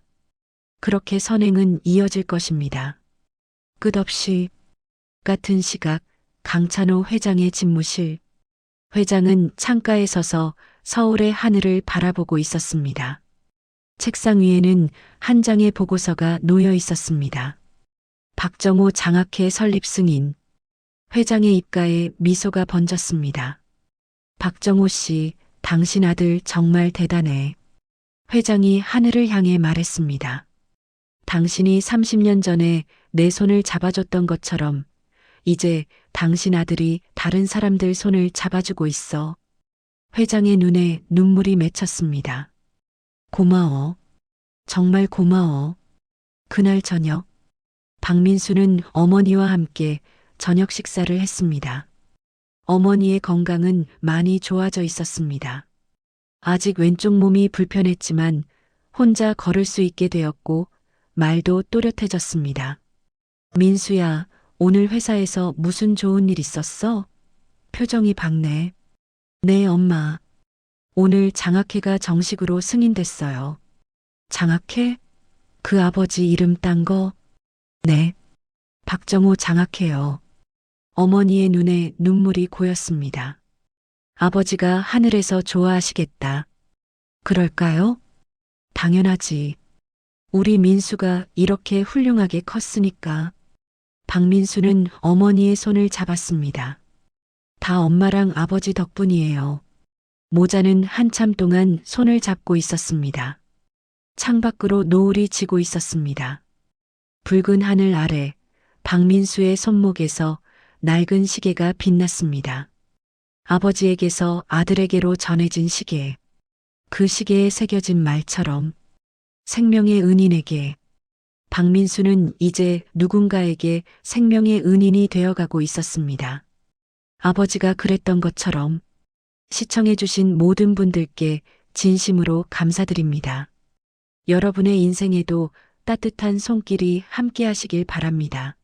그렇게 선행은 이어질 것입니다. 끝없이 같은 시각 강찬호 회장의 집무실. 회장은 창가에 서서 서울의 하늘을 바라보고 있었습니다. 책상 위에는 한 장의 보고서가 놓여 있었습니다. 박정호 장학회 설립 승인. 회장의 입가에 미소가 번졌습니다. 박정호 씨, 당신 아들 정말 대단해. 회장이 하늘을 향해 말했습니다. 당신이 30년 전에 내 손을 잡아줬던 것처럼 이제 당신 아들이 다른 사람들 손을 잡아주고 있어. 회장의 눈에 눈물이 맺혔습니다. 고마워. 정말 고마워. 그날 저녁, 박민수는 어머니와 함께 저녁 식사를 했습니다. 어머니의 건강은 많이 좋아져 있었습니다. 아직 왼쪽 몸이 불편했지만 혼자 걸을 수 있게 되었고 말도 또렷해졌습니다. 민수야, 오늘 회사에서 무슨 좋은 일 있었어? 표정이 밝네. 네, 엄마. 오늘 장학회가 정식으로 승인됐어요. 장학회? 그 아버지 이름 딴 거? 네. 박정호 장학회요. 어머니의 눈에 눈물이 고였습니다. 아버지가 하늘에서 좋아하시겠다. 그럴까요? 당연하지. 우리 민수가 이렇게 훌륭하게 컸으니까. 박민수는 어머니의 손을 잡았습니다. 다 엄마랑 아버지 덕분이에요. 모자는 한참 동안 손을 잡고 있었습니다. 창밖으로 노을이 지고 있었습니다. 붉은 하늘 아래 박민수의 손목에서 낡은 시계가 빛났습니다. 아버지에게서 아들에게로 전해진 시계. 그 시계에 새겨진 말처럼 생명의 은인에게. 박민수는 이제 누군가에게 생명의 은인이 되어가고 있었습니다. 아버지가 그랬던 것처럼. 시청해주신 모든 분들께 진심으로 감사드립니다. 여러분의 인생에도 따뜻한 손길이 함께 하시길 바랍니다.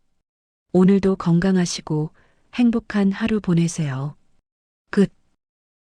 오늘도 건강하시고 행복한 하루 보내세요.